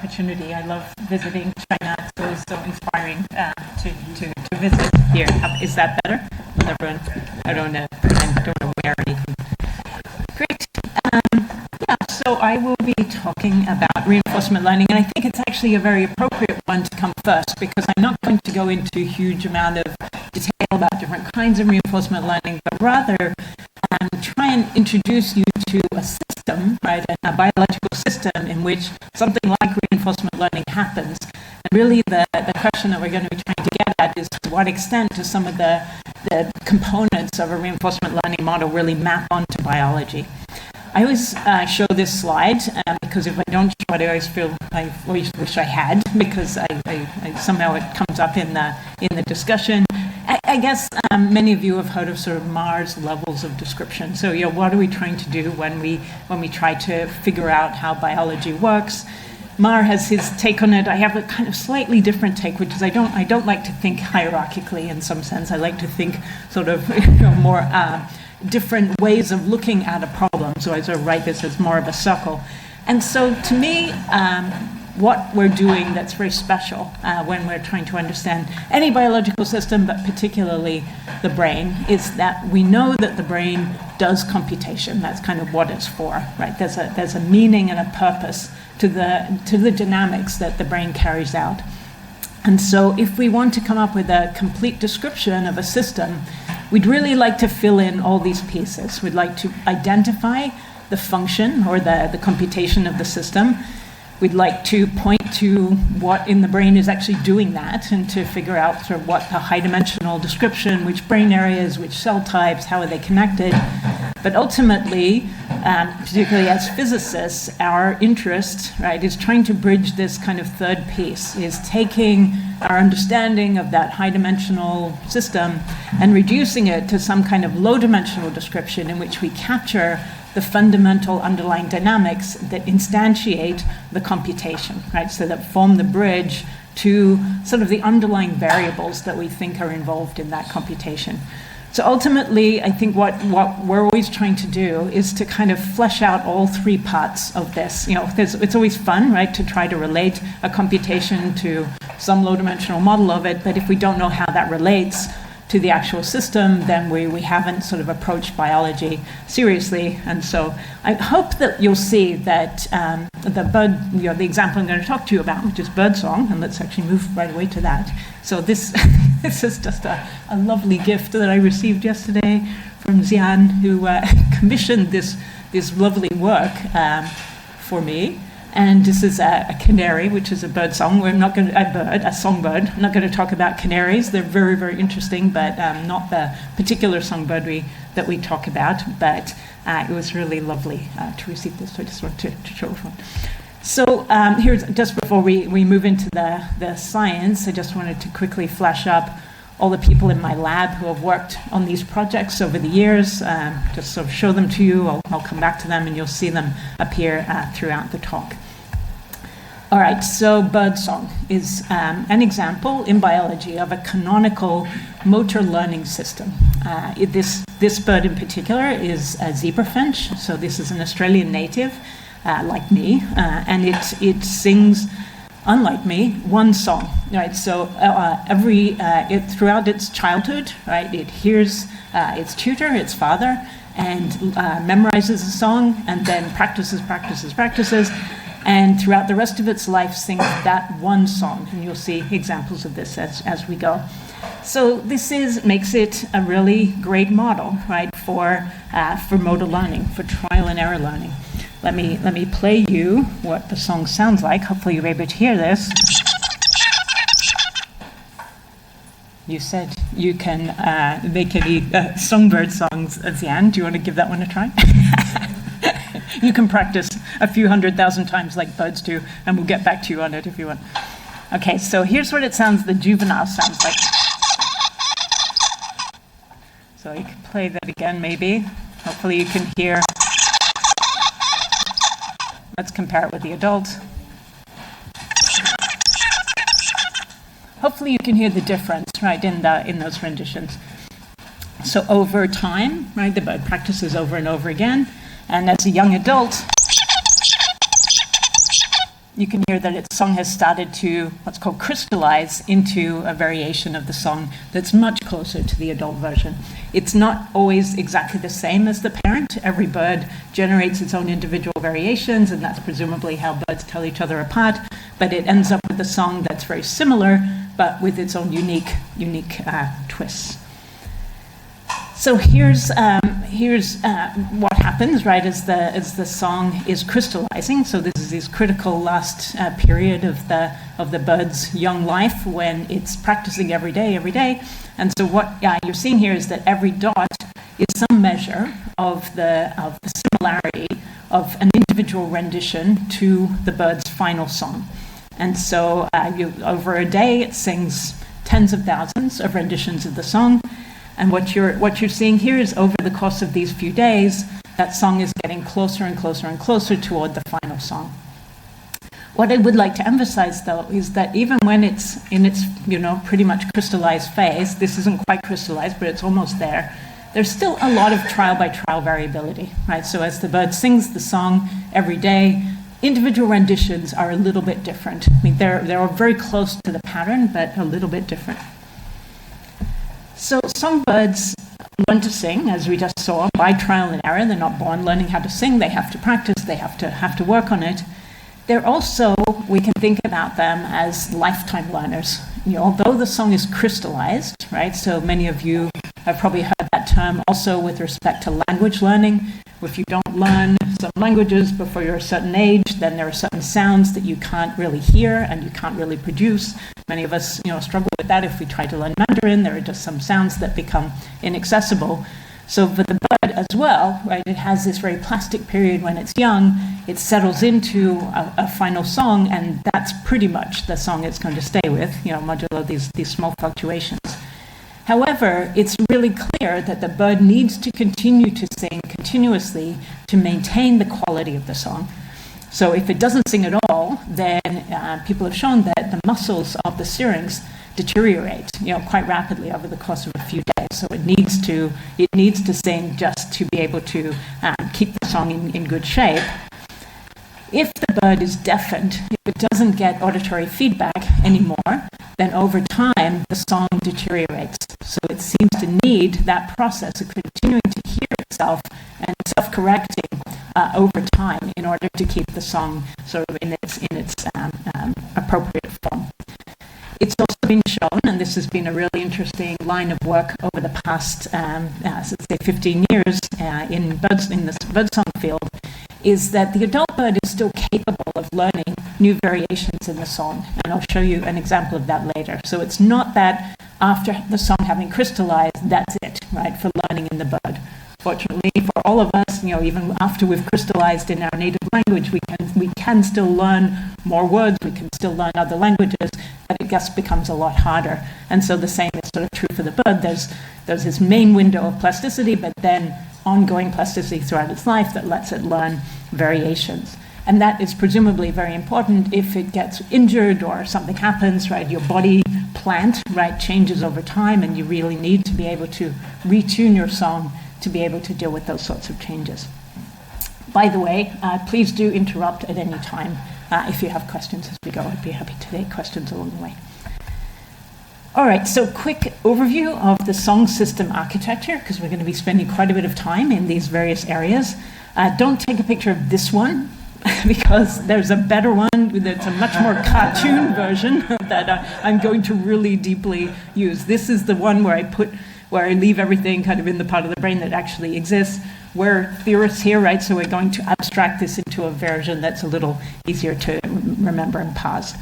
opportunity. I love visiting China. It's always so inspiring to visit here. Is that better? Everyone, I don't want to wear anything. Great. So I will be talking about reinforcement learning, and I think it's actually a very appropriate one to come first, because I'm not going to go into a huge amount of detail about different kinds of reinforcement learning, but rather try and introduce you to a system, right, a biological system in which something like reinforcement learning happens. And really the question that we're going to be trying to get at is to what extent do some of the components of a reinforcement learning model really map onto biology. I always show this slide because if I don't show it, I always wish I had, because I somehow it comes up in the discussion. I guess many of you have heard of sort of Mar's levels of description. So, what are we trying to do when we try to figure out how biology works? Mar has his take on it. I have a kind of slightly different take, which is I don't like to think hierarchically in some sense. I like to think sort of more different ways of looking at a problem. So I sort of write this as more of a circle. And so to me, what we're doing that's very special when we're trying to understand any biological system, but particularly the brain, is that we know that the brain does computation. That's kind of what it's for, right? There's a meaning and a purpose to the dynamics that the brain carries out. And so if we want to come up with a complete description of a system, we'd really like to fill in all these pieces. We'd like to identify the function or the computation of the system. We'd like to point to what in the brain is actually doing that, and to figure out sort of what the high-dimensional description, which brain areas, which cell types, how are they connected. But ultimately, particularly as physicists, our interest, right, is trying to bridge this kind of third piece, is taking our understanding of that high-dimensional system and reducing it to some kind of low-dimensional description in which we capture the fundamental underlying dynamics that instantiate the computation, right? So that form the bridge to sort of the underlying variables that we think are involved in that computation. So ultimately, I think what we're always trying to do is to kind of flesh out all three parts of this. It's always fun, right, to try to relate a computation to some low-dimensional model of it, but if we don't know how that relates to the actual system, then we haven't sort of approached biology seriously. And so I hope that you'll see that the example I'm going to talk to you about, which is birdsong, and let's actually move right away to that. So this is just a lovely gift that I received yesterday from Xian, who commissioned this lovely work for me. And this is a canary, which is a bird song. We're not going to a songbird. I'm not going to talk about canaries. They're very, very interesting, but not the particular songbird that we talk about. But it was really lovely to receive this. So I just want to show everyone. So here's just before we move into the science, I just wanted to quickly flash up all the people in my lab who have worked on these projects over the years, just sort of show them to you. I'll come back to them and you'll see them appear throughout the talk. All right, so birdsong is an example in biology of a canonical motor learning system. This bird in particular is a zebra finch, so this is an Australian native, like me, and it sings, unlike me, one song, right? So throughout its childhood, right, it hears its tutor, its father, and memorizes a song, and then practices, and throughout the rest of its life sings that one song. And you'll see examples of this as we go. So this makes it a really great model, right, for motor learning, for trial and error learning. Let me play you what the song sounds like. Hopefully you're able to hear this. You said you can make any songbird songs, Xian. Do you want to give that one a try? You can practice a few 100,000 times like birds do, and we'll get back to you on it if you want. Okay, so here's what it sounds, the juvenile sounds like. So you can play that again, maybe. Hopefully you can hear. Let's compare it with the adult. Hopefully you can hear the difference, right, in those renditions. So over time, right, the bird practices over and over again, and as a young adult, you can hear that its song has started to what's called crystallize into a variation of the song that's much closer to the adult version. It's not always exactly the same as the parent. Every bird generates its own individual variations, and that's presumably how birds tell each other apart, but it ends up with a song that's very similar, but with its own unique twists. So here's what happens, right, as the song is crystallizing. So this is this critical last period of the bird's young life when it's practicing every day. And so what you're seeing here is that every dot is some measure of the similarity of an individual rendition to the bird's final song. And so over a day, it sings tens of thousands of renditions of the song. And what you're seeing here is over the course of these few days, that song is getting closer and closer and closer toward the final song. What I would like to emphasize, though, is that even when it's in its pretty much crystallized phase, this isn't quite crystallized, but it's almost there, there's still a lot of trial-by-trial variability, right? So as the bird sings the song every day, individual renditions are a little bit different. I mean, they're very close to the pattern, but a little bit different. So songbirds learn to sing, as we just saw, by trial and error. They're not born learning how to sing. They have to practice. They have to work on it. They're also, we can think about them as lifetime learners. Although the song is crystallized, right? So many of you have probably heard that term also with respect to language learning. If you don't learn some languages before you're a certain age, then there are certain sounds that you can't really hear and you can't really produce. Many of us, struggle with that if we try to learn Mandarin. There are just some sounds that become inaccessible. So for the bird as well, right, it has this very plastic period when it's young. It settles into a final song, and that's pretty much the song it's going to stay with, modulo these small fluctuations. However, it's really clear that the bird needs to continue to sing continuously to maintain the quality of the song. So if it doesn't sing at all, then people have shown that the muscles of the syrinx deteriorate, quite rapidly over the course of a few days. So it needs to sing just to be able to keep the song in good shape. If the bird is deafened, if it doesn't get auditory feedback anymore, then over time the song deteriorates. So it seems to need that process of continuing to hear itself and self-correcting over time in order to keep the song sort of in its appropriate form. It's also been shown, and this has been a really interesting line of work over the past, let's say 15 years in the birdsong field, is that the adult bird is still capable of learning new variations in the song. And I'll show you an example of that later. So it's not that after the song having crystallized, that's it, right, for learning in the bird. Fortunately for all of us, even after we've crystallized in our native language, we can still learn more words, we can still learn other languages, but it just becomes a lot harder. And so the same is sort of true for the bird. There's this main window of plasticity, but then ongoing plasticity throughout its life that lets it learn variations. And that is presumably very important if it gets injured or something happens, right? Your body plant, right, changes over time, and you really need to be able to retune your song to be able to deal with those sorts of changes. By the way, please do interrupt at any time if you have questions as we go. I'd be happy to take questions along the way. All right, so quick overview of the song system architecture, because we're going to be spending quite a bit of time in these various areas. Don't take a picture of this one, because there's a better one that's a much more cartoon version that I'm going to really deeply use. This is the one where I leave everything kind of in the part of the brain that actually exists. We're theorists here, right? So we're going to abstract this into a version that's a little easier to remember and parse.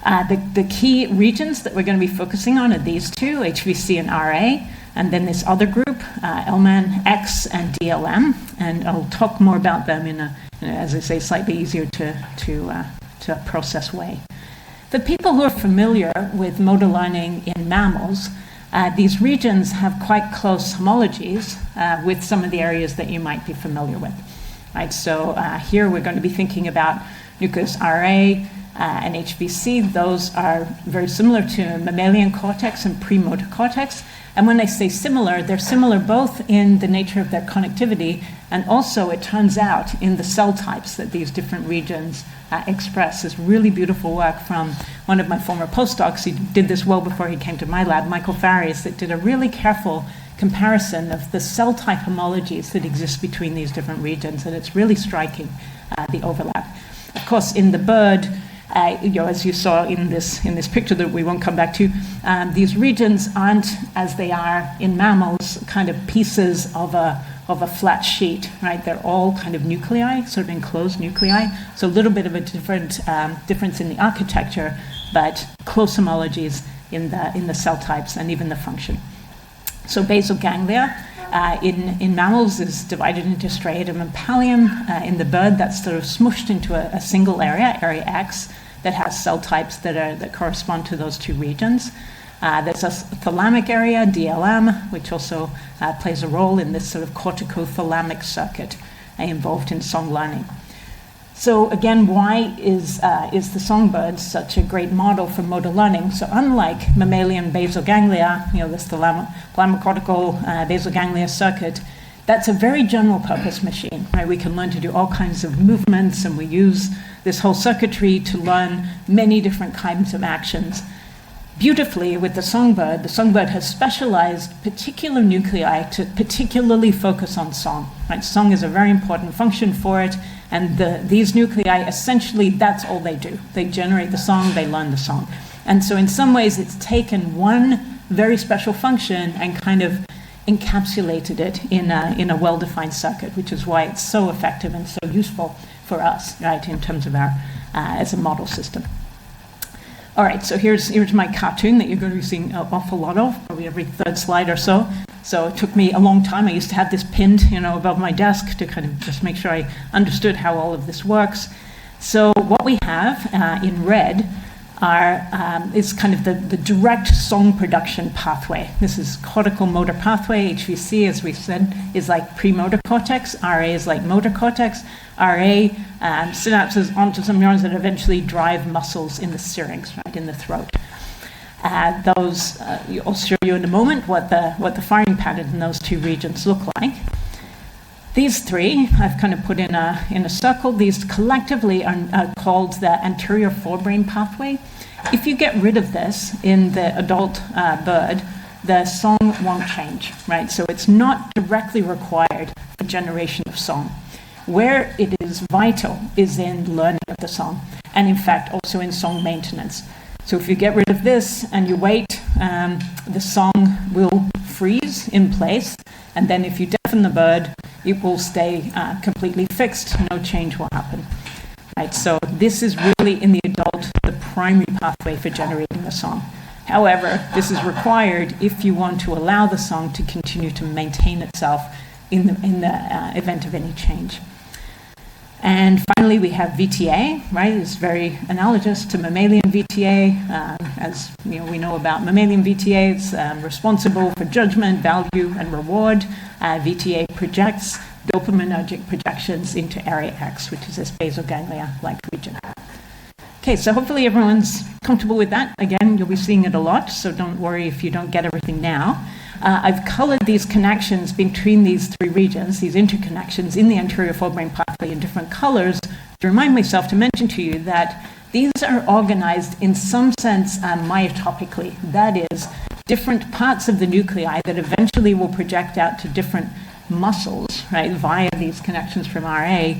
The key regions that we're going to be focusing on are these two, HVC and RA, and then this other group, LMAN, X, and DLM. And I'll talk more about them in a, as I say, slightly easier to process way. For people who are familiar with motor learning in mammals, these regions have quite close homologies with some of the areas that you might be familiar with. Right? So here we're going to be thinking about nucleus RA, and HVC. Those are very similar to mammalian cortex and premotor cortex. And when I say similar, they're similar both in the nature of their connectivity, and also it turns out in the cell types that these different regions express. This really beautiful work from one of my former postdocs. He did this well before he came to my lab, Michael Faries, that did a really careful comparison of the cell type homologies that exist between these different regions, and it's really striking, the overlap. Of course, in the bird, as you saw in this picture that we won't come back to, these regions aren't, as they are in mammals, kind of pieces of a flat sheet, right? They're all kind of nuclei, sort of enclosed nuclei. So a little bit of a difference in the architecture, but close homologies in the cell types and even the function. So basal ganglia in mammals is divided into striatum and pallium. In the bird, that's sort of smushed into a single area X, that has cell types that correspond to those two regions. There's a thalamic area, DLM, which also plays a role in this sort of corticothalamic circuit involved in song learning. So again, why is the songbird such a great model for motor learning? So unlike mammalian basal ganglia, this thalamocortical basal ganglia circuit, that's a very general purpose machine, right? We can learn to do all kinds of movements, and we use this whole circuitry to learn many different kinds of actions. Beautifully, with the songbird has specialized particular nuclei to particularly focus on song, right? Song is a very important function for it, and these nuclei, essentially, that's all they do. They generate the song, they learn the song. And so in some ways, it's taken one very special function and kind of encapsulated it in a well-defined circuit, which is why it's so effective and so useful for us, right, in terms of our, as a model system. All right, so here's my cartoon that you're going to be seeing an awful lot of, probably every third slide or so. So it took me a long time. I used to have this pinned, above my desk to kind of just make sure I understood how all of this works. So what we have in red is kind of the direct song production pathway. This is cortical motor pathway. HVC, as we said, is like premotor cortex. RA is like motor cortex. RA synapses onto some neurons that eventually drive muscles in the syrinx, right, in the throat. I'll show you in a moment what the firing pattern in those two regions look like. These three, I've kind of put in a circle. These collectively are called the anterior forebrain pathway. If you get rid of this in the adult bird, the song won't change, right? So it's not directly required for generation of song. Where it is vital is in learning of the song, and in fact also in song maintenance. So if you get rid of this and you wait, the song will freeze in place, and then if you deafen the bird, it will stay completely fixed, no change will happen. Right, so this is really, in the adult, the primary pathway for generating the song. However, this is required if you want to allow the song to continue to maintain itself in the event of any change. And finally, we have VTA, right? It's very analogous to mammalian VTA. As we know about mammalian VTA, it's responsible for judgment, value, and reward. VTA projects dopaminergic projections into area X, which is this basal ganglia-like region. Okay, so hopefully everyone's comfortable with that. Again, you'll be seeing it a lot, so don't worry if you don't get everything now. I've colored these connections between these three regions, these interconnections in the anterior forebrain pathway in different colors, to remind myself to mention to you that these are organized in some sense myotopically. That is, different parts of the nuclei that eventually will project out to different muscles, right, via these connections from RA,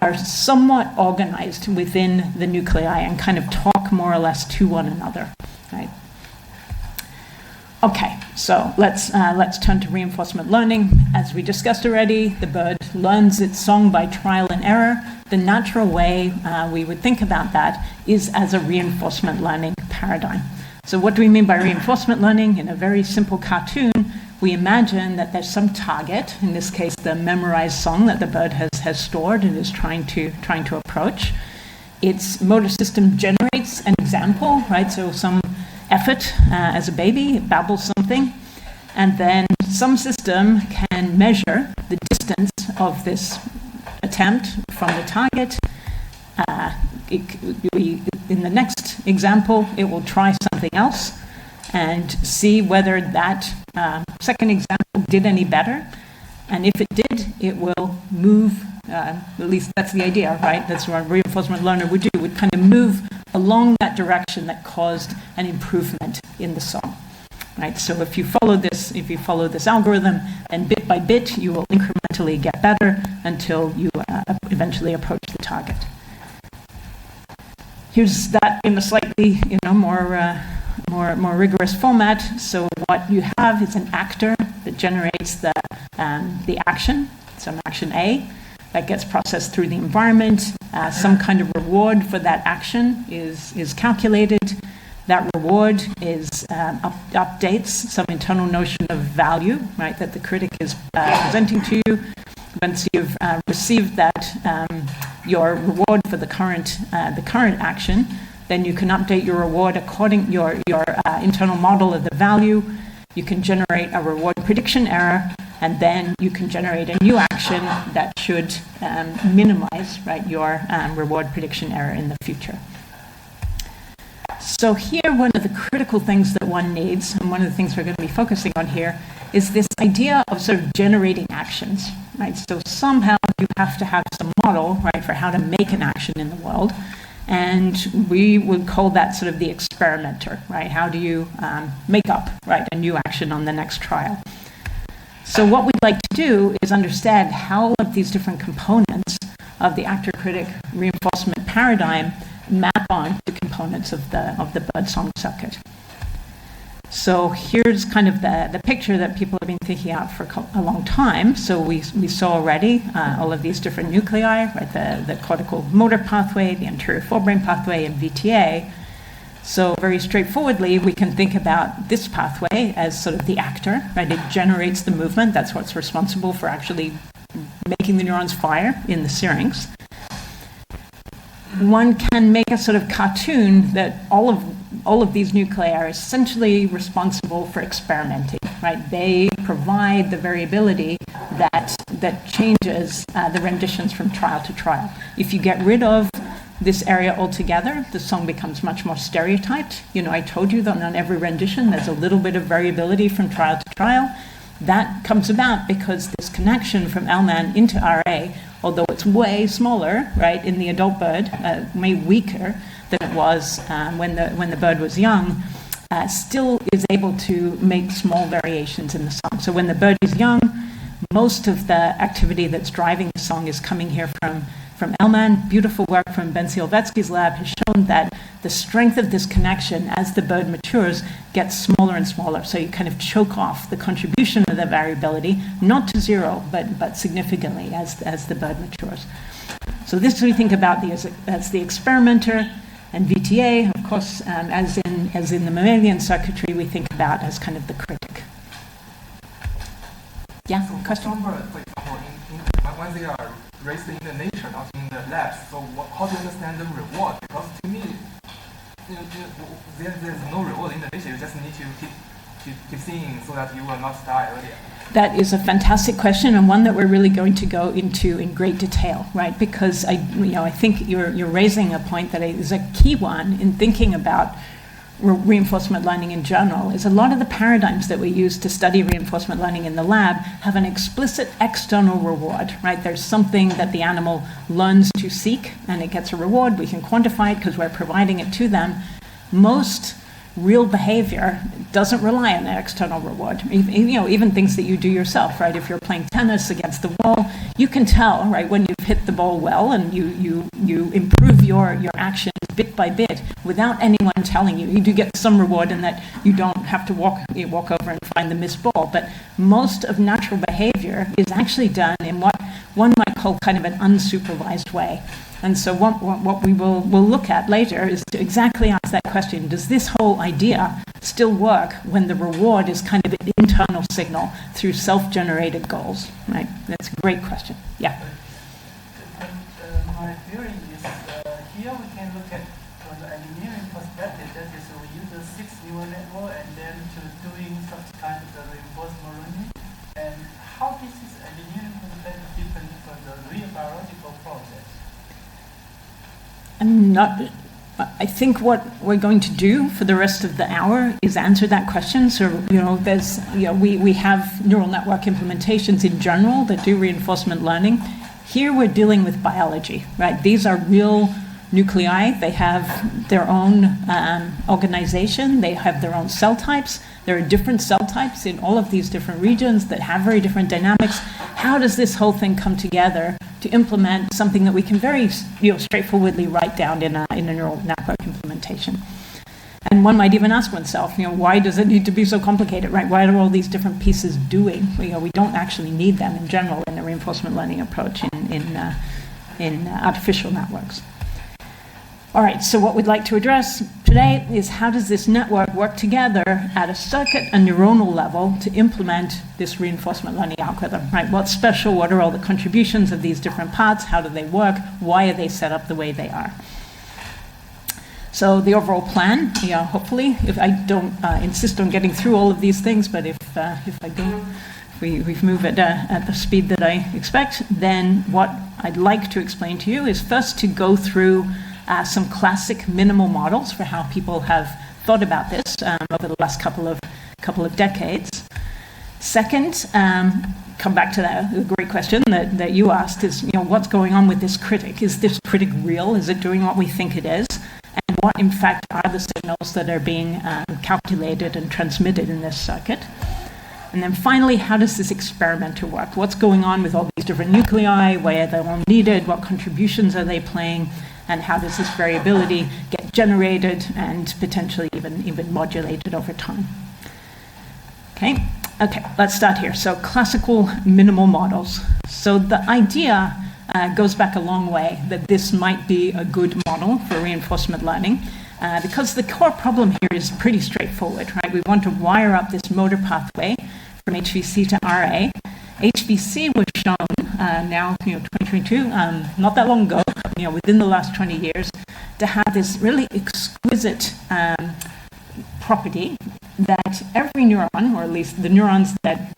are somewhat organized within the nuclei and kind of talk more or less to one another, right? Okay, so let's turn to reinforcement learning. As we discussed already, the bird learns its song by trial and error. The natural way we would think about that is as a reinforcement learning paradigm. So what do we mean by reinforcement learning? In a very simple cartoon, we imagine that there's some target, in this case the memorized song that the bird has stored and is trying to approach. Its motor system generates an example, right? So some effort as a baby, it babbles something, and then some system can measure the distance of this attempt from the target, in the next example, it will try something else and see whether that second example did any better. And if it did, it will move, at least that's the idea, right? That's what a reinforcement learner would do, would kind of move along that direction that caused an improvement in the song. Right, so if you follow this algorithm, then bit by bit, you will incrementally get better until you eventually approach the target. Here's that in a slightly, more rigorous format. So what you have is an actor that generates the action, some action A, that gets processed through the environment. Some kind of reward for that action is calculated. That reward is updates some internal notion of value, right, that the critic is presenting to you. Once you've received that your reward for the current action, then you can update your reward according your internal model of the value. You can generate a reward prediction error, and then you can generate a new action that should minimize, right, your reward prediction error in the future. So here, one of the critical things that one needs, and one of the things we're going to be focusing on here, is this idea of sort of generating actions, right? So somehow you have to have some model, right, for how to make an action in the world, and we would call that sort of the experimenter, right? How do you make up, right, a new action on the next trial? So what we'd like to do is understand how all of these different components of the actor-critic reinforcement paradigm map on to components of the birdsong circuit. So here's kind of the picture that people have been thinking out for a long time. So we saw already all of these different nuclei, right? The cortical motor pathway, the anterior forebrain pathway, and VTA. So very straightforwardly, we can think about this pathway as sort of the actor, right? It generates the movement. That's what's responsible for actually making the neurons fire in the syrinx. One can make a sort of cartoon that all of these nuclei are essentially responsible for experimenting, right? They provide the variability that changes the renditions from trial to trial. If you get rid of this area altogether, the song becomes much more stereotyped. I told you that on every rendition there's a little bit of variability from trial to trial. That comes about because this connection from L-man into RA, although it's way smaller, right, in the adult bird, way weaker than it was when the bird was young, still is able to make small variations in the song. So when the bird is young, most of the activity that's driving the song is coming here from L-man. Beautiful work from Ben Silvetsky's lab has shown that the strength of this connection as the bird matures gets smaller and smaller. So you kind of choke off the contribution of the variability, not to zero, but significantly as the bird matures. So this we think about as the experimenter, and VTA, of course, as in the mammalian circuitry, we think about as kind of the critic. Yeah, so question? For example, when they are raised in the nature, not in the labs, so how do you understand the reward? Because to me, there's no reward in the nature. You just need to keep seeing so that you will not die earlier. That is a fantastic question, and one that we're really going to go into in great detail, right? Because I think you're raising a point that is a key one in thinking about reinforcement learning in general. Is a lot of the paradigms that we use to study reinforcement learning in the lab have an explicit external reward, right? There's something that the animal learns to seek, and it gets a reward. We can quantify it because we're providing it to them. Most real behavior doesn't rely on an external reward. Even things that you do yourself, right? If you're playing tennis against the wall, you can tell, right, when you've hit the ball well and you improve your actions bit by bit without anyone telling you. You do get some reward in that you don't have to walk over and find the missed ball, but most of natural behavior is actually done in what one might call kind of an unsupervised way. And so what we'll look at later is to exactly ask that question: does this whole idea still work when the reward is kind of an internal signal through self-generated goals? Right? That's a great question. Yeah. My theory is here we can look at from the engineering perspective. That is, we use a 6 neural network and then to doing some kind of reinforcement learning. And how this is engineering perspective different from the real biological process? I'm I think what we're going to do for the rest of the hour is answer that question. So, we have neural network implementations in general that do reinforcement learning. Here we're dealing with biology, right? These are real nuclei. They have their own organization. They have their own cell types. There are different cell types in all of these different regions that have very different dynamics. How does this whole thing come together to implement something that we can very straightforwardly write down in a neural network implementation? And one might even ask oneself, why does it need to be so complicated, right? Why are all these different pieces doing? We don't actually need them in general in the reinforcement learning approach in artificial networks. All right, so what we'd like to address today is how does this network work together at a circuit and neuronal level to implement this reinforcement learning algorithm, right? What's special? What are all the contributions of these different parts? How do they work? Why are they set up the way they are? So the overall plan, hopefully, if I don't insist on getting through all of these things, but if I do, we've moved at the speed that I expect, then what I'd like to explain to you is first to go through some classic minimal models for how people have thought about this over the last couple of decades. Second, come back to the great question that you asked is, what's going on with this critic? Is this critic real? Is it doing what we think it is? And what, in fact, are the signals that are being calculated and transmitted in this circuit? And then finally, how does this experimenter work? What's going on with all these different nuclei? Why are they all needed? What contributions are they playing? And how does this variability get generated and potentially even modulated over time? Okay, let's start here. So classical minimal models. So the idea goes back a long way that this might be a good model for reinforcement learning because the core problem here is pretty straightforward, right? We want to wire up this motor pathway from HVC to RA. HVC was shown now, 2022, not that long ago, within the last 20 years, to have this really exquisite property that every neuron, or at least the neurons that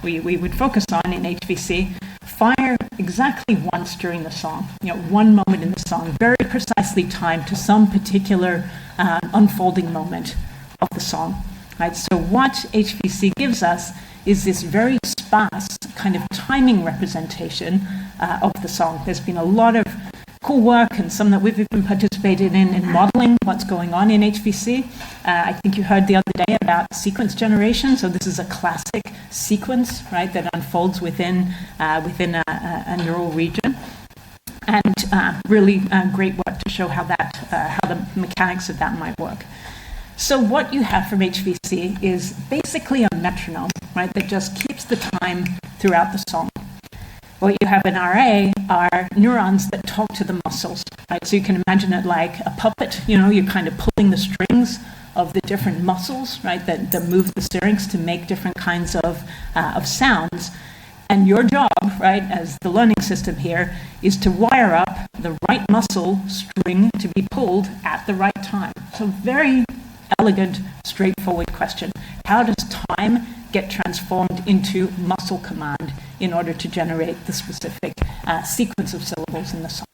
we would focus on in HVC, fire exactly once during the song, one moment in the song, very precisely timed to some particular unfolding moment of the song. Right? So what HVC gives us is this very sparse kind of timing representation of the song. There's been a lot of cool work and some that we've even participated in modeling what's going on in HVC. I think you heard the other day about sequence generation. So this is a classic sequence, right, that unfolds within a neural region. And really great work to show how the mechanics of that might work. So what you have from HVC is basically a metronome, right, that just keeps the time throughout the song. What you have in RA are neurons that talk to the muscles, right? So you can imagine it like a puppet, you're kind of pulling the strings of the different muscles, right, that move the syrinx to make different kinds of sounds. And your job, right, as the learning system here, is to wire up the right muscle string to be pulled at the right time. So very elegant, straightforward question. How does time get transformed into muscle command in order to generate the specific sequence of syllables in the song?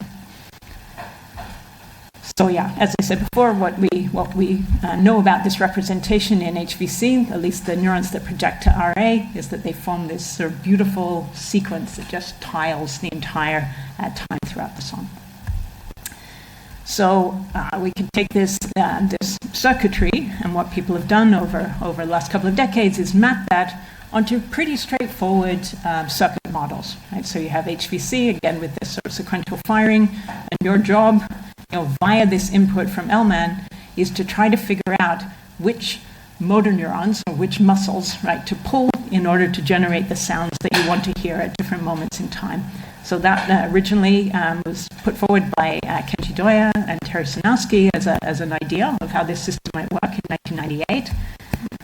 So yeah, as I said before, what we know about this representation in HVC, at least the neurons that project to RA, is that they form this sort of beautiful sequence that just tiles the entire time throughout the song. So we can take this circuitry, and what people have done over the last couple of decades is map that onto pretty straightforward circuit models. Right? So you have HVC, again, with this sort of sequential firing, and your job, via this input from LMAN, is to try to figure out which motor neurons, or which muscles, right, to pull in order to generate the sounds that you want to hear at different moments in time. So that originally was put forward by Kenji Doya and Terry Sinowski as an idea of how this system might work in 1998.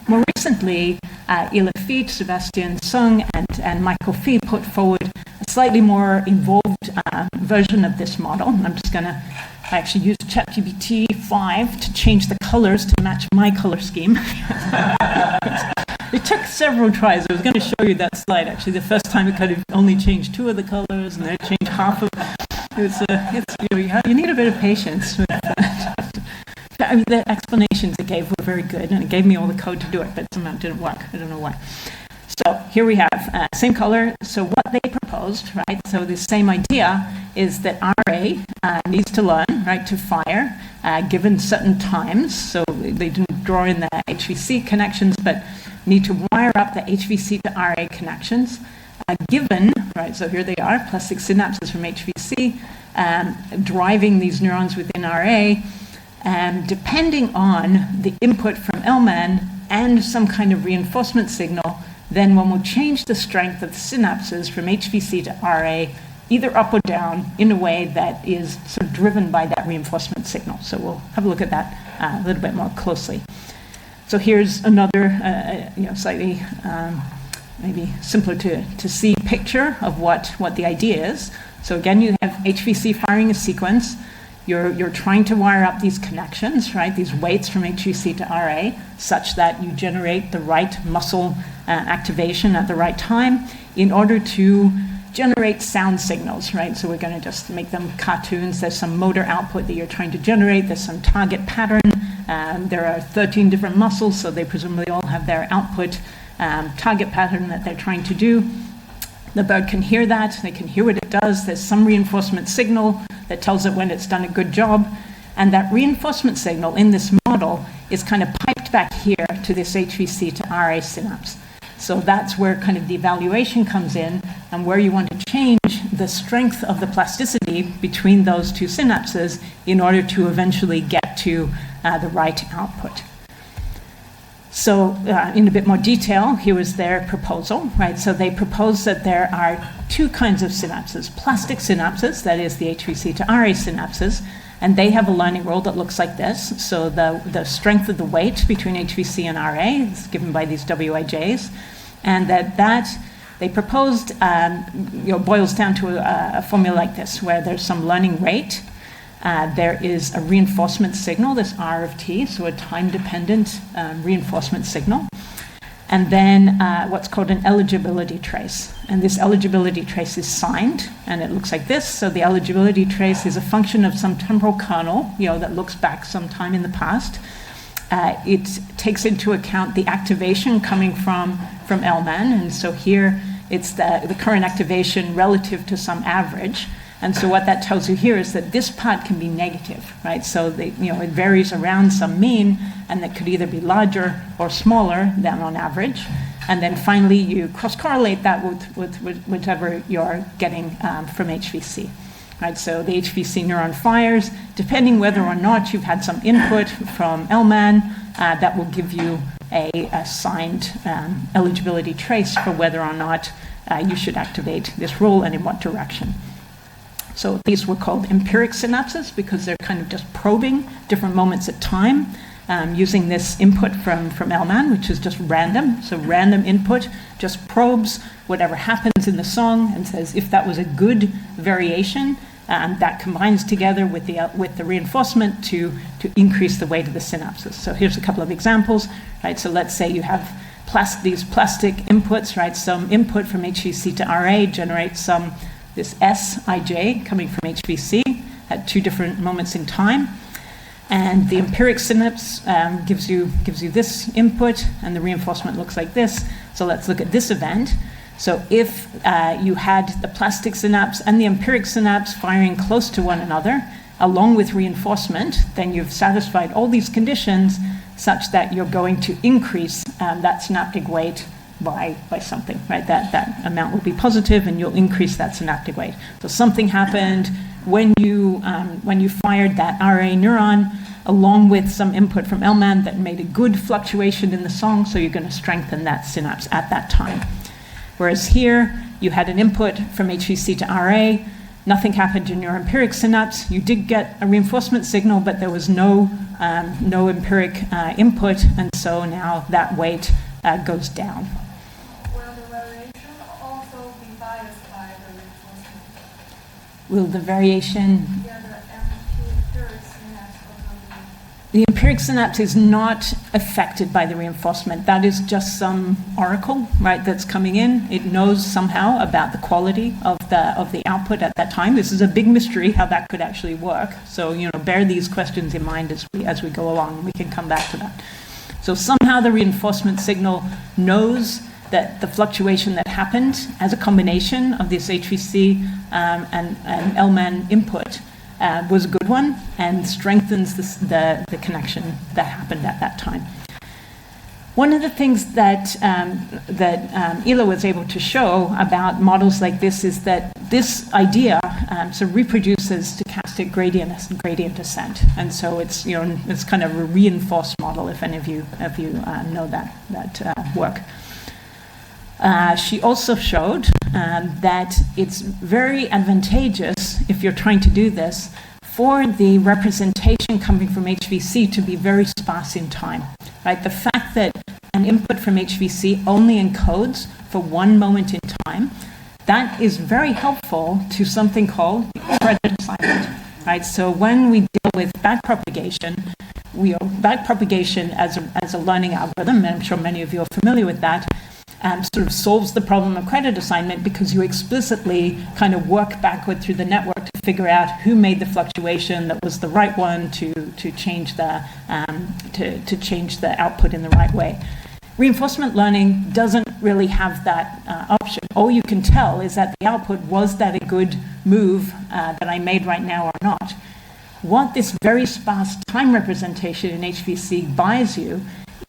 More recently, Ila Feet, Sebastian Sung, and Michael Fee put forward a slightly more involved version of this model. I'm just going to actually use ChatGPT 5 to change the colors to match my color scheme. It took several tries. I was going to show you that slide, actually. The first time it kind of only changed two of the colors, and then it changed half of You need a bit of patience with that. I mean, the explanations it gave were very good, and it gave me all the code to do it, but somehow it didn't work. I don't know why. So here we have same color. So what they proposed, right? So the same idea is that RA needs to learn, right, to fire given certain times. So they didn't draw in the HVC connections, but need to wire up the HVC to RA connections. Given, right, so here they are, plastic synapses from HVC, driving these neurons within RA, depending on the input from LMAN and some kind of reinforcement signal, then one will change the strength of the synapses from HVC to RA, either up or down, in a way that is sort of driven by that reinforcement signal. So we'll have a look at that a little bit more closely. So here's another, slightly maybe simpler to see picture of what the idea is. So again, you have HVC firing a sequence. You're trying to wire up these connections, right? These weights from HVC to RA, such that you generate the right muscle activation at the right time in order to generate sound signals, right? So we're going to just make them cartoons. There's some motor output that you're trying to generate. There's some target pattern. There are 13 different muscles, so they presumably all have their output target pattern that they're trying to do. The bird can hear that. They can hear what it does. There's some reinforcement signal that tells it when it's done a good job. And that reinforcement signal in this model is kind of piped back here to this HVC to RA synapse. So that's where kind of the evaluation comes in, and where you want to change the strength of the plasticity between those two synapses in order to eventually get to the right output. So in a bit more detail, here was their proposal, right? So they propose that there are two kinds of synapses: plastic synapses, that is the HVC to RA synapses, and they have a learning rule that looks like this. So the strength of the weight between HVC and RA is given by these WIJs, and that they proposed boils down to a formula like this, where there's some learning rate. There is a reinforcement signal, this R of t, so a time-dependent reinforcement signal. And then what's called an eligibility trace. And this eligibility trace is signed, and it looks like this. So the eligibility trace is a function of some temporal kernel, that looks back sometime in the past. It takes into account the activation coming from LMAN, and so here it's the current activation relative to some average. And so what that tells you here is that this part can be negative, right? So it varies around some mean, and that could either be larger or smaller than on average. And then finally, you cross-correlate that with whatever you're getting from HVC, right? So the HVC neuron fires, depending whether or not you've had some input from LMAN, that will give you a signed eligibility trace for whether or not you should activate this rule and in what direction. So these were called empiric synapses because they're kind of just probing different moments at time using this input from LMAN, which is just random. So random input just probes whatever happens in the song and says if that was a good variation, that combines together with the reinforcement to increase the weight of the synapses. So here's a couple of examples, right? So let's say you have these plastic inputs, right? Some input from HVC to RA generates this Sij coming from HVC at two different moments in time. And the empiric synapse gives you this input, and the reinforcement looks like this. So let's look at this event. So if you had the plastic synapse and the empiric synapse firing close to one another, along with reinforcement, then you've satisfied all these conditions such that you're going to increase that synaptic weight by something, right? That amount will be positive, and you'll increase that synaptic weight. So something happened when you fired that RA neuron along with some input from LMAN that made a good fluctuation in the song, so you're going to strengthen that synapse at that time. Whereas here, you had an input from HVC to RA, nothing happened in your empiric synapse. You did get a reinforcement signal, but there was no empiric input, and so now that weight goes down. Will the variation? Yeah, the empiric synapse also The empiric synapse is not affected by the reinforcement. That is just some oracle, right, that's coming in. It knows somehow about the quality of the output at that time. This is a big mystery how that could actually work. So, bear these questions in mind as we go along, and we can come back to that. So somehow the reinforcement signal knows that the fluctuation that happened as a combination of this HVC and LMAN input was a good one and strengthens the connection that happened at that time. One of the things that Ela was able to show about models like this is that this idea reproduces stochastic gradient descent, and so it's it's kind of a reinforced model. If any of you know that work. She also showed that it's very advantageous, if you're trying to do this, for the representation coming from HVC to be very sparse in time. Right? The fact that an input from HVC only encodes for one moment in time, that is very helpful to something called credit assignment. Right? So when we deal with backpropagation, backpropagation as a learning algorithm, and I'm sure many of you are familiar with that, sort of solves the problem of credit assignment because you explicitly kind of work backward through the network to figure out who made the fluctuation that was the right one to change the output in the right way. Reinforcement learning doesn't really have that option. All you can tell is that the output, was that a good move that I made right now or not? What this very sparse time representation in HVC buys you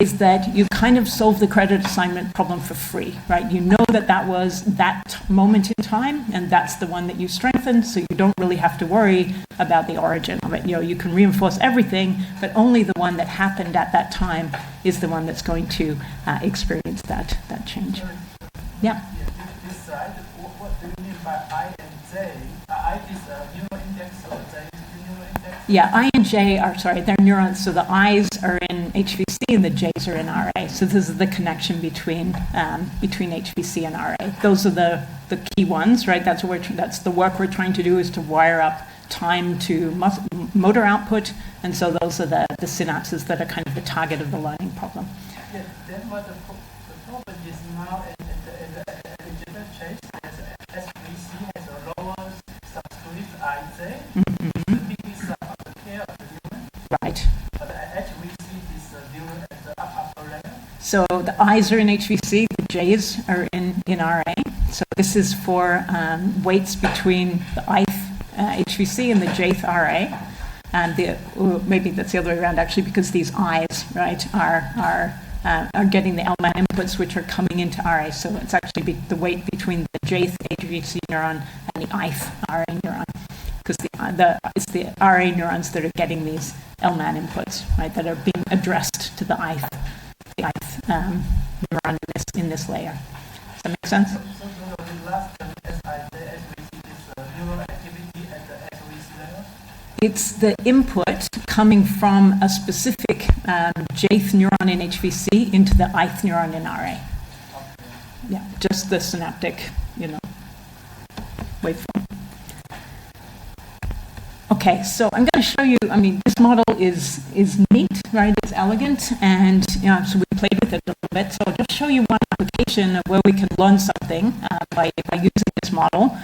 is that you kind of solve the credit assignment problem for free, right? You know that was that moment in time, and that's the one that you strengthened, so you don't really have to worry about the origin of it. You can reinforce everything, but only the one that happened at that time is the one that's going to experience that change. Yeah. This side, what do you mean by I and J? I is a neural index, or J is a neural index? Yeah, I and J they're neurons, so the I's are in HVC and the J's are in RA. So this is the connection between HVC and RA. Those are the key ones, right? That's the work we're trying to do, is to wire up time to motor output, and so those are the synapses that are kind of the target of the learning problem. Yeah, then what the problem is now in the digital chase, SVC has a lower subscript IJ, the biggest of the pair of the neuron. Right. But the HVC is the neuron at the upper layer. So the I's are in HVC, the J's are in RA. So this is for weights between the ith HVC and the jth RA. And maybe that's the other way around, actually, because these I's, right, are getting the LMAN inputs, which are coming into RA. So it's actually the weight between the jth HVC neuron and the ith RA neuron, because it's the RA neurons that are getting these LMAN inputs, right, that are being addressed to the ith neuron in this layer. Does that make sense? So the last term, SVC is neural activity at the SVC level? It's the input coming from a specific jth neuron in HVC into the ith neuron in RA. Okay. Yeah, just the synaptic, waveform. Okay, so I'm going to show you, this model is neat, right? It's elegant, and so we played with it a little bit. So I'll just show you one application of where we can learn something by using this model,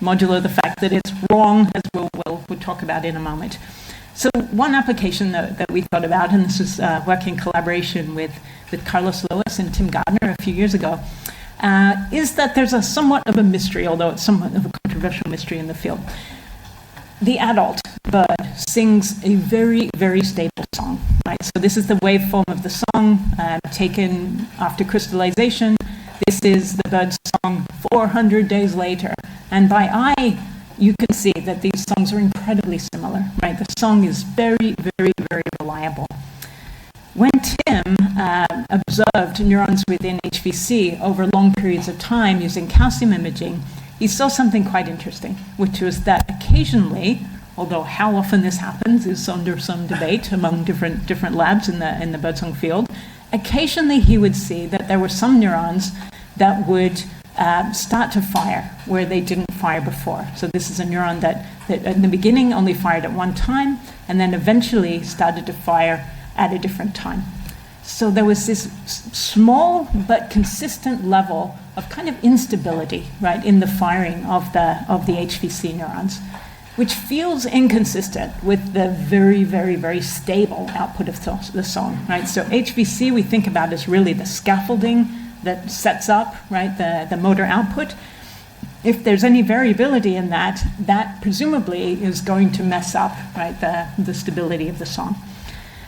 modulo the fact that it's wrong, as we'll talk about in a moment. So one application that we thought about, and this is work in collaboration with Carlos Lewis and Tim Gardner a few years ago, is that there's somewhat of a mystery, although it's somewhat of a controversial mystery in the field. The adult bird sings a very, very stable song, right? So this is the waveform of the song taken after crystallization. This is the bird's song 400 days later. And by eye, you can see that these songs are incredibly similar, right? The song is very, very, very reliable. When Tim observed neurons within HVC over long periods of time using calcium imaging, he saw something quite interesting, which was that occasionally, although how often this happens is under some debate among different labs in the birdsong field, occasionally he would see that there were some neurons that would start to fire where they didn't fire before. So this is a neuron that that in the beginning only fired at one time, and then eventually started to fire at a different time. So there was this small but consistent level of kind of instability, right, in the firing of the HVC neurons, which feels inconsistent with the very, very, very stable output of the song, right? So HVC we think about as really the scaffolding that sets up, right, the motor output. If there's any variability in that, that presumably is going to mess up, right, the stability of the song.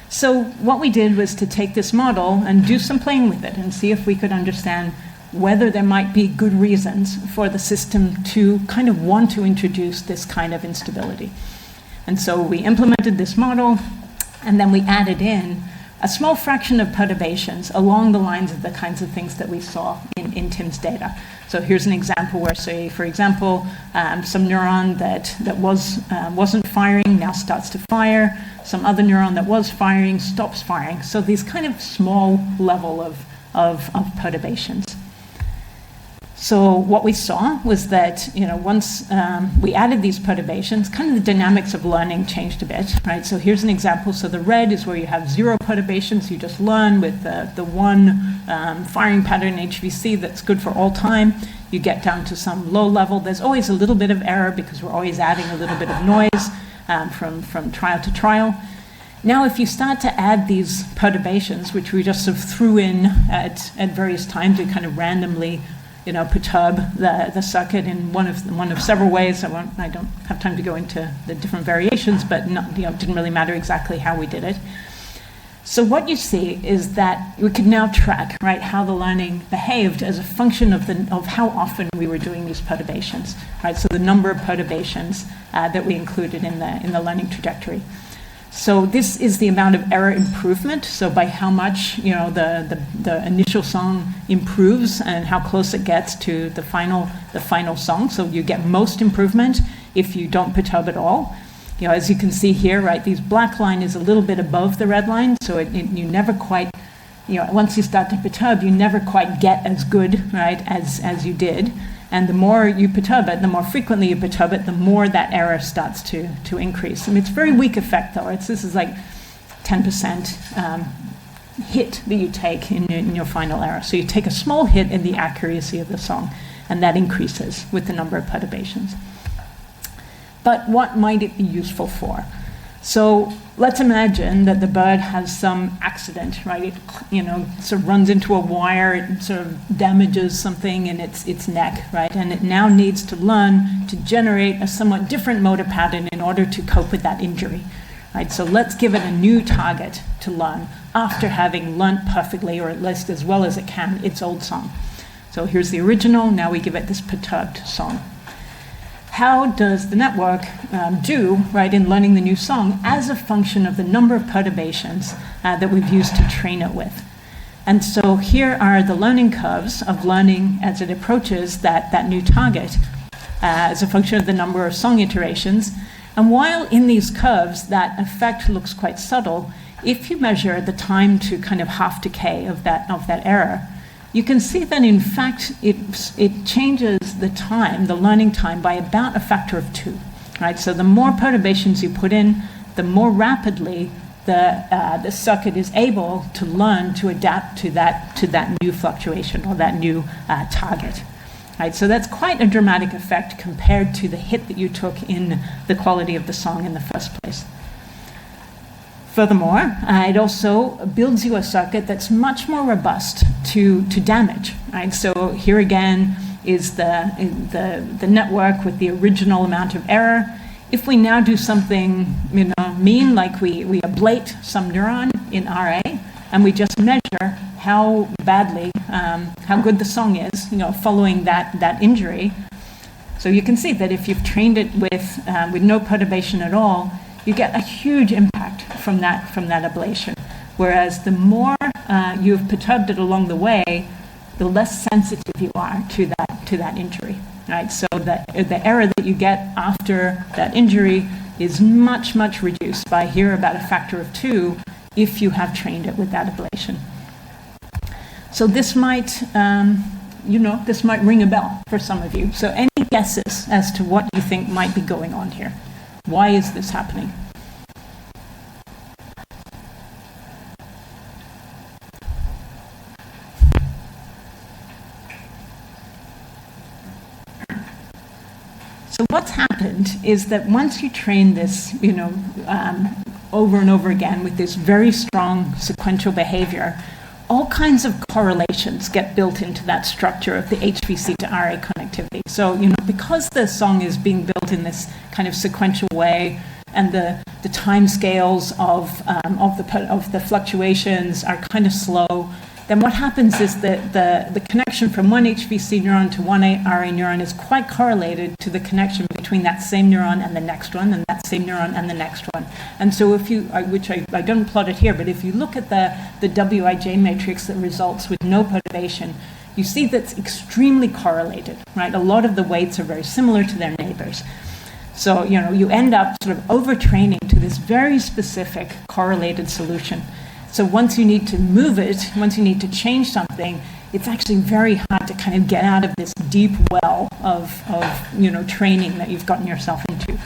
So what we did was to take this model and do some playing with it and see if we could understand whether there might be good reasons for the system to kind of want to introduce this kind of instability. And so we implemented this model, and then we added in a small fraction of perturbations along the lines of the kinds of things that we saw in Tim's data. So here's an example where, say, for example, some neuron that wasn't firing now starts to fire. Some other neuron that was firing stops firing. So these kind of small level of perturbations. So what we saw was that, once we added these perturbations, kind of the dynamics of learning changed a bit, right? So here's an example. So the red is where you have 0 perturbations. You just learn with the one firing pattern HVC that's good for all time. You get down to some low level. There's always a little bit of error because we're always adding a little bit of noise from trial to trial. Now, if you start to add these perturbations, which we just sort of threw in at various times, we kind of randomly perturb the circuit in one of several ways. I don't have time to go into the different variations, but it didn't really matter exactly how we did it. So what you see is that we could now track, right, how the learning behaved as a function of how often we were doing these perturbations, right? So the number of perturbations that we included in the learning trajectory. So this is the amount of error improvement. So by how much the initial song improves and how close it gets to the final song. So you get most improvement if you don't perturb at all. As you can see here, right, these black line is a little bit above the red line. So you never quite, once you start to perturb, you never quite get as good, right, as you did. And the more you perturb it, the more frequently you perturb it, the more that error starts to increase. I mean, it's a very weak effect, though. This is like 10% hit that you take in your final error. So you take a small hit in the accuracy of the song, and that increases with the number of perturbations. But what might it be useful for? So let's imagine that the bird has some accident, right? It sort of runs into a wire, it sort of damages something in its neck, right? And it now needs to learn to generate a somewhat different motor pattern in order to cope with that injury, right? So let's give it a new target to learn after having learnt perfectly, or at least as well as it can, its old song. So here's the original, now we give it this perturbed song. How does the network do, right, in learning the new song as a function of the number of perturbations that we've used to train it with? And so here are the learning curves of learning as it approaches that new target as a function of the number of song iterations. And while in these curves that effect looks quite subtle, if you measure the time to kind of half decay of that error, you can see that in fact it changes the time, the learning time, by about a factor of 2. Right? So the more perturbations you put in, the more rapidly the circuit is able to learn to adapt to that new fluctuation or that new target. Right? So that's quite a dramatic effect compared to the hit that you took in the quality of the song in the first place. Furthermore, it also builds you a circuit that's much more robust to damage. Right? So here again is the network with the original amount of error. If we now do something mean, like we ablate some neuron in RA, and we just measure how badly, how good the song is, following that injury. So you can see that if you've trained it with no perturbation at all, you get a huge impact from that ablation. Whereas the more you've perturbed it along the way, the less sensitive you are to that injury. Right? So the error that you get after that injury is much, much reduced by here about a factor of 2 if you have trained it with that ablation. So this might, this might ring a bell for some of you. So any guesses as to what you think might be going on here? Why is this happening? So what's happened is that once you train this, over and over again with this very strong sequential behavior, all kinds of correlations get built into that structure of the HVC to RA connectivity. So, because the song is being built in this kind of sequential way, and the time scales of the fluctuations are kind of slow, then what happens is that the connection from one HVC neuron to one RA neuron is quite correlated to the connection between that same neuron and the next one, and that same neuron and the next one. And so if you, which I don't plot it here, but if you look at the WIJ matrix that results with no perturbation, you see that's extremely correlated, right? A lot of the weights are very similar to their neighbors. So, you end up sort of overtraining to this very specific correlated solution. So once you need to move it, once you need to change something, it's actually very hard to kind of get out of this deep well of training that you've gotten yourself into.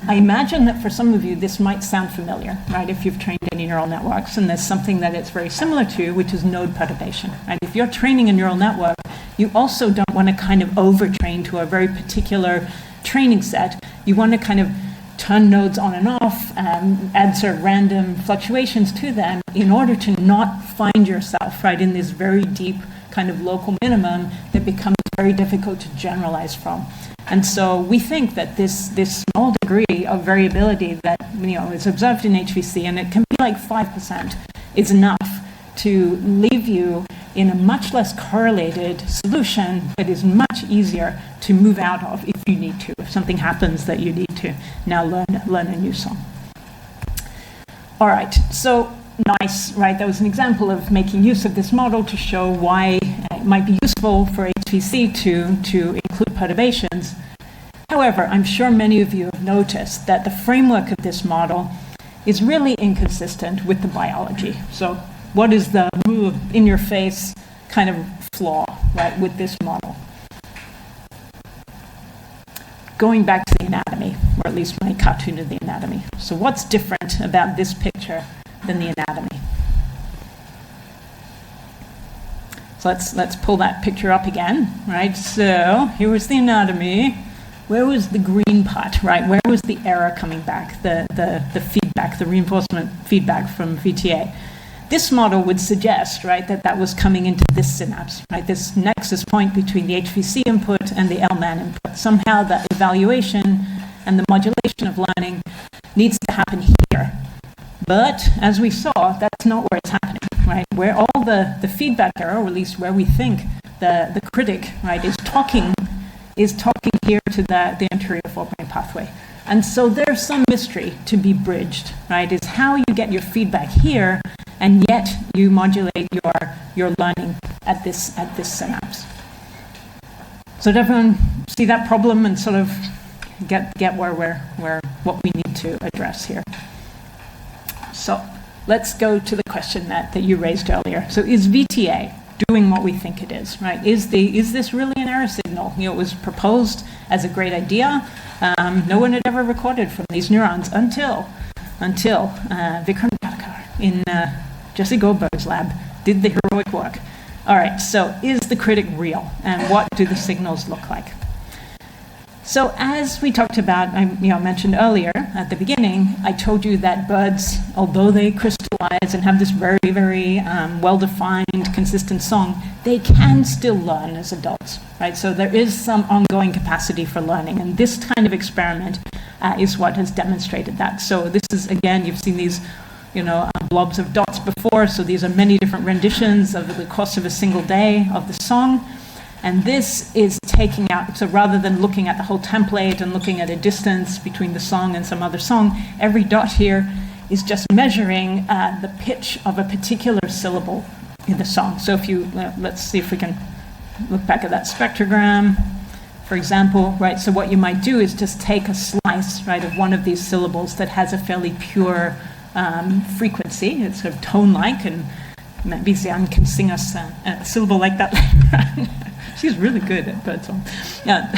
I imagine that for some of you, this might sound familiar, right? If you've trained any neural networks, and there's something that it's very similar to, which is node perturbation, right? If you're training a neural network, you also don't want to kind of overtrain to a very particular training set. You want to kind of turn nodes on and off, add sort of random fluctuations to them in order to not find yourself, right, in this very deep kind of local minimum that becomes very difficult to generalize from. And so we think that this small degree of variability that is observed in HVC, and it can be like 5%, is enough to leave you in a much less correlated solution that is much easier to move out of if you need to, if something happens that you need to now learn a new song. All right, so nice, right? That was an example of making use of this model to show why it might be useful for HVC to include perturbations. However, I'm sure many of you have noticed that the framework of this model is really inconsistent with the biology. So what is the in-your-face kind of flaw, right, with this model? Going back to the anatomy, or at least my cartoon of the anatomy. So what's different about this picture than the anatomy? So let's pull that picture up again, right? So here was the anatomy. Where was the green part, right? Where was the error coming back, the feedback, the reinforcement feedback from VTA? This model would suggest, right, that was coming into this synapse, right, this nexus point between the HVC input and the LMAN input. Somehow that evaluation and the modulation of learning needs to happen here. But as we saw, that's not where it's happening, right? Where all the feedback error, or at least where we think the critic, right, is talking here to the anterior forebrain pathway. And so there's some mystery to be bridged, right? Is how you get your feedback here, and yet you modulate your learning at this synapse. So did everyone see that problem and sort of get what we need to address here? So let's go to the question that you raised earlier. So is VTA doing what we think it is, right? Is this really an error signal? It was proposed as a great idea. No one had ever recorded from these neurons until Vikram Gadkar in Jesse Goldberg's lab did the heroic work. All right, so is the critic real, and what do the signals look like? So as we talked about, I mentioned earlier at the beginning, I told you that birds, although they crystallize and have this very, very well-defined, consistent song, they can still learn as adults, right? So there is some ongoing capacity for learning, and this kind of experiment is what has demonstrated that. So this is, again, you've seen these, blobs of dots before, so these are many different renditions over the course of a single day of the song. And this is taking out, so rather than looking at the whole template and looking at a distance between the song and some other song, every dot here is just measuring the pitch of a particular syllable in the song. So if you, let's see if we can look back at that spectrogram, for example, right? So what you might do is just take a slice, right, of one of these syllables that has a fairly pure frequency. It's sort of tone-like, and maybe Xian can sing us a syllable like that later on. She's really good at birdsong. Yeah.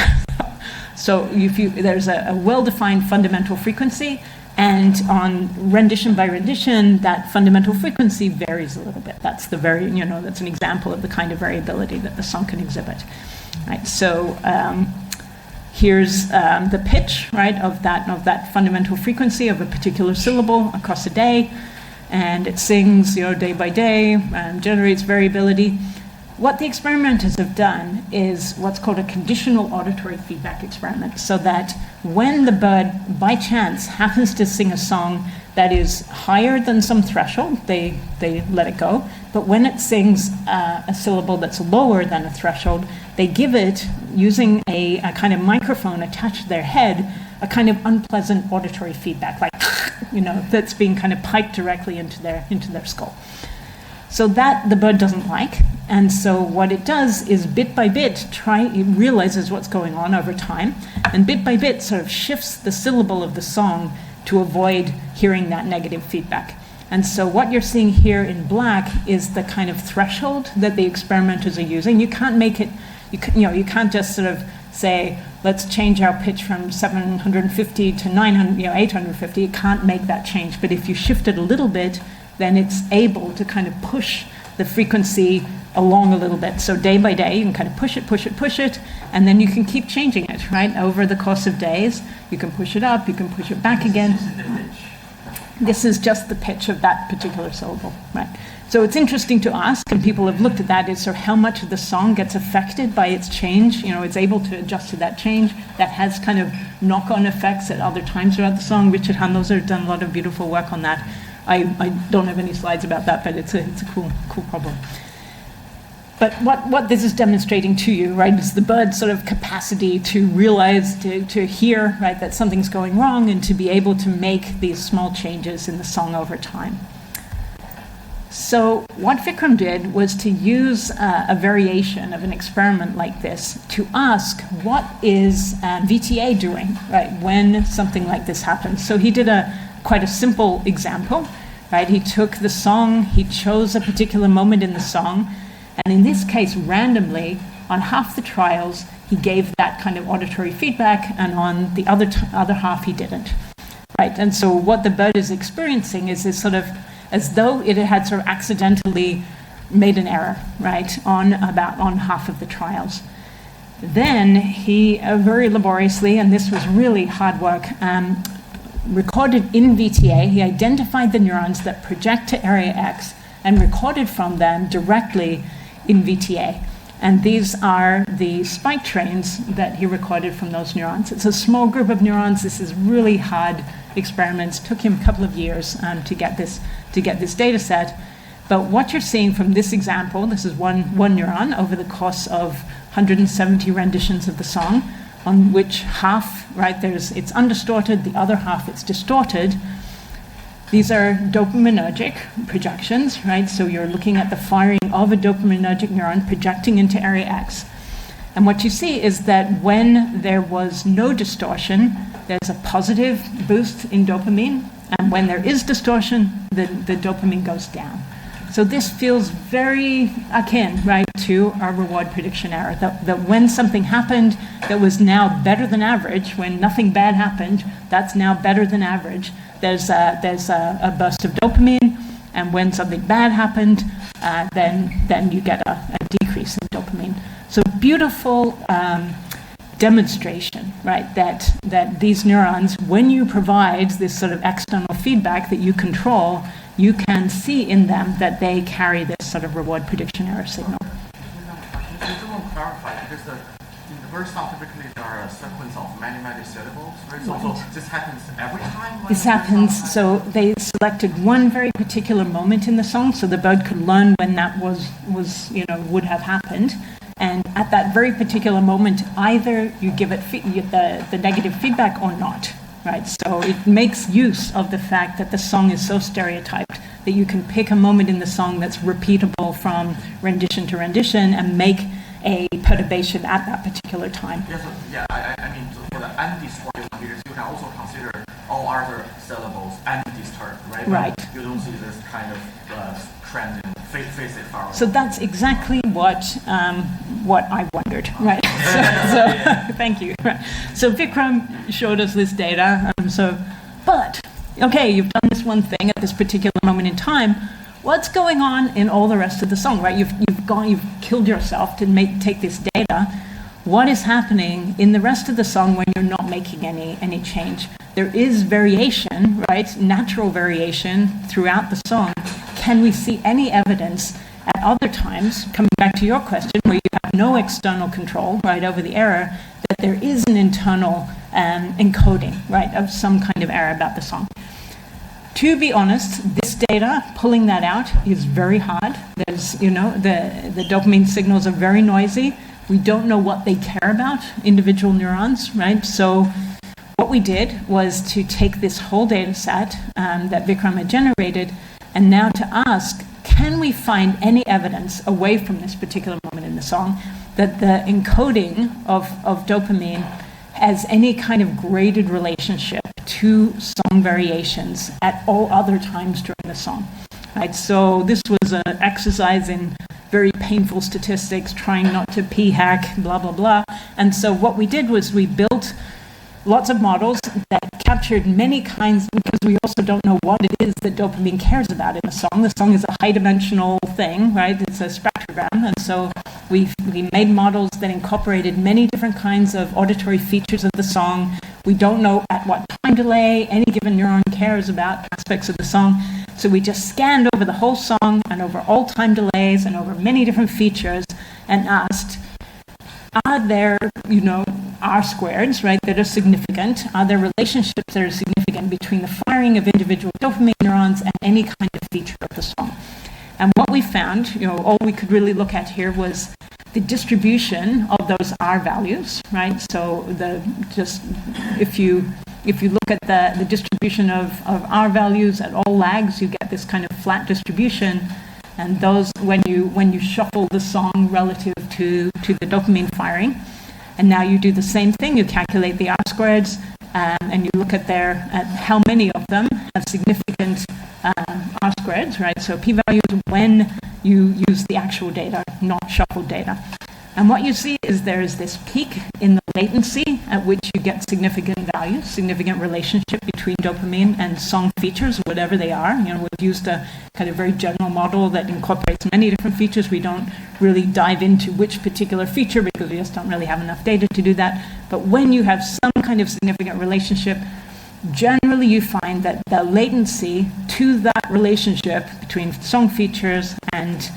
So there's a well-defined fundamental frequency, and on rendition by rendition, that fundamental frequency varies a little bit. That's that's an example of the kind of variability that the song can exhibit. Right. So here's the pitch, right, of that fundamental frequency of a particular syllable across a day, and it sings, day by day, and generates variability. What the experimenters have done is what's called a conditional auditory feedback experiment, so that when the bird, by chance, happens to sing a song that is higher than some threshold, they let it go. But when it sings a syllable that's lower than a threshold, they give it, using a kind of microphone attached to their head, a kind of unpleasant auditory feedback, like, that's being kind of piped directly into their skull. So that the bird doesn't like, and so what it does is bit by bit it realizes what's going on over time, and bit by bit sort of shifts the syllable of the song to avoid hearing that negative feedback. And so what you're seeing here in black is the kind of threshold that the experimenters are using. You can't make it, you can't just sort of say, let's change our pitch from 750 to 850. You can't make that change, but if you shift it a little bit, then it's able to kind of push the frequency along a little bit. So day by day, you can kind of push it, and then you can keep changing it, right? Over the course of days, you can push it up, you can push it back again. This is just the pitch of that particular syllable, right? So it's interesting to ask, and people have looked at that, is sort of how much of the song gets affected by its change. It's able to adjust to that change. That has kind of knock-on effects at other times throughout the song. Richard Handels's done a lot of beautiful work on that. I don't have any slides about that, but it's a cool problem. But what this is demonstrating to you, right, is the bird's sort of capacity to realize, to hear, right, that something's going wrong, and to be able to make these small changes in the song over time. So what Vikram did was to use a variation of an experiment like this to ask, what is VTA doing, right, when something like this happens? So he did quite a simple example, right? He took the song, he chose a particular moment in the song, and in this case, randomly, on half the trials, he gave that kind of auditory feedback, and on the other half, he didn't, right? And so what the bird is experiencing is this sort of, as though it had sort of accidentally made an error, right, on half of the trials. Then he very laboriously, and this was really hard work, recorded in VTA. He identified the neurons that project to area X and recorded from them directly in VTA. And these are the spike trains that he recorded from those neurons. It's a small group of neurons. This is really hard experiments. Took him a couple of years to get this data set. But what you're seeing from this example, this is one neuron over the course of 170 renditions of the song, on which half, right, it's undistorted, the other half it's distorted. These are dopaminergic projections, right? So you're looking at the firing of a dopaminergic neuron projecting into area X. And what you see is that when there was no distortion, there's a positive boost in dopamine, and when there is distortion, the dopamine goes down. So this feels very akin, right, to our reward prediction error, that when something happened that was now better than average, when nothing bad happened, that's now better than average. There's a burst of dopamine, and when something bad happened, then you get a decrease in dopamine. So beautiful demonstration, right, that these neurons, when you provide this sort of external feedback that you control, you can see in them that they carry this sort of reward prediction error signal. Just to clarify, because in the bird song typically there are a sequence of many syllables, right? So this happens every time? This happens, so they selected one very particular moment in the song, so the bird could learn when that was would have happened. And at that very particular moment, either you give it the negative feedback or not. Right, so it makes use of the fact that the song is so stereotyped that you can pick a moment in the song that's repeatable from rendition to rendition and make a perturbation at that particular time. I mean, for the undistorted computers, you can also consider all other syllables undisturbed, right? Right. You don't see this kind of trend in face it far away. So that's exactly what I wondered, right? So thank you. So Vikram showed us this data. But okay, you've done this one thing at this particular moment in time. What's going on in all the rest of the song, right? You've killed yourself to take this data. What is happening in the rest of the song when you're not making any change? There is variation, right? Natural variation throughout the song. Can we see any evidence at other times, coming back to your question, where you have no external control, right, over the error, that there is an internal encoding, right, of some kind of error about the song? To be honest, this data, pulling that out, is very hard. There's, the dopamine signals are very noisy. We don't know what they care about, individual neurons, right? So what we did was to take this whole data set that Vikram had generated, and now to ask, can we find any evidence away from this particular moment in the song that the encoding of dopamine has any kind of graded relationship to song variations at all other times during the song, right? So this was an exercise in very painful statistics, trying not to p-hack, blah, blah, blah. And so what we did was we built lots of models that captured many kinds, because we also don't know what it is that dopamine cares about in a song. The song is a high-dimensional thing, right? It's a spectrogram, and so we made models that incorporated many different kinds of auditory features of the song. We don't know at what time delay any given neuron cares about aspects of the song. So we just scanned over the whole song and over all time delays and over many different features and asked, are there, R-squareds, right, that are significant? Are there relationships that are significant between the firing of individual dopamine neurons and any kind of feature of the song? And what we found, all we could really look at here was the distribution of those R values, right? So if you look at the distribution of R values at all lags, you get this kind of flat distribution. And those, when you shuffle the song relative to the dopamine firing, and now you do the same thing, you calculate the R-squareds, and you look at how many of them have significant R-squareds, right? So p-values when you use the actual data, not shuffled data. And what you see is there is this peak in the latency at which you get significant values, significant relationship between dopamine and song features, whatever they are. We've used a kind of very general model that incorporates many different features. We don't really dive into which particular feature because we just don't really have enough data to do that. But when you have some kind of significant relationship, generally you find that the latency to that relationship between song features and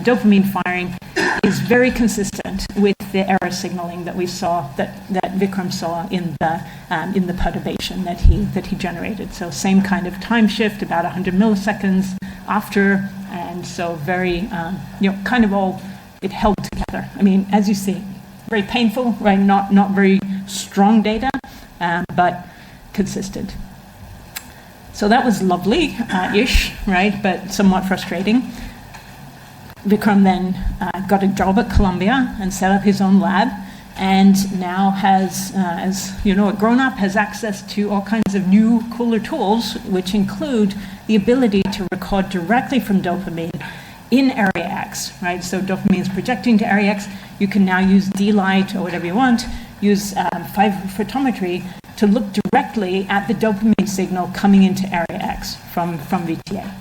dopamine firing is very consistent with the error signaling that we saw, that Vikram saw in the perturbation that he generated. So same kind of time shift, about 100 milliseconds after, and so very kind of all it held together. I mean, as you see, very painful, right? Not very strong data, but consistent. So that was lovely, ish, right? But somewhat frustrating. Vikram then got a job at Columbia and set up his own lab, and now has, as a grown-up, has access to all kinds of new, cooler tools, which include the ability to record directly from dopamine in area X, right? So dopamine is projecting to area X. You can now use D-light or whatever you want, use 5-photometry to look directly at the dopamine signal coming into area X from VTA.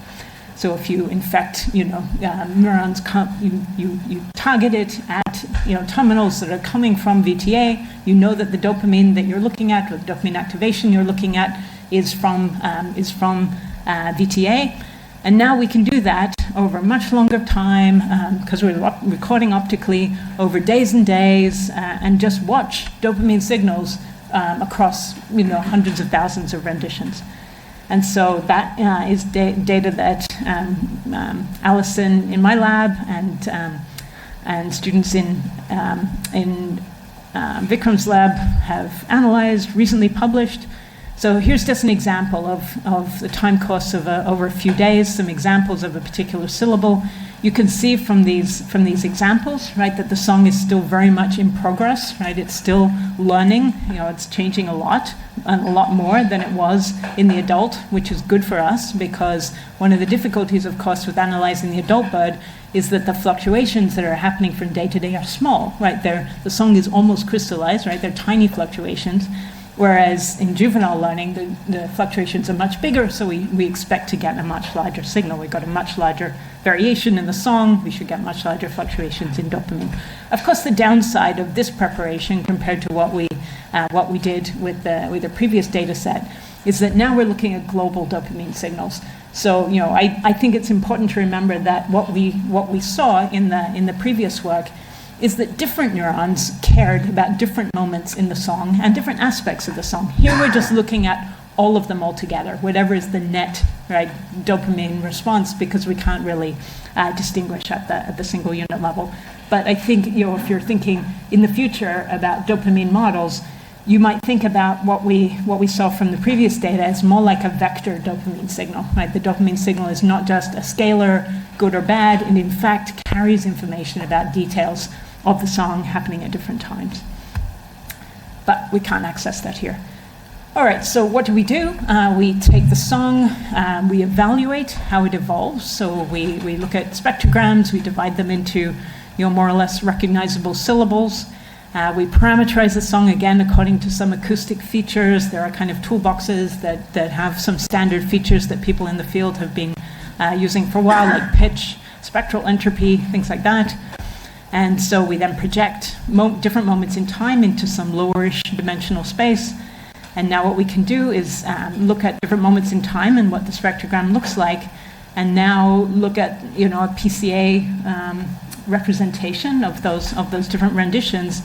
So if you infect, neurons, you target it at, terminals that are coming from VTA. You know that the dopamine that you're looking at, or the dopamine activation you're looking at, is from VTA. And now we can do that over much longer time because we're recording optically over days and days, and just watch dopamine signals across, hundreds of thousands of renditions. And so that is data that Alison in my lab and students in Vikram's lab have analyzed, recently published. So here's just an example of the time course of over a few days, some examples of a particular syllable. You can see from these examples, right, that the song is still very much in progress, right? It's still learning, it's changing a lot more than it was in the adult, which is good for us, because one of the difficulties, of course, with analyzing the adult bird is that the fluctuations that are happening from day to day are small, right? The song is almost crystallized, right? They're tiny fluctuations. Whereas in juvenile learning, the fluctuations are much bigger, so we expect to get a much larger signal. We've got a much larger variation in the song. We should get much larger fluctuations in dopamine. Of course, the downside of this preparation compared to what we did with the previous data set is that now we're looking at global dopamine signals. So, I think it's important to remember that what we saw in the previous work is that different neurons cared about different moments in the song and different aspects of the song. Here we're just looking at all of them all together, whatever is the net, right, dopamine response, because we can't really distinguish at the single unit level. But I think, if you're thinking in the future about dopamine models, you might think about what we saw from the previous data as more like a vector dopamine signal, right? The dopamine signal is not just a scalar, good or bad, and in fact carries information about details of the song happening at different times. But we can't access that here. All right, so what do? We take the song, we evaluate how it evolves. So we look at spectrograms, we divide them into more or less recognizable syllables. We parameterize the song again according to some acoustic features. There are kind of toolboxes that have some standard features that people in the field have been using for a while, like pitch, spectral entropy, things like that. And so we then project different moments in time into some lowerish dimensional space. And now what we can do is look at different moments in time and what the spectrogram looks like, and now look at a PCA representation of those different renditions.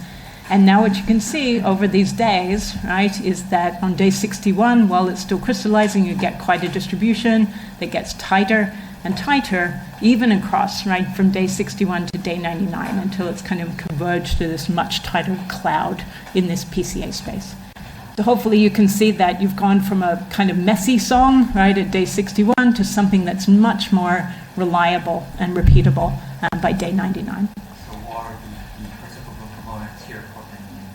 And now what you can see over these days, right, is that on day 61, while it's still crystallizing, you get quite a distribution that gets tighter and tighter, even across, right, from day 61 to day 99, until it's kind of converged to this much tighter cloud in this PCA space. So hopefully you can see that you've gone from a kind of messy song, right, at day 61 to something that's much more reliable and repeatable by day 99. So what are the principal components here for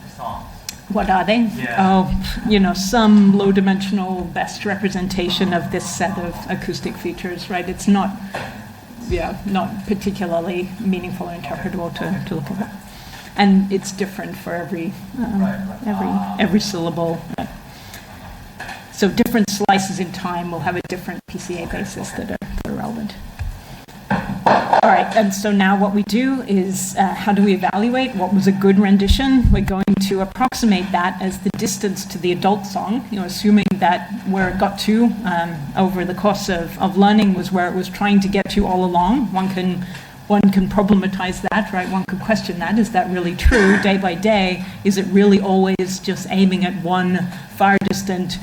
the songs? What are they? Yeah. Oh, some low-dimensional best representation of this set of acoustic features, right? It's not particularly meaningful or interpretable to look at. And it's different for every syllable. So different slices in time will have a different PCA basis that are relevant. All right, and so now what we do is, how do we evaluate what was a good rendition? We're going to approximate that as the distance to the adult song, assuming that where it got to over the course of learning was where it was trying to get to all along. One can problematize that, right? One could question that. Is that really true day by day? Is it really always just aiming at one far distant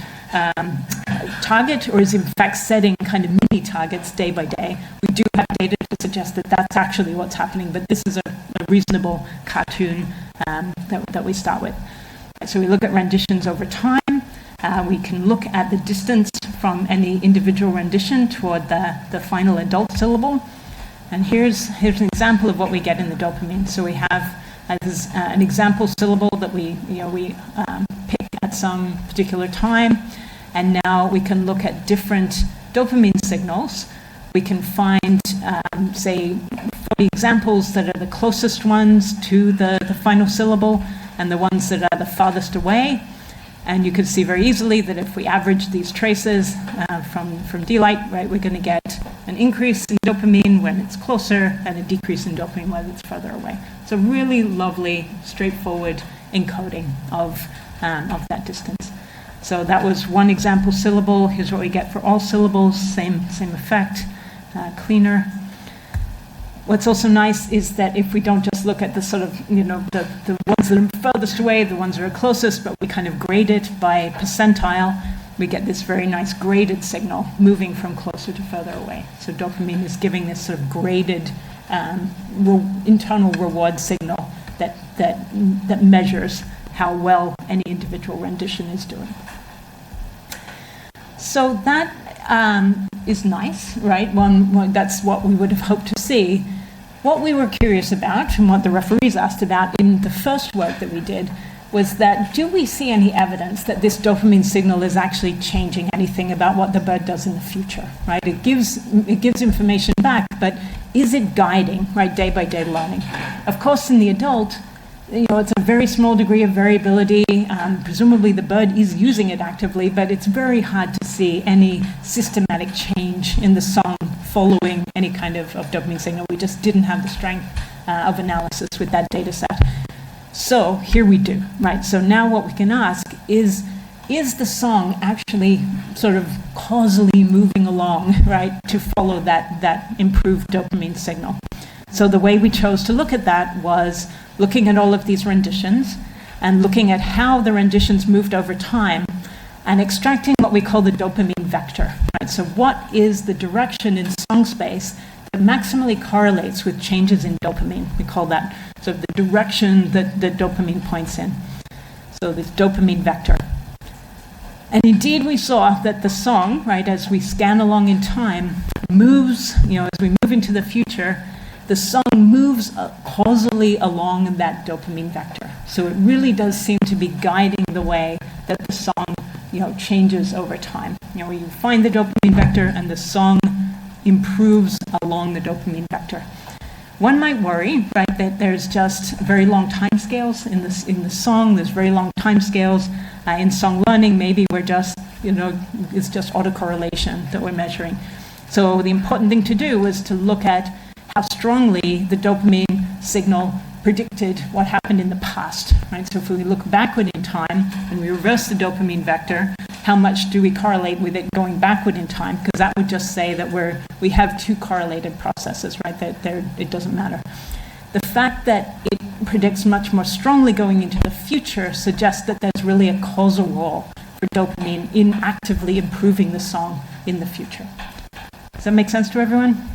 target, or is it in fact setting kind of mini targets day by day? We do have data to suggest that that's actually what's happening, but this is a reasonable cartoon that we start with. So we look at renditions over time. We can look at the distance from any individual rendition toward the final adult syllable. And here's an example of what we get in the dopamine. So we have an example syllable that we pick at some particular time, and now we can look at different dopamine signals. We can find, say, 40 examples that are the closest ones to the final syllable and the ones that are the farthest away. And you can see very easily that if we average these traces from D-light, right, we're going to get an increase in dopamine when it's closer and a decrease in dopamine when it's further away. So really lovely, straightforward encoding of that distance. So that was one example syllable. Here's what we get for all syllables, same effect, cleaner. What's also nice is that if we don't just look at the sort of, the ones that are furthest away, the ones that are closest, but we kind of grade it by percentile, we get this very nice graded signal moving from closer to further away. So dopamine is giving this sort of graded internal reward signal that measures how well any individual rendition is doing. So that is nice, right? That's what we would have hoped to see. What we were curious about, and what the referees asked about in the first work that we did, was that do we see any evidence that this dopamine signal is actually changing anything about what the bird does in the future, right? It gives information back, but is it guiding, right, day-by-day learning? Of course, in the adult, it's a very small degree of variability. Presumably the bird is using it actively, but it's very hard to see any systematic change in the song following any kind of dopamine signal. We just didn't have the strength of analysis with that data set. So here we do, right? So now what we can ask is the song actually sort of causally moving along, right, to follow that improved dopamine signal? So the way we chose to look at that was looking at all of these renditions and looking at how the renditions moved over time and extracting what we call the dopamine vector, right? So what is the direction in song space that maximally correlates with changes in dopamine? We call that sort of the direction that the dopamine points in. So this dopamine vector. And indeed we saw that the song, right, as we scan along in time, moves, as we move into the future, the song moves causally along that dopamine vector. So it really does seem to be guiding the way that the song, changes over time. You find the dopamine vector and the song improves along the dopamine vector. One might worry, right, that there's just very long time scales in the song. There's very long time scales in song learning. Maybe we're just, it's just autocorrelation that we're measuring. So the important thing to do was to look at how strongly the dopamine signal predicted what happened in the past, right? So if we look backward in time and we reverse the dopamine vector, how much do we correlate with it going backward in time? Because that would just say that we have two correlated processes, right? That it doesn't matter. The fact that it predicts much more strongly going into the future suggests that there's really a causal role for dopamine in actively improving the song in the future. Does that make sense to everyone?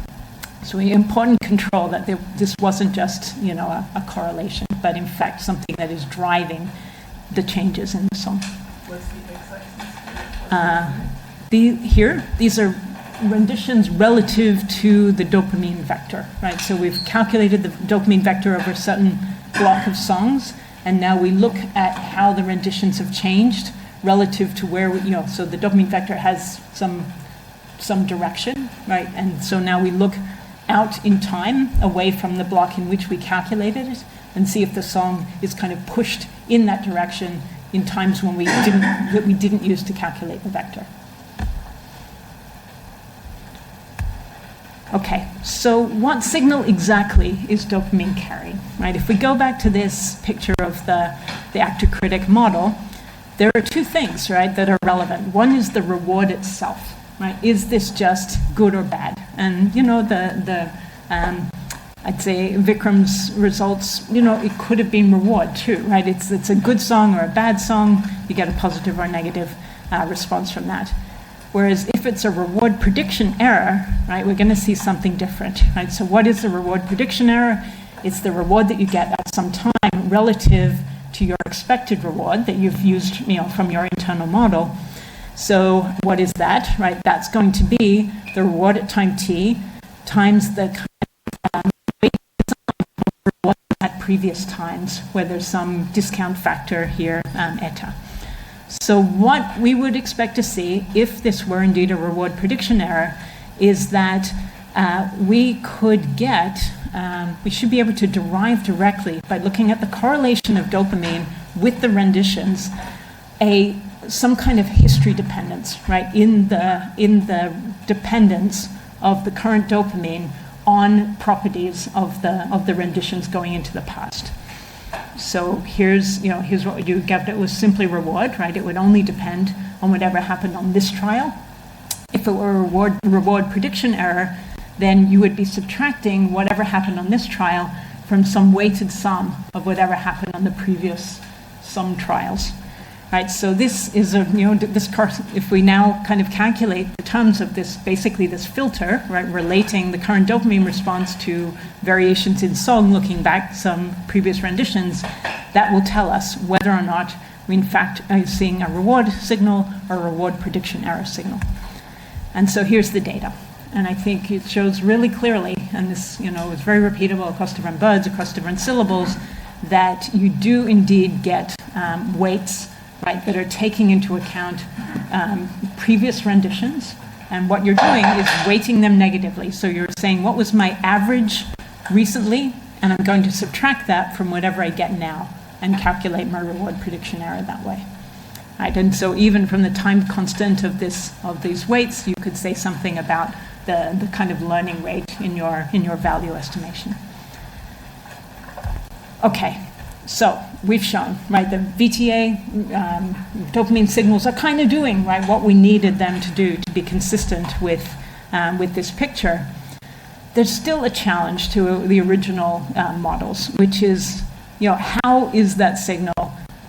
So an important control that this wasn't just, a correlation, but in fact something that is driving the changes in the song. What's the x-axis? Here, these are renditions relative to the dopamine vector, right? So we've calculated the dopamine vector over a certain block of songs, and now we look at how the renditions have changed relative to where so the dopamine vector has some direction, right? And so now we look out in time away from the block in which we calculated it and see if the song is kind of pushed in that direction in times when we didn't use to calculate the vector. Okay, so what signal exactly is dopamine carrying, right? If we go back to this picture of the actor-critic model, there are two things, right, that are relevant. One is the reward itself. Right? Is this just good or bad? And I'd say Vikram's results, it could have been reward too, right? It's a good song or a bad song, you get a positive or negative response from that. Whereas if it's a reward prediction error, right, we're going to see something different, right? So what is the reward prediction error? It's the reward that you get at some time relative to your expected reward that you've used, from your internal model. So what is that, right? That's going to be the reward at time t times the reward at previous times, where there's some discount factor here, eta. So what we would expect to see, if this were indeed a reward prediction error, is that we should be able to derive directly, by looking at the correlation of dopamine with the renditions, some kind of history dependence, right, in the dependence of the current dopamine on properties of the renditions going into the past. So here's what you get. It was simply reward, right? It would only depend on whatever happened on this trial. If it were a reward prediction error, then you would be subtracting whatever happened on this trial from some weighted sum of whatever happened on the previous sum trials. Right, so this is if we now kind of calculate the terms of this, basically this filter, right, relating the current dopamine response to variations in song, looking back some previous renditions, that will tell us whether or not we in fact are seeing a reward signal or a reward prediction error signal. And so here's the data. And I think it shows really clearly, and this is very repeatable across different birds, across different syllables, that you do indeed get weights, right, that are taking into account previous renditions. And what you're doing is weighting them negatively. So you're saying, what was my average recently? And I'm going to subtract that from whatever I get now and calculate my reward prediction error that way. Right? And so even from the time constant of these weights, you could say something about the kind of learning rate in your value estimation. Okay, so we've shown, right, the VTA dopamine signals are kind of doing, right, what we needed them to do to be consistent with this picture. There's still a challenge to the original models, which is, how is that signal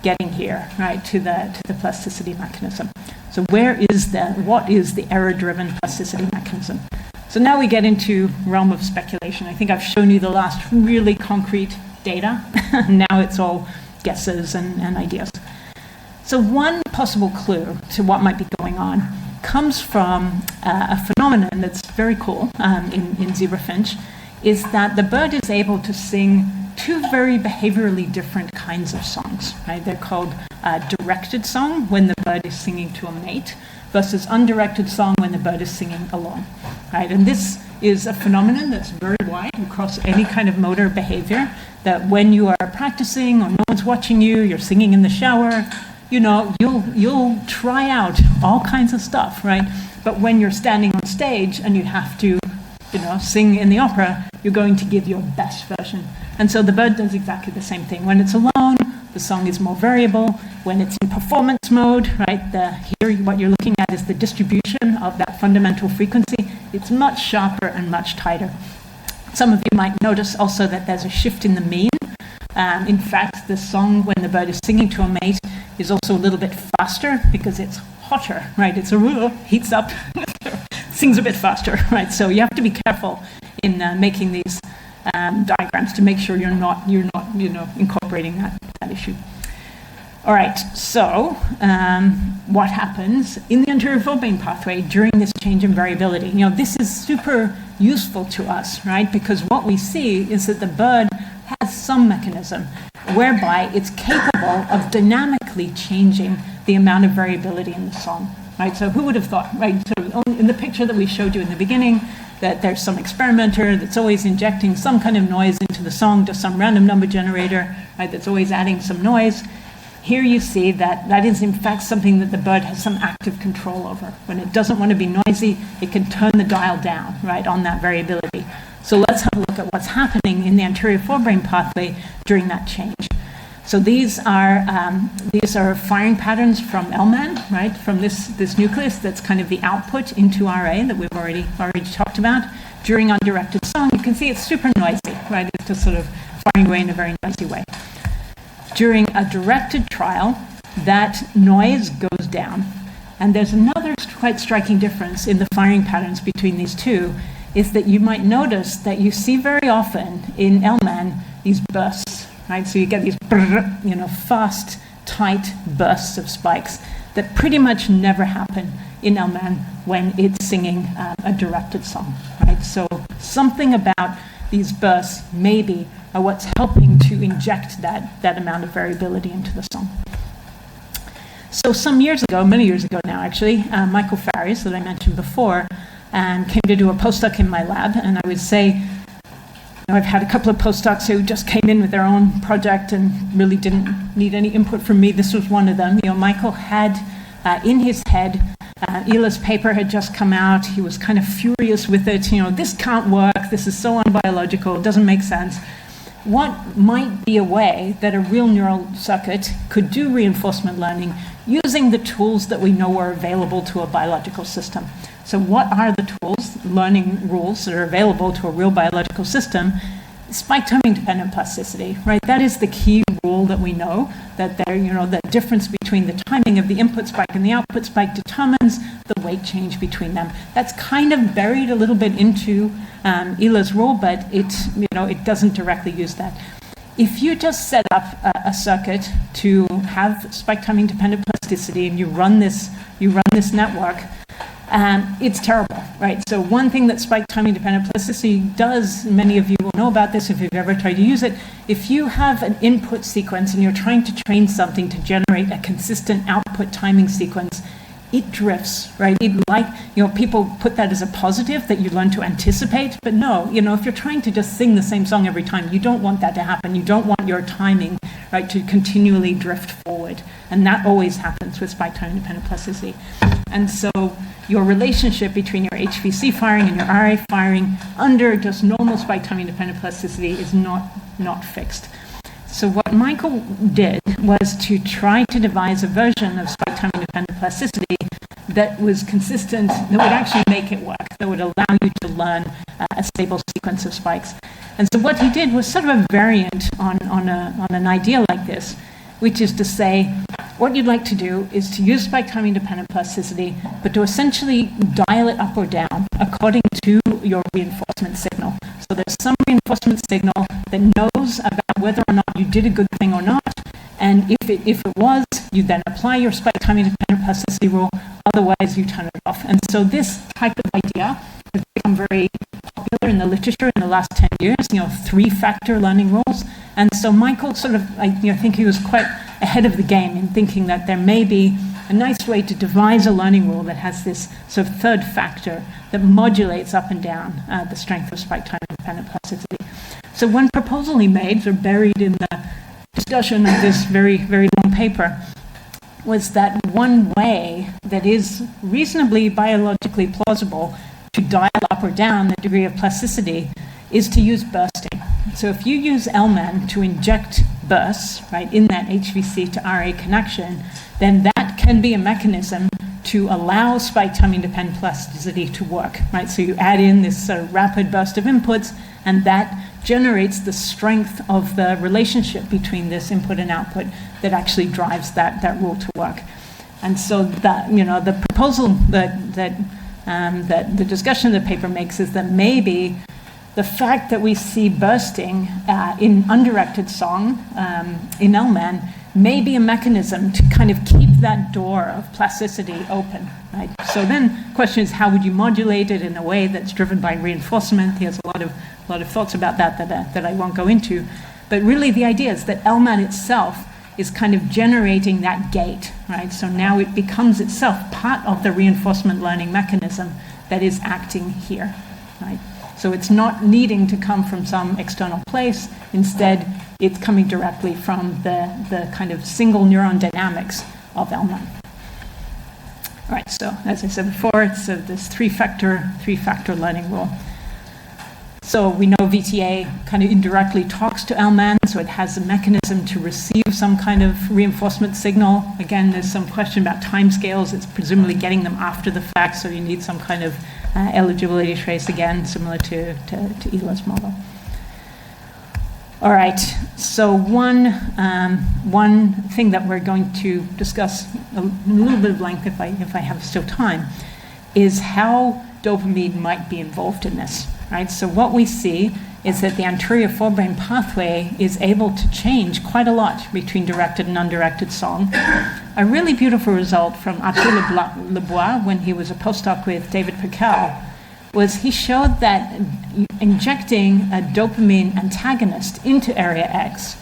getting here, right, to the plasticity mechanism? So what is the error-driven plasticity mechanism? So now we get into realm of speculation. I think I've shown you the last really concrete data. Now it's all guesses and ideas. So one possible clue to what might be going on comes from a phenomenon that's very cool in zebra finch, is that the bird is able to sing two very behaviorally different kinds of songs. Right? They're called directed song when the bird is singing to a mate versus undirected song when the bird is singing alone. Right? And this is a phenomenon that's very wide across any kind of motor behavior, that when you are practicing or no one's watching you, you're singing in the shower, you'll try out all kinds of stuff, right? But when you're standing on stage and you have to, sing in the opera, you're going to give your best version. And so the bird does exactly the same thing. When it's alone, the song is more variable. When it's in performance mode, right, here what you're looking at is the distribution of that fundamental frequency. It's much sharper and much tighter. Some of you might notice also that there's a shift in the mean. In fact, the song when the bird is singing to a mate is also a little bit faster because it's hotter, right? It's heats up, sings a bit faster, right? So you have to be careful in making these diagrams to make sure you're not incorporating that issue. All right, so what happens in the anterior forebrain pathway during this change in variability? This is super useful to us, right? Because what we see is that the bird has some mechanism whereby it's capable of dynamically changing the amount of variability in the song, right? So who would have thought, right? So in the picture that we showed you in the beginning, that there's some experimenter that's always injecting some kind of noise into the song, just some random number generator, right, that's always adding some noise. Here you see that is in fact something that the bird has some active control over. When it doesn't want to be noisy, it can turn the dial down, right, on that variability. So let's have a look at what's happening in the anterior forebrain pathway during that change. So these are firing patterns from LMAN, right, from this nucleus that's kind of the output into RA that we've already talked about. During undirected song, you can see it's super noisy, right? It's just sort of firing away in a very noisy way. During a directed trial, that noise goes down. And there's another quite striking difference in the firing patterns between these two, is that you might notice that you see very often in LMAN these bursts, right? So you get these fast, tight bursts of spikes that pretty much never happen in LMAN when it's singing a directed song, right? So something about these bursts maybe are what's helping to inject that amount of variability into the song. So some years ago, many years ago now actually, Michael Faris, that I mentioned before, came to do a postdoc in my lab, and I would say, I've had a couple of postdocs who just came in with their own project and really didn't need any input from me. This was one of them. Michael had in his head, Ila's paper had just come out. He was kind of furious with it. This can't work. This is so unbiological. It doesn't make sense. What might be a way that a real neural circuit could do reinforcement learning using the tools that we know are available to a biological system? So what are the tools, learning rules that are available to a real biological system? Spike timing dependent plasticity, right? That is the key rule that we know, that the difference between the timing of the input spike and the output spike determines the weight change between them. That's kind of buried a little bit into Ila's rule, but it doesn't directly use that. if you just set up a circuit to have spike timing dependent plasticity and you run this network, it's terrible, right? So one thing that spike timing dependent plasticity does, many of you will know about this if you've ever tried to use it, if you have an input sequence and you're trying to train something to generate a consistent output timing sequence, it drifts, right? People put that as a positive, that you learn to anticipate, but no, if you're trying to just sing the same song every time, you don't want that to happen. You don't want your timing, right, to continually drift forward. And that always happens with spike time dependent plasticity. And so your relationship between your HVC firing and your RA firing under just normal spike timing dependent plasticity is not fixed. So what Michael did was to try to devise a version of spike timing dependent plasticity that was consistent, that would actually make it work, that would allow you to learn a stable sequence of spikes. And so what he did was sort of a variant on an idea like this, which is to say, what you'd like to do is to use spike timing dependent plasticity, but to essentially dial it up or down according to your reinforcement signal. So there's some reinforcement signal that knows about whether or not you did a good thing or not, and if it was, you then apply your spike timing dependent plasticity rule, otherwise you turn it off. And so this type of idea has become very popular in the literature in the last 10 years, 3-factor learning rules. And so Michael sort of, I think he was quite ahead of the game in thinking that there may be a nice way to devise a learning rule that has this sort of third factor that modulates up and down the strength of spike timing dependent plasticity. So one proposal he made, sort of buried in the discussion of this very, very long paper, was that one way that is reasonably biologically plausible to dial up or down the degree of plasticity is to use bursting. So if you use LMAN to inject bursts, right, in that HVC to RA connection, then that can be a mechanism to allow spike timing dependent plasticity to work, right? So you add in this sort of rapid burst of inputs, and that generates the strength of the relationship between this input and output that actually drives that rule to work. And so that, the proposal that the discussion of the paper makes is that maybe the fact that we see bursting in undirected song in LMAN may be a mechanism to kind of keep that door of plasticity open, right? So then the question is, how would you modulate it in a way that's driven by reinforcement? He has a lot of thoughts about that I won't go into. But really the idea is that LMAN itself is kind of generating that gate, right? So now it becomes itself part of the reinforcement learning mechanism that is acting here, right? So it's not needing to come from some external place. Instead, it's coming directly from the kind of single neuron dynamics of LMAN. All right, so as I said before, it's this three-factor learning rule. So we know VTA kind of indirectly talks to LMAN, so it has a mechanism to receive some kind of reinforcement signal. Again, there's some question about timescales. It's presumably getting them after the fact, so you need some kind of eligibility trace, again, similar to Ela's model. All right, so one thing that we're going to discuss a little bit of length, if I have still time, is how dopamine might be involved in this, right? So what we see is that the anterior forebrain pathway is able to change quite a lot between directed and undirected song. A really beautiful result from Arthur Lebois when he was a postdoc with David Pickel was he showed that injecting a dopamine antagonist into area X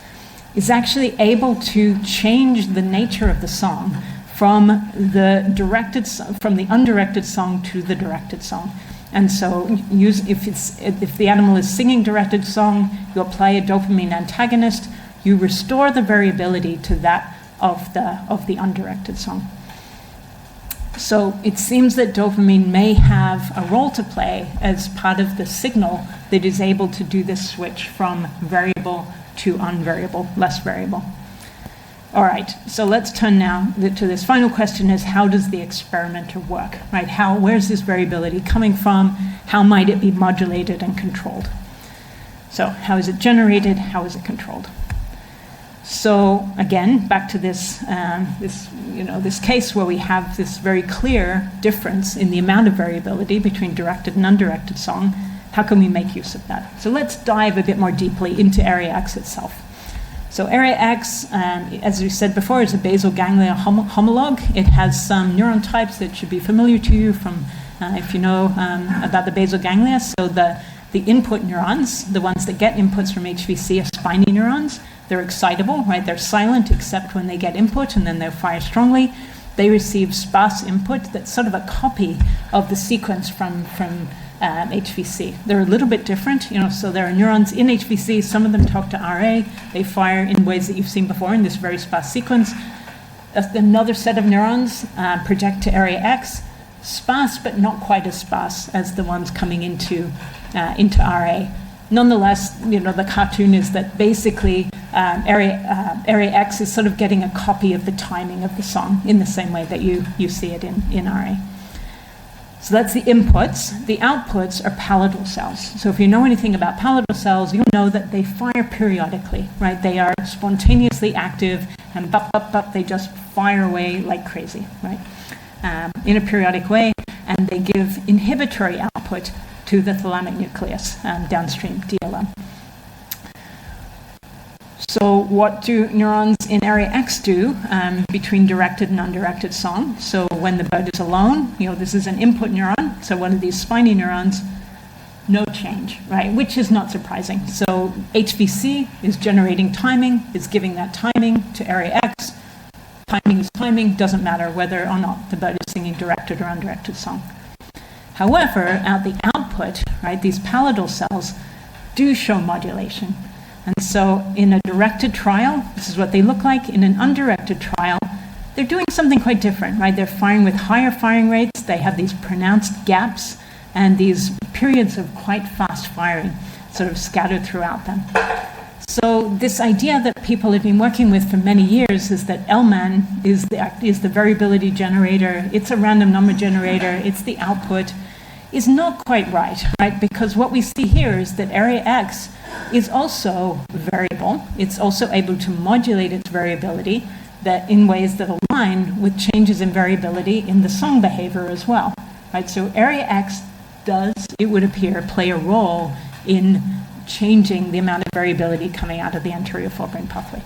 is actually able to change the nature of the song from the undirected song to the directed song. And so if the animal is singing directed song, you apply a dopamine antagonist, you restore the variability to that of the undirected song. So it seems that dopamine may have a role to play as part of the signal that is able to do this switch from variable to unvariable, less variable. All right, so let's turn now to this final question: is how does the experimenter work, right? Where's this variability coming from? How might it be modulated and controlled? So how is it generated? How is it controlled? So again, back to this case where we have this very clear difference in the amount of variability between directed and undirected song. How can we make use of that? So let's dive a bit more deeply into area X itself. So area X, as we said before, is a basal ganglia homologue. It has some neuron types that should be familiar to you from if you know about the basal ganglia. So the input neurons, the ones that get inputs from HVC, are spiny neurons. They're excitable, right? They're silent except when they get input, and then they'll fire strongly. They receive sparse input that's sort of a copy of the sequence from HVC. They're a little bit different, so there are neurons in HVC. Some of them talk to RA. They fire in ways that you've seen before in this very sparse sequence. Another set of neurons project to area X, sparse but not quite as sparse as the ones coming into RA. Nonetheless, the cartoon is that basically area X is sort of getting a copy of the timing of the song in the same way that you see it in RA. So that's the inputs. The outputs are palatal cells. So if you know anything about palatal cells, you'll know that they fire periodically, right? They are spontaneously active, and they just fire away like crazy, right? In a periodic way, and they give inhibitory output to the thalamic nucleus, downstream DLM. So what do neurons in area X do between directed and undirected song? So when the bird is alone, this is an input neuron, so one of these spiny neurons, no change, right? Which is not surprising. So HVC is generating timing, it's giving that timing to area X. Timing is timing, doesn't matter whether or not the bird is singing directed or undirected song. However, at the output, right, these palatal cells do show modulation. And so in a directed trial, this is what they look like. In an undirected trial, they're doing something quite different, right? They're firing with higher firing rates. They have these pronounced gaps and these periods of quite fast firing sort of scattered throughout them. So this idea that people have been working with for many years is that LMAN is the variability generator, it's a random number generator, it's the output, is not quite right? Because what we see here is that area X is also variable. It's also able to modulate its variability that in ways that align with changes in variability in the song behavior as well. Right? So area X does, it would appear, play a role in changing the amount of variability coming out of the anterior forebrain pathway.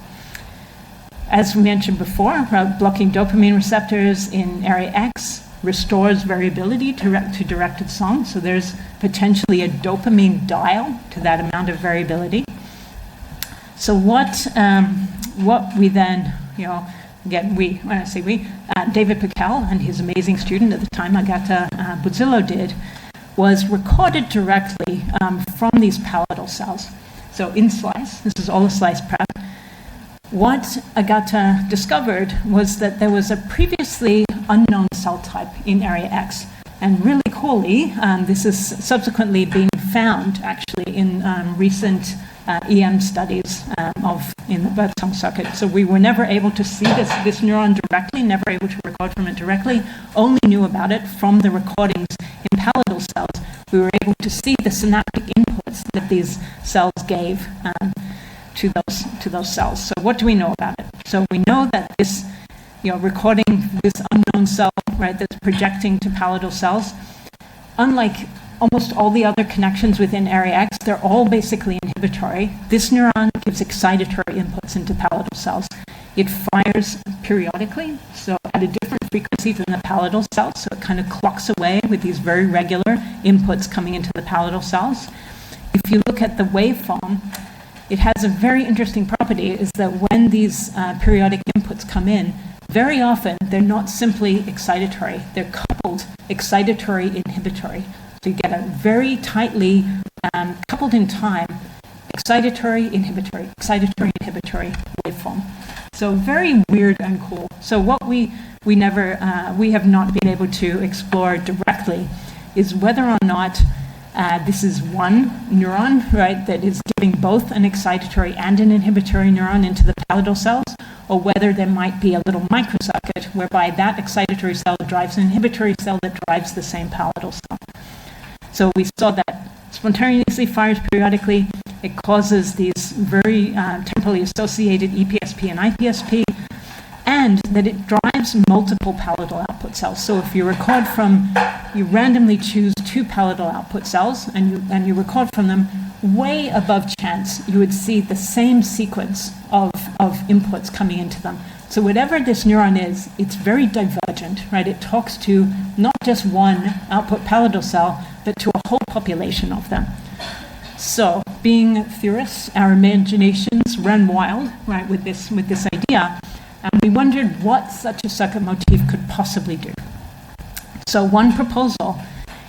As we mentioned before, blocking dopamine receptors in area X restores variability to directed song. So there's potentially a dopamine dial to that amount of variability. So what we then, again, when I say we, David Pickell and his amazing student at the time, Agata Buzzillo, did was recorded directly from these palatal cells. So in slice, this is all a slice prep. What Agata discovered was that there was a previously unknown cell type in area X. And really coolly, this has subsequently been found actually in recent EM studies in the birdsong circuit. So we were never able to see this neuron directly, never able to record from it directly, only knew about it from the recordings in palatal cells. We were able to see the synaptic inputs that these cells gave to those cells. So what do we know about it? So we know that this, recording this unknown cell, right, that's projecting to palatal cells, unlike almost all the other connections within area X, they're all basically inhibitory. This neuron gives excitatory inputs into palatal cells. It fires periodically, so at a different frequency than the palatal cells, so it kind of clocks away with these very regular inputs coming into the palatal cells. If you look at the waveform, it has a very interesting property, is that when these periodic inputs come in, very often they're not simply excitatory, they're coupled excitatory-inhibitory. So you get a very tightly coupled in time excitatory-inhibitory waveform. So very weird and cool. So what we have not been able to explore directly is whether or not this is one neuron, right, that is giving both an excitatory and an inhibitory neuron into the palatal cells, or whether there might be a little microcircuit whereby that excitatory cell drives an inhibitory cell that drives the same palatal cell. So we saw that spontaneously fires periodically. It causes these very temporally associated EPSP and IPSP, and that it drives multiple palatal output cells. So if you randomly choose two palatal output cells and you record from them, way above chance, you would see the same sequence of inputs coming into them. So whatever this neuron is, it's very divergent, right? It talks to not just one output palatal cell, but to a whole population of them. So, being theorists, our imaginations ran wild, right, with this idea, and we wondered what such a circuit motif could possibly do. So one proposal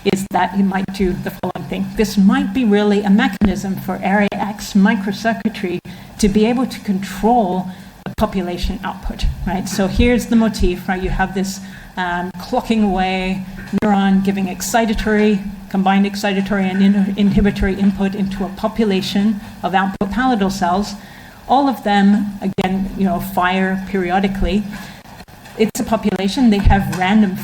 is that it might do the following thing. This might be really a mechanism for area X microcircuitry to be able to control the population output, right? So here's the motif, right? You have this clocking away neuron giving combined excitatory and inhibitory input into a population of output palatal cells. All of them, again, fire periodically. It's a population, they have random,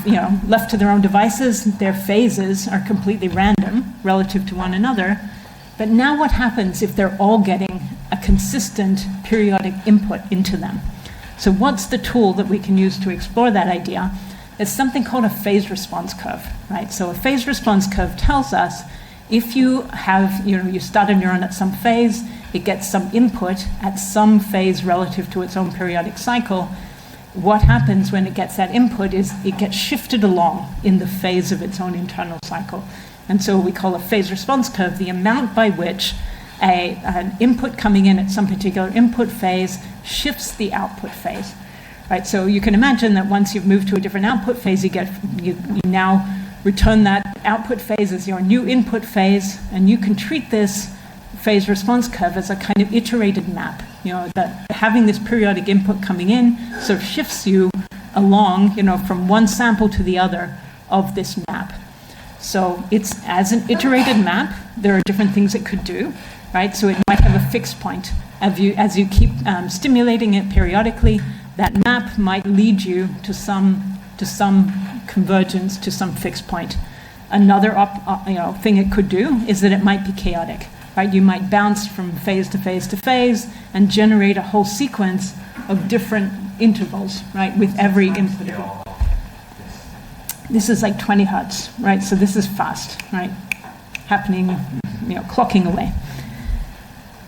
left to their own devices, their phases are completely random relative to one another. But now what happens if they're all getting a consistent periodic input into them? So what's the tool that we can use to explore that idea? It's something called a phase response curve, right? So a phase response curve tells us if you have, you start a neuron at some phase, it gets some input at some phase relative to its own periodic cycle. What happens when it gets that input is it gets shifted along in the phase of its own internal cycle. And so we call a phase response curve the amount by which an input coming in at some particular input phase shifts the output phase. Right, so you can imagine that once you've moved to a different output phase, you now return that output phase as your new input phase, and you can treat this phase response curve as a kind of iterated map. That having this periodic input coming in sort of shifts you along, from one sample to the other of this map. So it's as an iterated map, there are different things it could do, right? So it might have a fixed point. As you keep stimulating it periodically, that map might lead you to some convergence, to some fixed point. Another thing it could do is that it might be chaotic, right? You might bounce from phase to phase to phase and generate a whole sequence of different intervals, right, with every input. This is like 20 hertz, right? So this is fast, right? Happening, clocking away.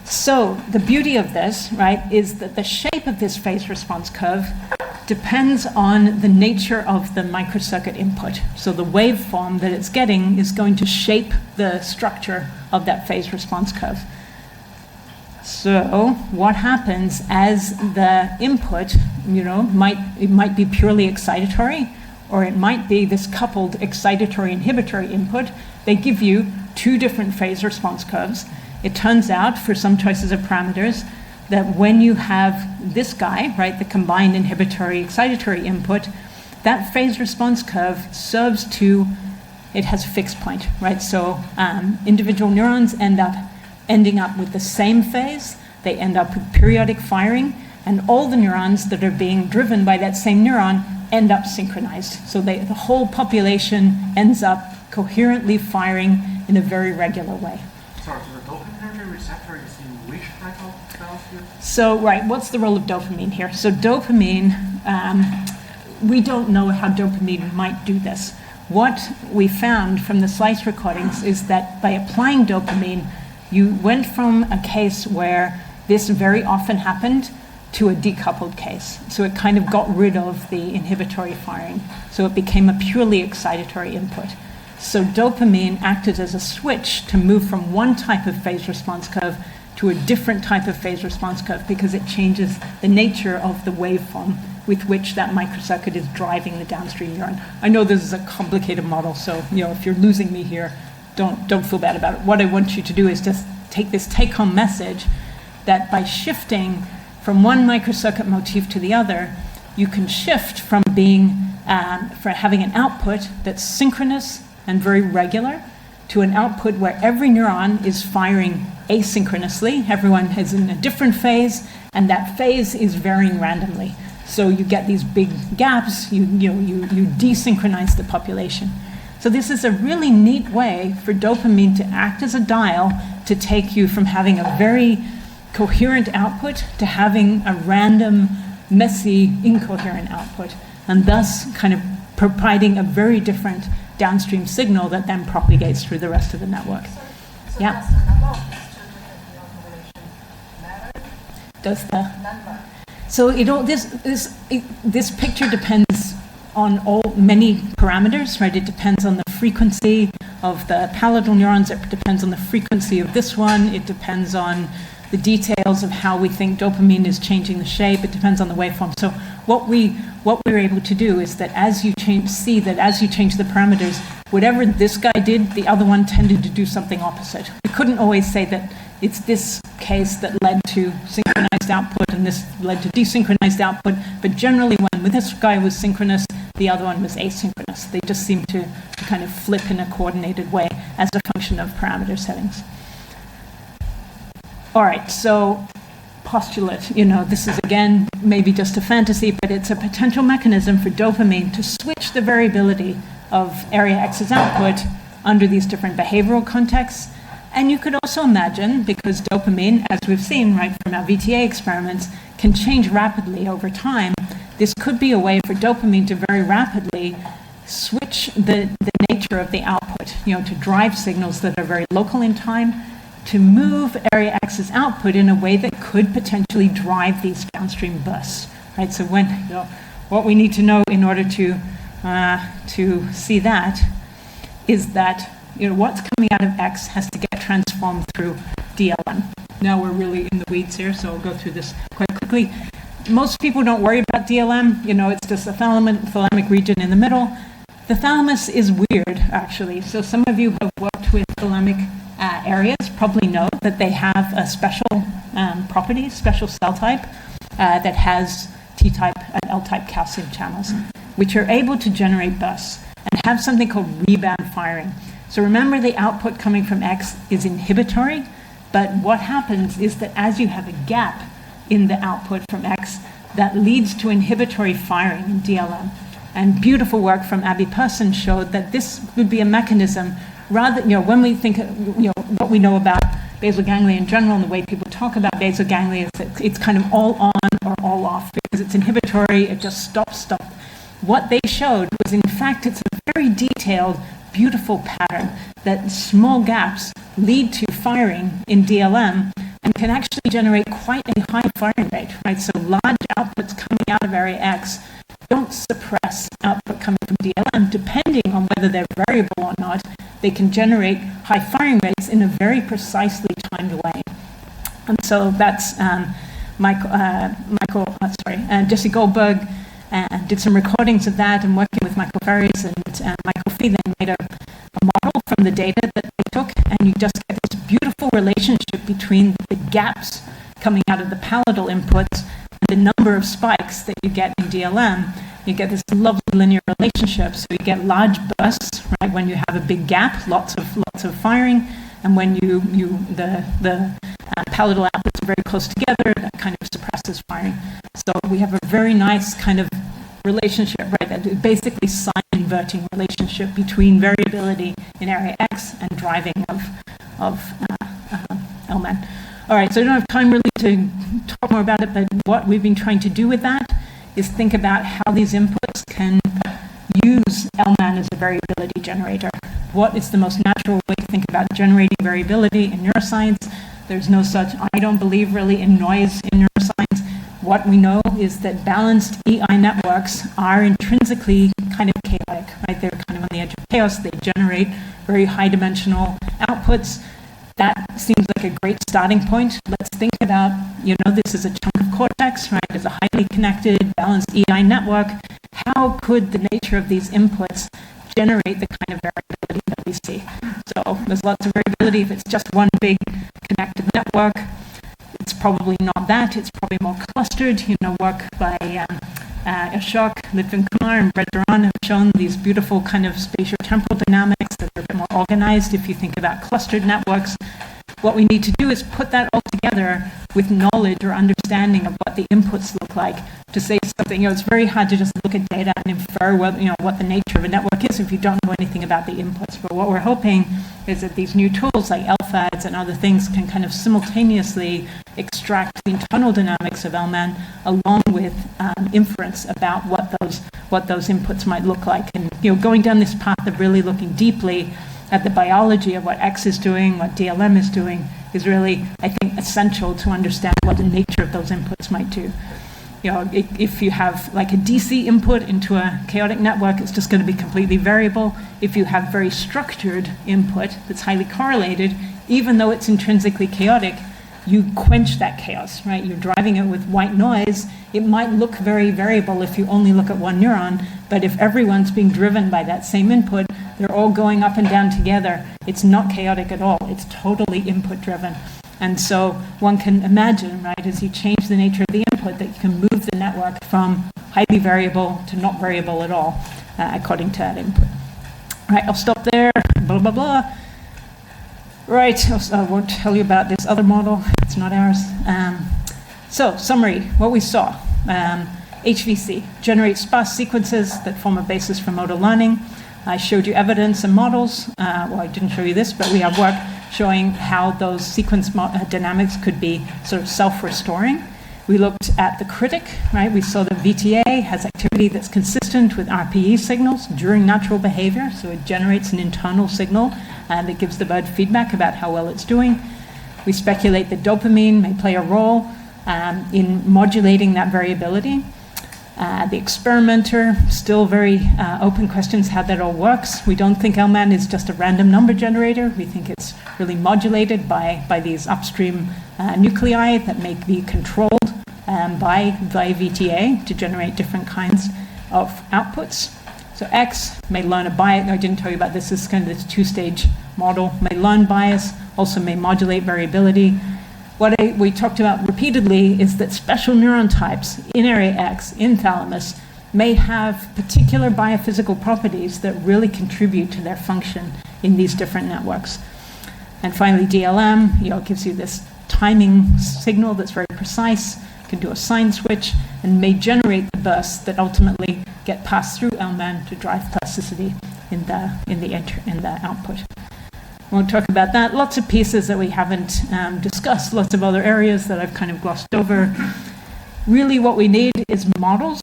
So the beauty of this, right, is that the shape of this phase response curve depends on the nature of the microcircuit input. So the waveform that it's getting is going to shape the structure of that phase response curve. So what happens as the input, it might be purely excitatory, or it might be this coupled excitatory-inhibitory input. They give you two different phase response curves. It turns out, for some choices of parameters, that when you have this guy, right, the combined inhibitory-excitatory input, that phase response curve it has a fixed point, right? So individual neurons ending up with the same phase. They end up with periodic firing, and all the neurons that are being driven by that same neuron end up synchronized. So the whole population ends up coherently firing in a very regular way. Sorry, so the dopamine receptor is in which type of cells here? So, right, what's the role of dopamine here? So dopamine, we don't know how dopamine might do this. What we found from the slice recordings is that by applying dopamine, you went from a case where this very often happened to a decoupled case. So it kind of got rid of the inhibitory firing. So it became a purely excitatory input. So dopamine acted as a switch to move from one type of phase response curve to a different type of phase response curve because it changes the nature of the waveform with which that microcircuit is driving the downstream neuron. I know this is a complicated model, so if you're losing me here, don't feel bad about it. What I want you to do is just take this take-home message that by shifting from one microcircuit motif to the other, you can shift from having an output that's synchronous and very regular to an output where every neuron is firing asynchronously. Everyone is in a different phase, and that phase is varying randomly. So you get these big gaps, you desynchronize the population. So this is a really neat way for dopamine to act as a dial to take you from having a very coherent output to having a random, messy, incoherent output, and thus kind of providing a very different downstream signal that then propagates through the rest of the network. So Yeah. that's the number of Does the... So this picture depends on many parameters, right? It depends on the frequency of the palatal neurons. It depends on the frequency of this one. It depends on the details of how we think dopamine is changing the shape. It depends on the waveform. So what we're able to do is that as you change the parameters, whatever this guy did, the other one tended to do something opposite. We couldn't always say that it's this case that led to synchronized output and this led to desynchronized output, but generally when this guy was synchronous, the other one was asynchronous. They just seemed to kind of flip in a coordinated way as a function of parameter settings. All right, so postulate, this is again maybe just a fantasy, but it's a potential mechanism for dopamine to switch the variability of area X's output under these different behavioral contexts. And you could also imagine, because dopamine, as we've seen right from our VTA experiments, can change rapidly over time, this could be a way for dopamine to very rapidly switch the nature of the output, to drive signals that are very local in time, to move area X's output in a way that could potentially drive these downstream bursts, right? So what we need to know in order to see that is that what's coming out of X has to get transformed through DLM. Now we're really in the weeds here, so I'll go through this quite quickly. Most people don't worry about DLM. It's just a thalamic region in the middle. The thalamus is weird, actually. So some of you have worked with thalamic areas probably know that they have a special property, special cell type that has T-type and L-type calcium channels, which are able to generate bursts and have something called rebound firing. So remember, the output coming from X is inhibitory, but what happens is that as you have a gap in the output from X, that leads to inhibitory firing in DLM. And beautiful work from Abby Person showed that this would be a mechanism rather, when we think, what we know about basal ganglia in general and the way people talk about basal ganglia is that it's kind of all on or all off because it's inhibitory, it just stops. What they showed was, in fact, it's a very detailed, beautiful pattern that small gaps lead to firing in DLM and can actually generate quite a high firing rate, right? So large outputs coming out of area X don't suppress output coming from DLM. Depending on whether they're variable or not, they can generate high firing rates in a very precisely timed way. And so that's Jesse Goldberg did some recordings of that, and working with Michael Ferries and Michael Fee, then made a model from the data that they took, and you just get this beautiful relationship between the gaps coming out of the palatal inputs and the number of spikes that you get in DLM. You get this lovely linear relationship. So you get large bursts, right, when you have a big gap, lots of firing, and when the palatal outputs are very close together, that kind of suppresses firing. So we have a very nice kind of relationship, right, that basically sign-inverting relationship between variability in area X and driving of LMAN. All right, so I don't have time really to talk more about it, but what we've been trying to do with that is think about how these inputs can use LMAN as a variability generator. What is the most natural way to think about generating variability in neuroscience? There's no such, I don't believe really in noise in neuroscience. What we know is that balanced EI networks are intrinsically kind of chaotic, right? They're kind of on the edge of chaos. They generate very high-dimensional outputs. That seems like a great starting point. Let's think about, this is a chunk of cortex, right? It's a highly connected, balanced EI network. How could the nature of these inputs generate the kind of variability that we see? So there's lots of variability. If it's just one big connected network, it's probably not that. It's probably more clustered. Work by Ashok, Litvin Kumar, and Brett Duran have shown these beautiful kind of spatiotemporal dynamics that are a bit more organized if you think about clustered networks. What we need to do is put that all together with knowledge or understanding of what the inputs look like to say something. It's very hard to just look at data and infer what the nature of a network is if you don't know anything about the inputs. But what we're hoping is that these new tools like LFADs and other things can kind of simultaneously extract the internal dynamics of LMAN along with inference about what those inputs might look like. And going down this path of really looking deeply at the biology of what X is doing, what DLM is doing, is really, I think, essential to understand what the nature of those inputs might do. You know, if you have like a DC input into a chaotic network, it's just going to be completely variable. If you have very structured input that's highly correlated, even though it's intrinsically chaotic, you quench that chaos, right? You're driving it with white noise. It might look very variable if you only look at one neuron, but if everyone's being driven by that same input, they're all going up and down together, it's not chaotic at all. It's totally input driven. And so one can imagine, right, as you change the nature of the input, that you can move the network from highly variable to not variable at all, according to that input. Right, I'll stop there, blah, blah, blah. Right, I won't tell you about this other model. It's not ours. So, summary, what we saw. HVC, generates sparse sequences that form a basis for motor learning. I showed you evidence and models. Well, I didn't show you this, but we have work showing how those sequence dynamics could be sort of self-restoring. We looked at the critic, right? We saw that VTA has activity that's consistent with RPE signals during natural behavior, so it generates an internal signal that gives the bird feedback about how well it's doing. We speculate that dopamine may play a role in modulating that variability. The experimenter, still very open questions how that all works. We don't think LMAN is just a random number generator. We think it's really modulated by these upstream nuclei that may be controlled by VTA to generate different kinds of outputs. So X may learn a bias. I didn't tell you about this. This is kind of this two-stage model. May learn bias, also may modulate variability. What we talked about repeatedly is that special neuron types in area X, in thalamus, may have particular biophysical properties that really contribute to their function in these different networks. And finally, DLM, gives you this timing signal that's very precise, can do a sign switch, and may generate the bursts that ultimately get passed through LMAN to drive plasticity in the output. I won't talk about that. Lots of pieces that we haven't discussed, lots of other areas that I've kind of glossed over. Really what we need is models,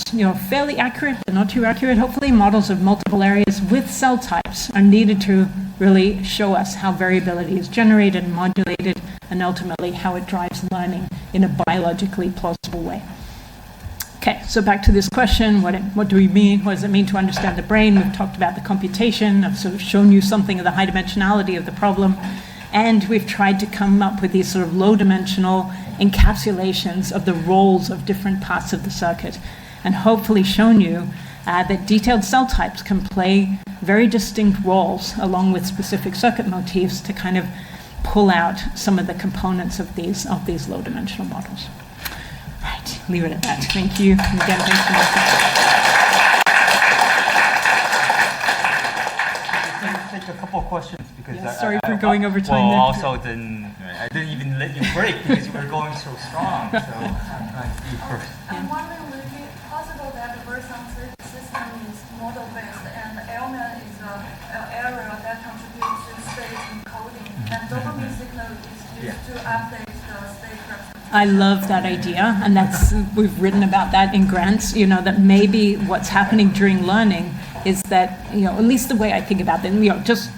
fairly accurate, but not too accurate, hopefully. Models of multiple areas with cell types are needed to really show us how variability is generated and modulated, and ultimately how it drives learning in a biologically plausible way. Okay, so back to this question, what do we mean? What does it mean to understand the brain? We've talked about the computation. I've sort of shown you something of the high dimensionality of the problem. And we've tried to come up with these sort of low-dimensional encapsulations of the roles of different parts of the circuit, and hopefully shown you that detailed cell types can play very distinct roles along with specific circuit motifs to kind of pull out some of the components of these low-dimensional models. Right, leave it at that. Thank you. And again, thanks for listening. Take a couple of questions because sorry for going over time. Well, also I didn't even let you break because you were going so strong. So you first. I'm wondering, would it be possible that the Versum system is model-based and LMAN is an area that contributes to state encoding, and dopamine signal is used to update the state representation? I love that idea, and we've written about that in grants. That maybe what's happening during learning is that, at least the way I think about them,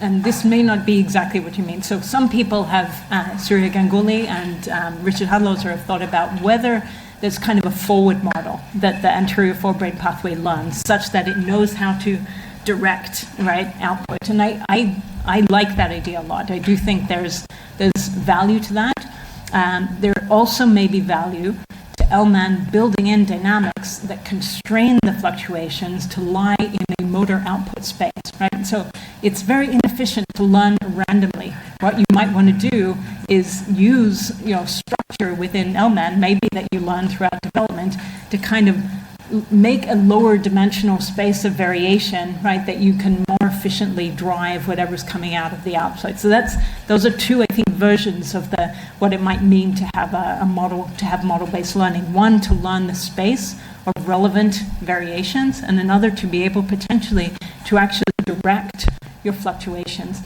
and this may not be exactly what you mean. So some people have, Surya Ganguly and Richard Hadloser have thought about whether there's kind of a forward model that the anterior forebrain pathway learns, such that it knows how to direct, right, output. And I like that idea a lot. I do think there's value to that. There also may be value to LMAN building in dynamics that constrain the fluctuations to lie in a motor output space, right? So it's very inefficient to learn randomly. What you might want to do is use, structure within LMAN, maybe that you learn throughout development, to kind of make a lower dimensional space of variation, right, that you can more efficiently drive whatever's coming out of the outside. So those are two, I think, versions of what it might mean to have a model, to have model-based learning. One, to learn the space of relevant variations, and another to be able potentially to actually direct your fluctuations.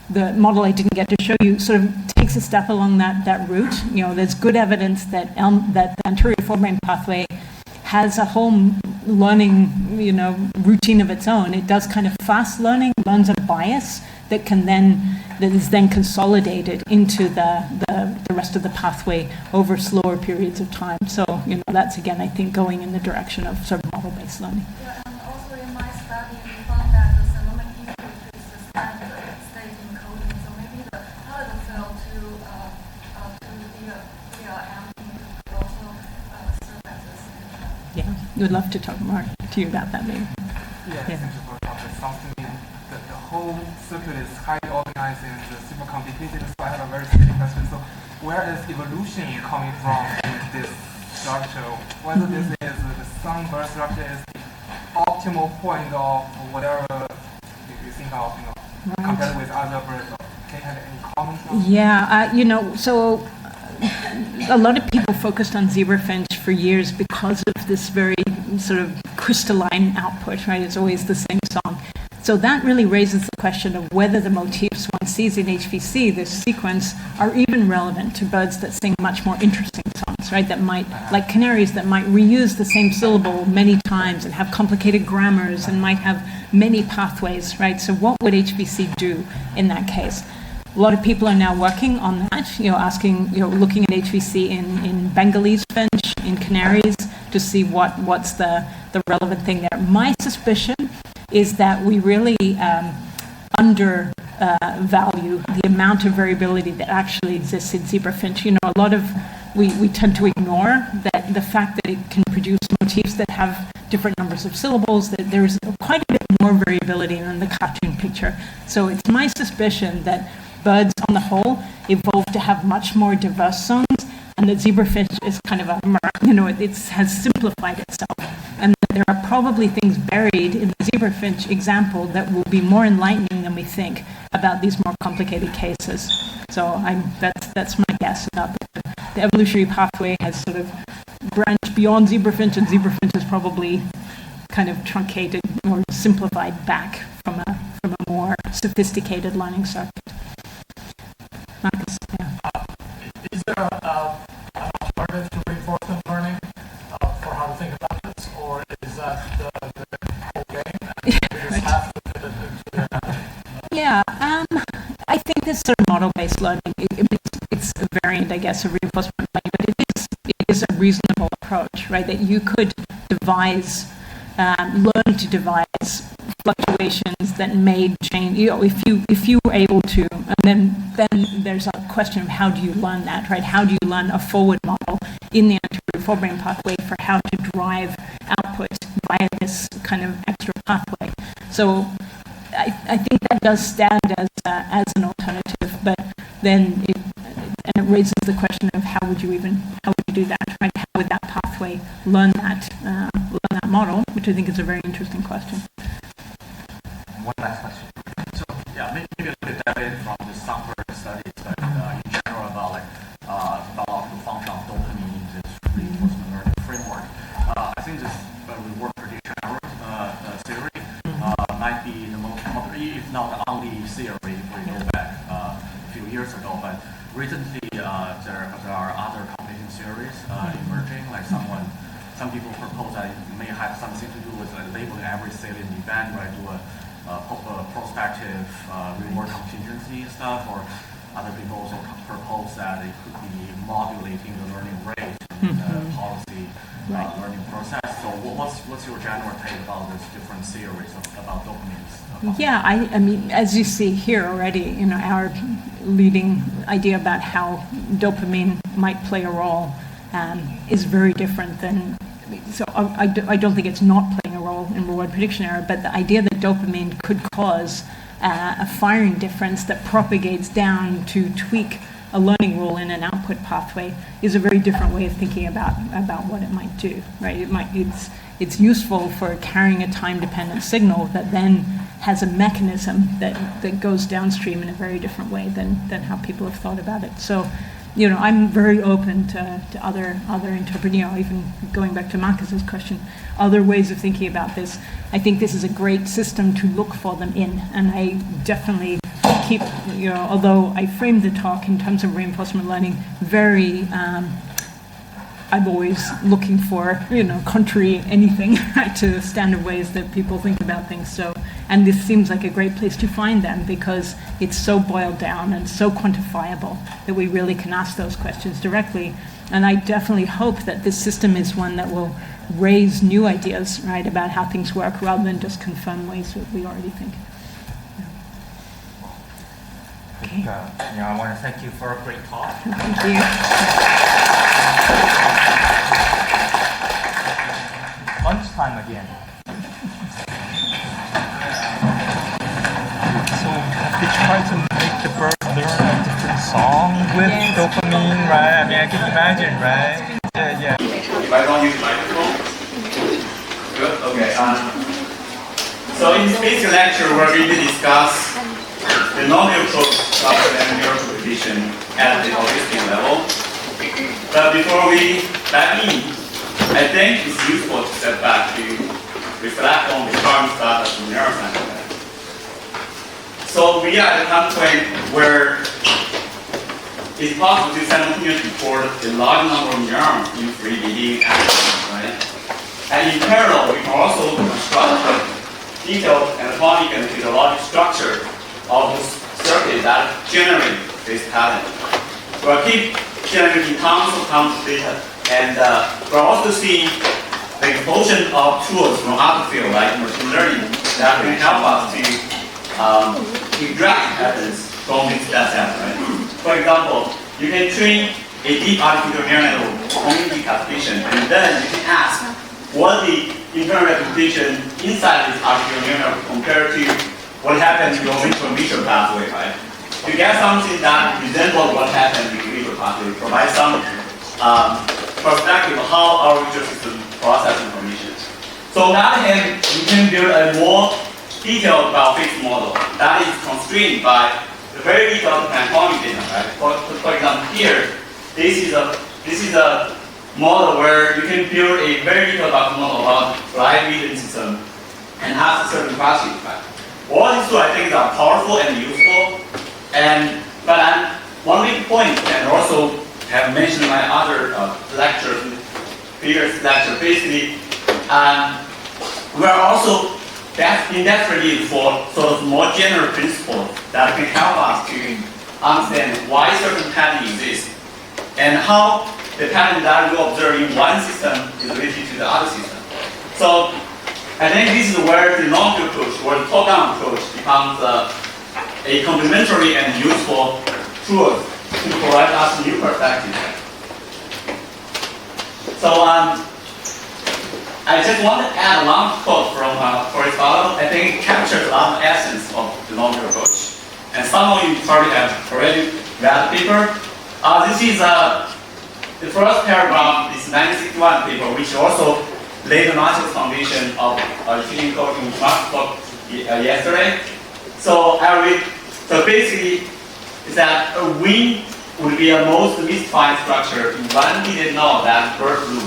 The model I didn't get to show you sort of takes a step along that route. There's good evidence that the anterior forebrain pathway has a whole learning, routine of its own. It does kind of fast learning, learns a bias that is then consolidated into the rest of the pathway over slower periods of time. So, that's again, I think, going in the direction of sort of model-based learning. Yeah, and also in my study, we found that the symbolic input is the standard state encoding. So maybe the harder cell to the DRM input also serve as a standard. Yeah, we'd love to talk more to you about that maybe. Yeah, thank you for talking. Sounds to me that the whole circuit is highly organized and super complicated. So I have a very specific question. So where is evolution coming from in this structure? Whether this is the songbird structure is the optimal point of whatever you think of, compared with other birds. Can you have any comments on that? Yeah, so a lot of people focused on zebrafinch for years because of this very sort of crystalline output, right? It's always the same song. So that really raises the question of whether the motifs one sees in HVC, this sequence, are even relevant to birds that sing much more interesting songs, right? That might, like canaries, that might reuse the same syllable many times and have complicated grammars and might have many pathways, right? So what would HVC do in that case? A lot of people are now working on that, looking at HVC in Bengalese finch, in canaries, to see what's the relevant thing there. My suspicion is that we really undervalue the amount of variability that actually exists in zebrafinch. We tend to ignore that the fact that it can produce motifs that have different numbers of syllables, that there's quite a bit more variability than the cartoon picture. So it's my suspicion that birds on the whole evolved to have much more diverse songs, and that zebrafinch is kind of it has simplified itself, and that there are probably things buried in the zebrafinch example that will be more enlightening than we think about these more complicated cases. So that's my guess about the evolutionary pathway has sort of branched beyond zebrafinch, and zebrafinch is probably kind of truncated or simplified back from a more sophisticated learning circuit. Marcus, yeah. Is there an alternative to reinforcement learning for how to think about this, or is that the whole game? And we just have to fit it into the Yeah, I think this sort of model-based learning, it's a variant, I guess, of reinforcement learning, but it is a reasonable approach, right? That you could learn to devise fluctuations that may change. If you were able to, and then there's a question of how do you learn that, right? How do you learn a forward model in the anterior forebrain pathway for how to drive output via this kind of extra pathway? So I think that does stand as an alternative, but then it raises the question of how would you do that, right? How would that pathway learn that model, which I think is a very interesting question. One last question. So maybe a little bit deviated from the software studies, but in general about the function of dopamine in this reinforcement learning framework. I think this reward prediction error theory might be the most popular, if not the only theory if we go back a few years ago. But recently there are other computation theories emerging. Like some people propose that it may have something to do with labeling every salient event, right? Do a prospective reward contingency stuff, or other people also propose that it could be modulating the learning rate in the policy learning process. So what's your general take about these different theories about dopamines? Yeah, I mean, as you see here already, our leading idea about how dopamine might play a role is very different than. So I don't think it's not playing a role in reward prediction error, but the idea that dopamine could cause a firing difference that propagates down to tweak a learning rule in an output pathway is a very different way of thinking about what it might do, right? It's useful for carrying a time-dependent signal that then has a mechanism that goes downstream in a very different way than how people have thought about it. So. I'm very open to other even going back to Marcus's question, other ways of thinking about this. I think this is a great system to look for them in, and I definitely keep, although I framed the talk in terms of reinforcement learning, very, I'm always looking for, contrary anything to standard ways that people think about things. So And this seems like a great place to find them because it's so boiled down and so quantifiable that we really can ask those questions directly. And I definitely hope that this system is one that will raise new ideas, right, about how things work rather than just confirm ways that we already think. Okay. I want to thank you for a great talk. Thank you. Lunchtime again. So have they tried to make the bird learn a different song with dopamine, right? I mean, I can imagine, right? Yeah. If I don't use the microphone, good. Okay. So in this basic lecture, we're going to discuss the normative approach and neurocompetition at the autistic level. But before we dive in, I think it's useful to step back to reflect on the current status of neuroscience. So we are at a point where it's possible to simultaneously record a large number of neurons in 3D actions, right? And in parallel, we can also construct a detailed anatomic and physiologic structure of the circuit that generate this pattern. We'll keep generating tons of data, and we're also seeing the explosion of tools from other fields like machine learning that can help us to extract evidence from this data, right? For example, you can train a deep artificial neural network on decapsulation, and then you can ask what the internal representation inside this artificial neural network compared to what happens in your visual pathway, right? To get something that resembles what happens in the visual pathway, provide some perspective of how our visual system processes information. So on the other hand, you can build a more detailed biophysics model that is constrained by the very detailed anatomic data, right? For example, here, this is a model where you can build a very detailed model about light vision system and ask certain questions, right? All these two, I think, are powerful and useful. But one big point, and also have mentioned in my other lectures, previous lecture, basically, we are also in desperate need for sort of more general principles that can help us to understand why certain patterns exist and how the pattern that we observe in one system is related to the other system. So I think this is where the normative approach or the top-down approach becomes a complementary and useful tool to provide us new perspective. So I just want to add a long quote from Fairhall. I think it captures a lot of essence of the normative approach. And some of you probably have already read the paper. This is the first paragraph, this 1961 paper, which also laid the Normative foundation of efficient coding in Microsoft yesterday. So so basically, is that a wing would be a most mystifying structure in one didn't know that bird flew.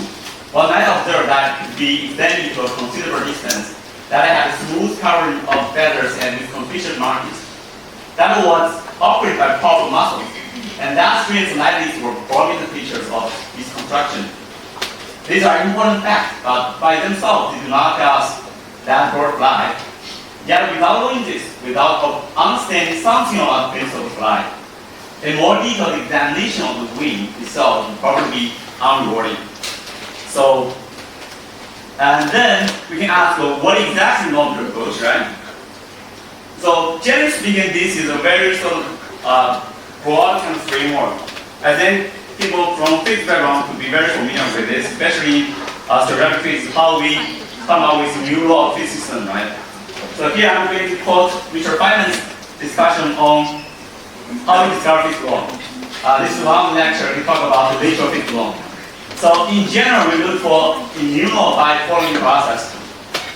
One might observe that could be extended to a considerable distance, that it had a smooth covering of feathers and with conspicuous markings. That was operated by powerful muscles, and that strains and lightness were prominent features of this construction. These are important facts, but by themselves they do not tell us that bird fly. Yet without knowing this, without understanding something about the principle of flight, a more detailed examination of the wing itself would probably be unrewarding. So, and then we can ask, well, what exactly normative approach, right? So, generally speaking, this is a very sort of broad kind of framework. I think people from physics background could be very familiar with this, especially theoretical physics, how we come up with new law of physics system, right? So here I'm going to quote Richard Feynman's discussion on how we discover physics law. This is one lecture, we talk about the nature of physics law. So in general, we look for a new law by following the process.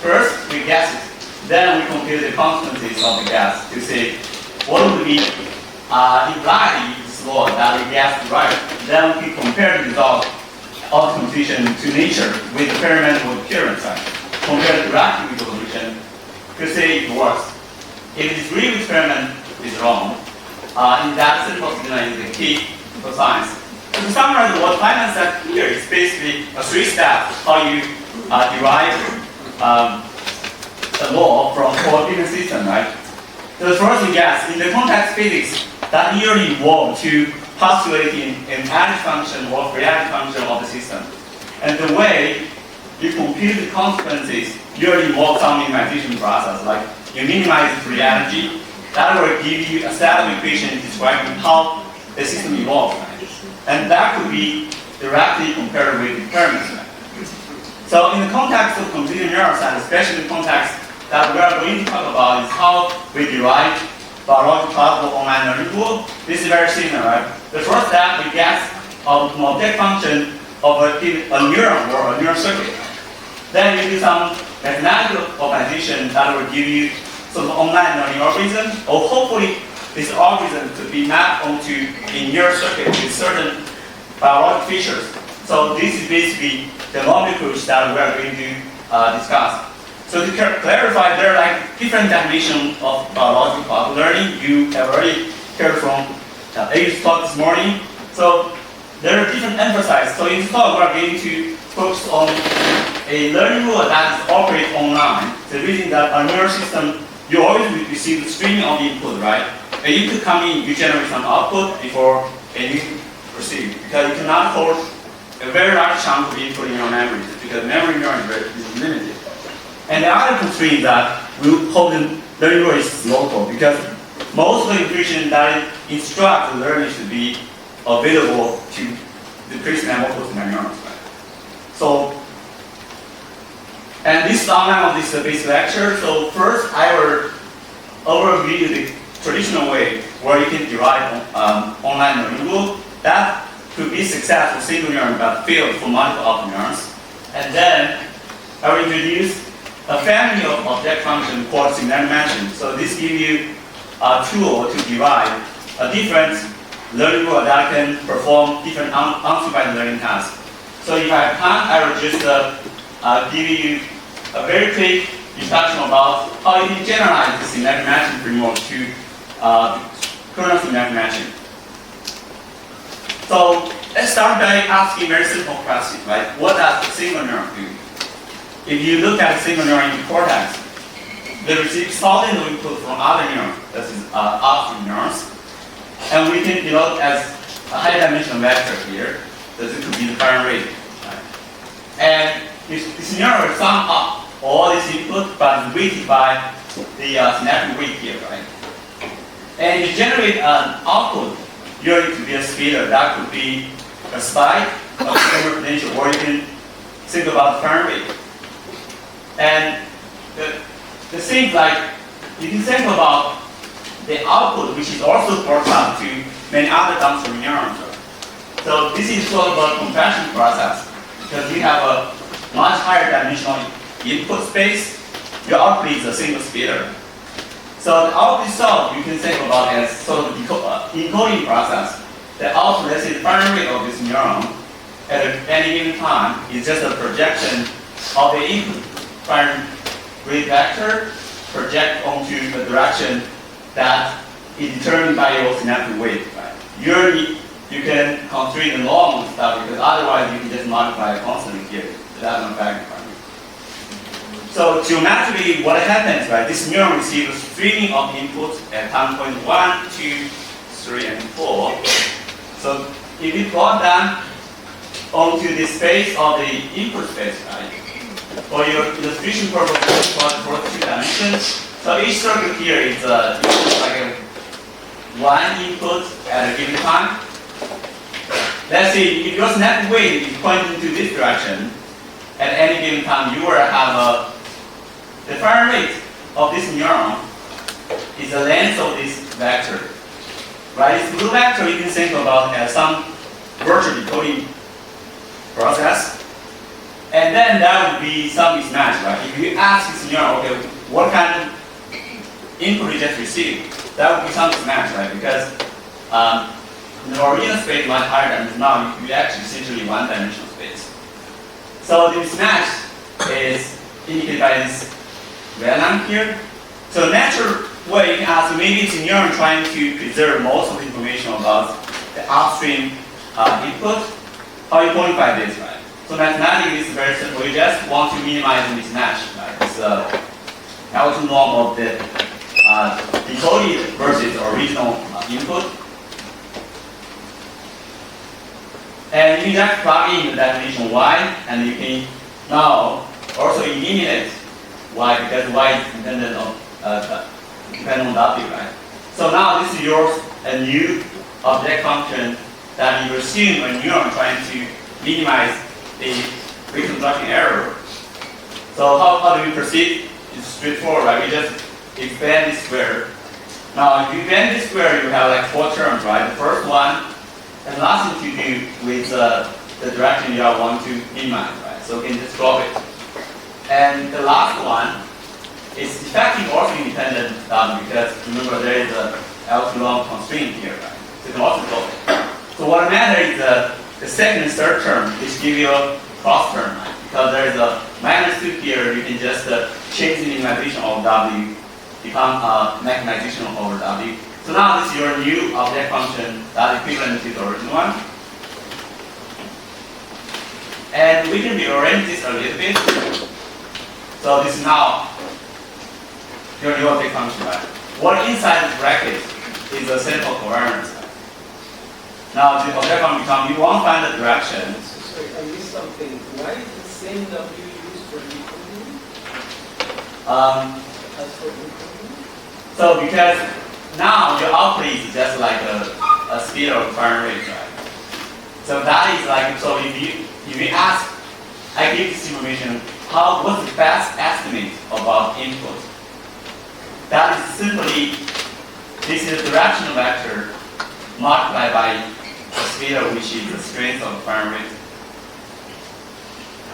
First, we guess it. Then we compare the consequences of the guess to see what would be implied in this law that we guessed right. Then we can compare the result of computation to nature with experimental appearance. Compare directly with the solution to see if it works. If this real experiment is wrong, in that simple signal is the key for science. So to summarize what Feynman said here is basically a three-step how you derive a law from for a given system, right? So the first guess in the context physics that usually evolve to postulating an edge function or reality function of the system. And the way you compute the consequences usually involve some minimization process, like you minimize free energy. That will give you a set of equations describing how the system evolves. And that could be directly compared with experiments. So in the context of computing neuroscience, especially in the context that we are going to talk about is how we derive biological plausible online learning tool. This is very similar, right? The first step we guess an object function of a neuron or a neural circuit. Then you do some mathematical optimization that will give you some online learning algorithm, or hopefully this algorithm could be mapped onto a neural circuit with certain biological features. So this is basically the normative approach that we are going to discuss. So to clarify, there are like different definitions of biological plausible learning. You have already heard from Adriene's talk this morning. So there are different emphases. So in this talk, we are going to focus on a learning rule that is operated online. The reason that a neural system, you always receive the streaming of input, right? And input come in, you generate some output before any proceed. Because you cannot hold a very large chunk of input in your memory, because memory neuron is limited. And the other constraint that we hold in learning rule is local, because most of the information that instruct the learning should be available to the person and also to my neurons. Right? So, and this is the outline of this basic lecture. So first, I will overview the traditional way where you can derive online learning rule. That could be successful single neuron but failed for multiple neurons. And then I will introduce a family of object functions called synthetic matching. So this gives you a tool to derive a different learning rule that can perform different unsupervised learning tasks. So if I have time, I will just give you a very quick introduction about how you can generalize the synthetic matching framework to kernel synthetic matching. So let's start by asking a very simple question, right? What does a single neuron do? If you look at a single neuron in the cortex, they receive solid input from other neurons, that is upstream neurons, and we can denote as a high-dimensional vector here. That it could be the current rate. Right? And this neuron will sum up all this input, but it's weighted by the synaptic weight here, right? And you generate an output. Usually to be a scalar, that could be a spike, a scalar potential, or you can think about the current rate. And the things like, you can think about the output, which is also brought up to many other downstream neurons. So this is sort of a compression process, because you have a much higher dimensional input space. Your output is a single scalar. So the output itself, you can think about as sort of encoding process. The output, let's say the primary rate of this neuron at any given time is just a projection of the input primary rate vector project onto the direction that is determined by your synaptic weight. Right? Usually you can constrain the normal stuff, because otherwise you can just multiply constantly here. So that's not very important. So geometrically, what happens, right? This neuron receives a streaming of inputs at time point 1, 2, 3, and 4. So if you plot them onto the space of the input space, right? For your illustration purposes, for two dimensions. So each circle here is like a one input at a given time. Let's see, if your synaptic weight is pointing to this direction, at any given time, you will have the primary rate of this neuron is the length of this vector. Right? This blue vector you can think about as some virtual decoding process. And then there would be some mismatch, right? If you ask this neuron, okay, what kind of input you just received, that would be some mismatch, right? Because the original space is much higher than now, you actually essentially one-dimensional space. So the mismatch is indicated by this red line here. So natural way you can ask, maybe it's a neuron trying to preserve most of the information about the upstream input. How you quantify this, right? So mathematically, it's very simple. You just want to minimize the mismatch, right? L2 norm of the decoded versus original input. And you can just plug in the definition y, and you can now also eliminate y because y is dependent on w, right? So now this is yours, a new object function that you assume when you are trying to minimize the reconstruction error. So how do we proceed? It's straightforward, right? We just expand this square. Now, if you expand this square, you have like 4 terms, right? The first one has nothing to do with the direction you want to minimize, right? So you can just drop it. And the last one is effective also independent because remember there is a L2 long constraint here, right? So you can also drop it. So what matters is the second and third term, which give you a cross term, right? Because there is a -2 here, you can just change the minimization of W, become maximization over W. So now this is your new object function that is equivalent to the original one. And we can rearrange this a little bit. So this is now your new object function, right? What inside this bracket is a sample covariance. Now the object function becomes, you want to find the direction. Sorry, I missed something. Why is the same W used for decoding? As for encoding? So because now your output is just like a speed of current rate, right? So that is like, so if you ask, I give this information, what's the best estimate about input? That is simply, this is a directional vector multiplied by a speed which is the strength of current rate.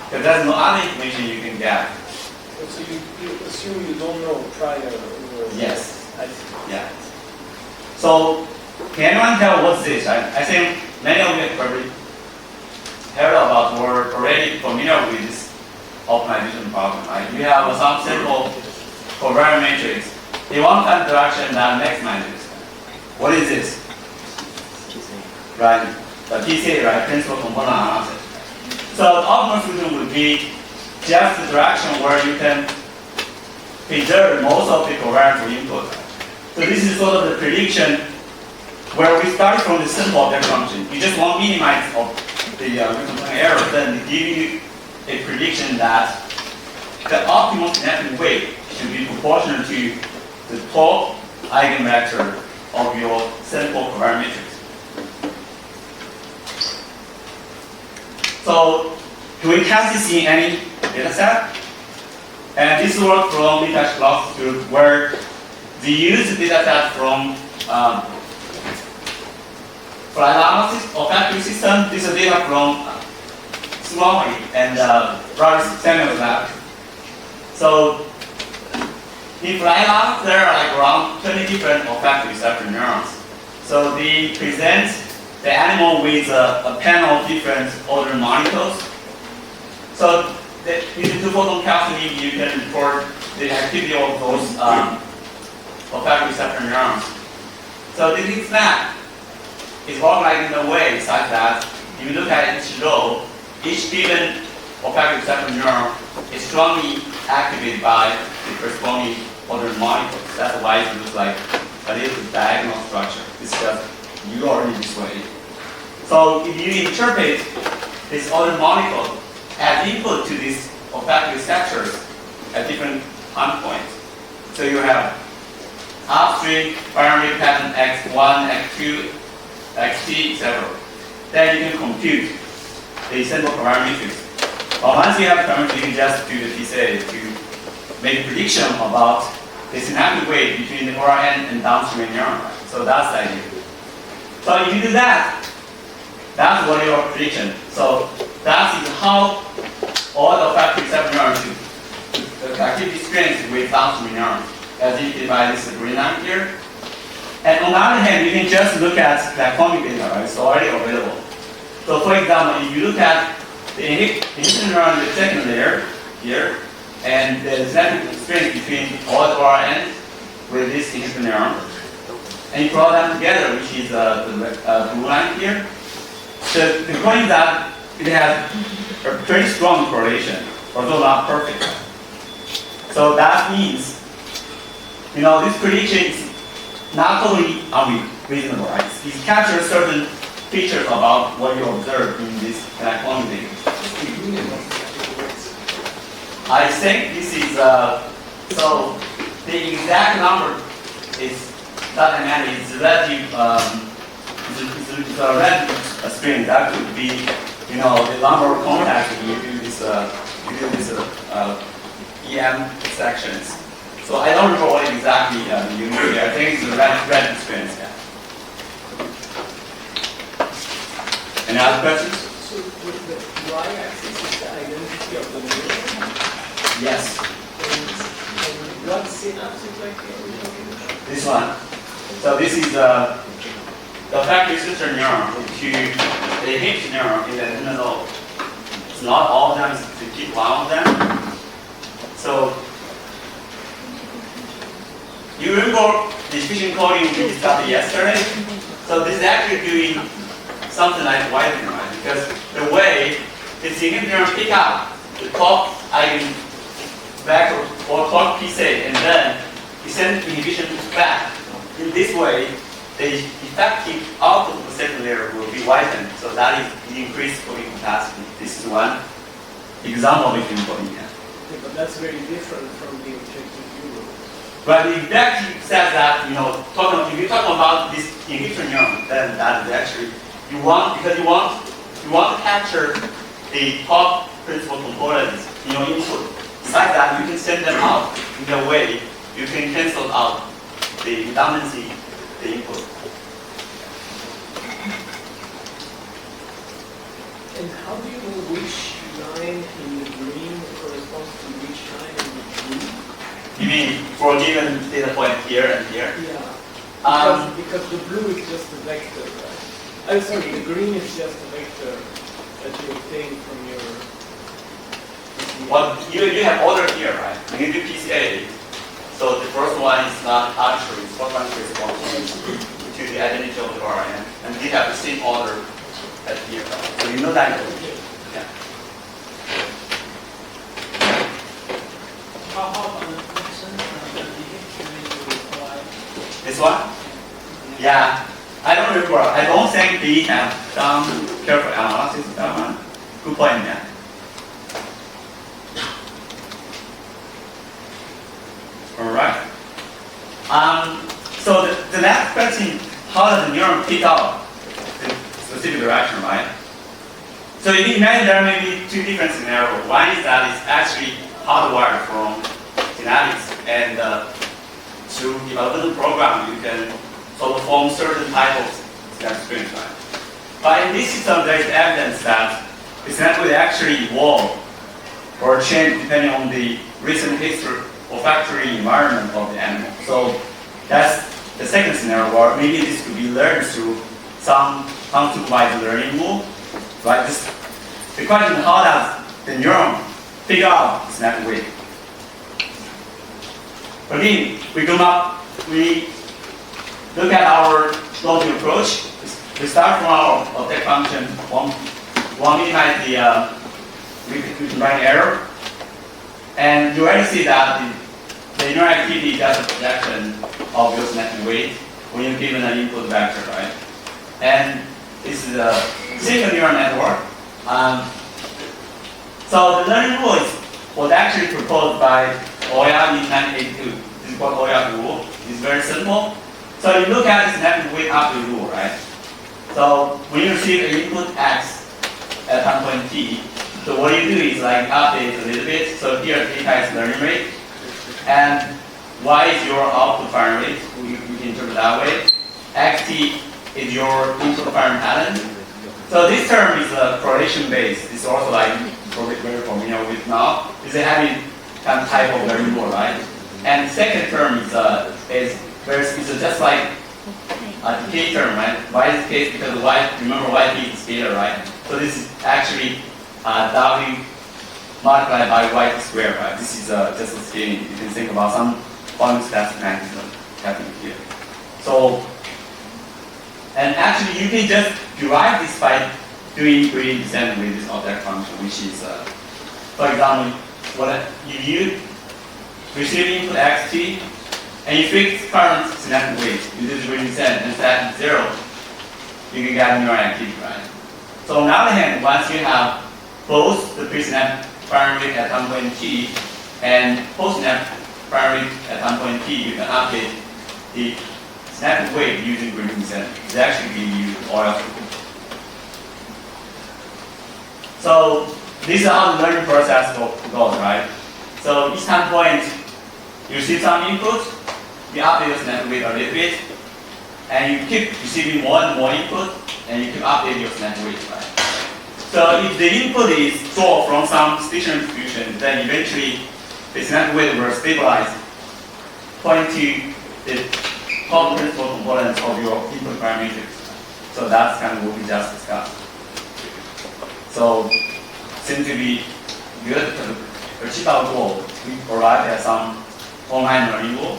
Because there's no other information you can get. So you assume you don't know prior or... Yes. I see. Yeah. So, can anyone tell what's this? I think many of you have probably heard about or already familiar with this optimization problem, right? You have some simple covariant matrix. In one kind of direction that maximizes. What is this? Right? The PCA, right? Principal component analysis. So the optimal solution would be just the direction where you can preserve most of the covariance for input. So this is sort of the prediction where we start from the simple object function. You just want to minimize of the reconstruction error, then they give you a prediction that the optimal kinetic weight should be proportional to the top eigenvector of your simple covariant matrix. So, do we test this in any data set? And this work from Mita's class group where they use the data set from flight analysis of factory system. This is data from Swami and Robert Samuel's lab. So, in flight analysis, there are like around 20 different olfactory receptor neurons. So they present the animal with a panel of different odor molecules. So using two-photon calcium, you can report the activity of those olfactory receptor neurons. So this map is organized in a way such that if you look at each row, each given olfactory receptor neuron is strongly activated by the corresponding odor molecules. That's why it looks like a little diagonal structure. It's just usually this way. So if you interpret this odor molecule as input to these olfactory receptors at different time points, so you have upstream primary pattern X1, X2, XT, etc. Then you can compute the simple covariant matrix. But once you have parameters, you can just do the PCA to make a prediction about the synaptic weight between the ORN and downstream neuron. So that's the idea. So if you do that, that's what your prediction. So that is how all the olfactory receptor neurons the activity strength with downstream neurons, as indicated by this green line here. And on the other hand, you can just look at the atomic data, right? It's already available. So for example, if you look at the inhibition neuron in the second layer here, and the synaptic strength between all the ORN with this inhibition neuron, and you plot them together, which is the blue line here. So the point is that it has a pretty strong correlation, although not perfect. So that means this prediction is not totally unreasonable, right? It captures certain features about what you observe in this quantity. I think this is, so the exact number is doesn't matter, it's relative, it's a relative string. That could be, the number of contacts you do this EM sections. So I don't remember what exactly you do here. I think it's a relative string. Yeah. Any other questions? So the y-axis is the identity of the neuron? Yes. And what synapse exactly are we talking about? This one. So this is the factory sister neuron to the hinge neuron in the middle. It's not all of them, it's to keep one of them. So you remember the efficient coding we discussed yesterday? So this is actually doing something like widening, right? Because the way the hinge neuron pick up the top eigen vector or top PSA and then you send inhibition back. In this way, the effective output of the second layer will be widened. So that is the increased coding capacity. This is one example we can coding. Yeah. Okay, but that's very different from the objective view. But the objective says that, if you talk about this inhibitor neuron, then that is actually, you want to capture the top principal components in your input. Besides that, you can send them out in a way you can cancel out the redundancy, the input. And how do you know which line in the green corresponds to which line in the blue? You mean for a given data point here and here? Yeah. Because the blue is just a vector, right? I'm sorry, the green is just a vector that you obtain from your... Well, you have order here, right? You do PCA. So the first one is not arbitrary, it's what one corresponds to the identity of the RNN. And we have the same order at here. So you know that. Yeah. How about the function This one? Yeah. I don't remember. I don't think we have done careful analysis of that one. Good point, yeah. All right. So the next question, how does the neuron pick up the specific direction, right? So you can imagine there may be two different scenarios. One is that it's actually hardwired from genetics, and through development program, you can sort of form certain type of experience, right? But in this system, there is evidence that the synapse will actually evolve or change depending on the recent history olfactory environment of the animal. So that's the second scenario, where maybe this could be learned through some unsupervised learning move, right? The question is, how does the neuron figure out the synaptic weight? Again, we look at our logic approach. We start from our object function, one minimize the combined error, and you already see that the neural activity is just a projection of your synaptic weight when you're given an input vector, right? And this is a single neural network. So the learning rule was actually proposed by Oya in 1982. This is called Oya rule. It's very simple. So you look at the synaptic weight after the rule, right? So when you receive an input X at some point T, so what you do is like update a little bit. So here theta is learning rate, and Y is your output firing rate. You can interpret that way. XT is your input firing pattern. So this term is a correlation based. It's also like probably very familiar with now. It's a heavy kind of type of variable, right? And the second term is just like a decay term, right? Y is the case because Y, remember YT is scalar, right? So this is actually W multiplied by Y squared, right? This is just a scaling. You can think about some quantum static mechanism happening here. So, and actually you can just derive this by doing gradient descent with this object function, which is, for example, if you receive input xt, and you fix current synaptic weight, you do the gradient descent and set 0, you can get neural activity, right? So on the other hand, once you have both the presynaptic firing rate at time point t and postsynaptic firing rate at time point t, you can update the synaptic weight using gradient descent. It actually gives you oil. So this is how the learning process goes, right? So each time point, you receive some input, you update your synaptic weight a little bit, and you keep receiving more and more input, and you keep updating your synaptic weight, right? So if the input is drawn from some stationary distribution, then eventually the synaptic weight will stabilize, pointing to the top principal components of your input parameters. So that's kind of what we just discussed. So seems to be good to achieve our goal. We arrive at some online learning goal.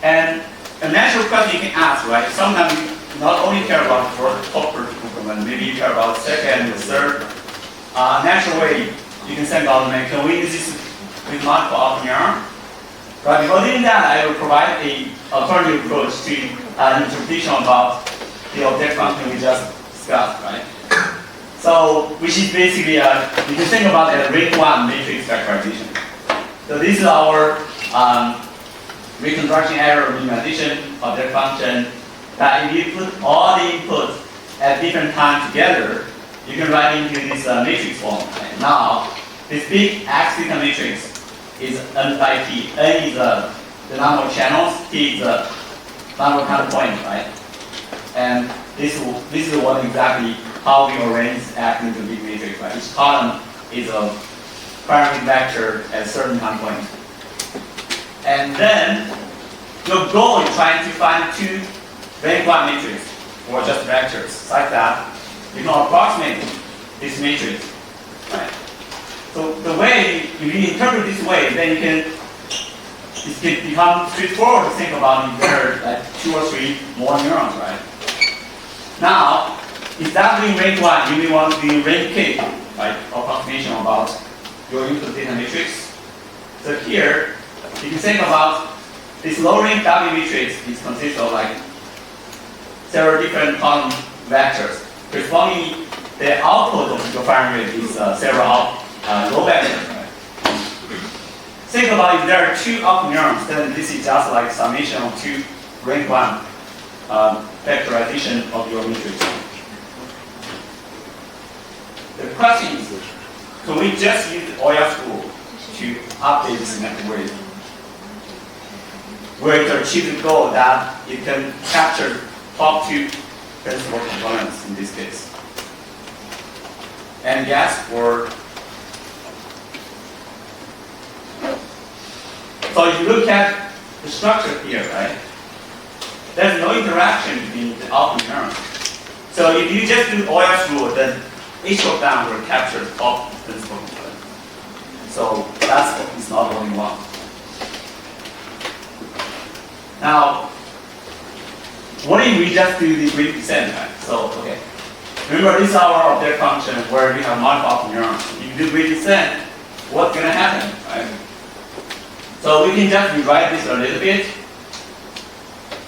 And a natural question you can ask, right? Sometimes you not only care about the top component, maybe you care about the second, the third. Natural way you can think about, can we use this with multiple optimum? Right, before doing that, I will provide an alternative approach to interpretation about the object function we just discussed, right? So, which is basically, you can think about it as rank 1 matrix factorization. So this is our reconstruction error minimization object function, that if you put all the inputs at different times together, you can write into this matrix form. And now, this big X theta matrix is n by t. N is the number of channels, t is the number of counterpoints, right? And this is what exactly how we arrange X into the big matrix, right? Each column is a parametric vector at a certain counterpoint. And then your goal is trying to find two rank 1 matrix or just vectors like that. You can approximate this matrix, right? So the way, if you interpret this way, then it can become straightforward to think about if there are like 2 or 3 more neurons, right? Now, instead of doing rank 1, you may want to do rank k, right? Approximation about your input data matrix. So here, you can think about this low rank W matrix is consists of like several different column vectors. Corresponding, the output of your firing rate is several low vectors. Right? Think about if there are 2 up neurons, then this is just like summation of 2 rank 1 factorization of your matrix. The question is, can we just use Euler's rule to update the synaptic weight, where it achieves the goal that it can capture top 2 principal components in this case? And yes, or so if you look at the structure here, right? There's no interaction between the output neurons. So if you just do Euler's rule, then each of them will capture the top principal component. So that's not what we want. Now, what if we just do the gradient descent, right? So, okay. Remember, this is our object function where we have multiple neurons. If you do gradient descent, what's going to happen, right? So we can just rewrite this a little bit.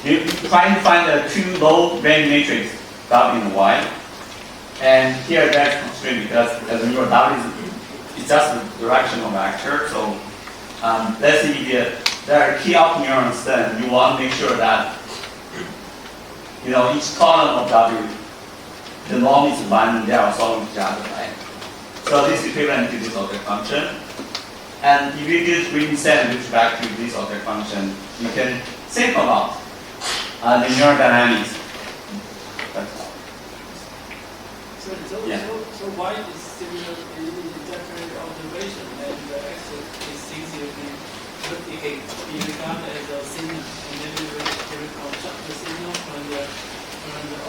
You're trying to find the 2 low rank matrix, W and Y. And here that's constrained because as you know, W is just a directional vector. So let's see if there are key up neurons, then you want to make sure that each column of W, the norm is 1 and they are solving each other, right? So this is equivalent to this object function. And if you do gradient descent with respect to this object function, you can think about the neural dynamics. So Y is similar in definite observation, and the X is easier to replicate. You regard as a signal, and then you reconstruct the signal from the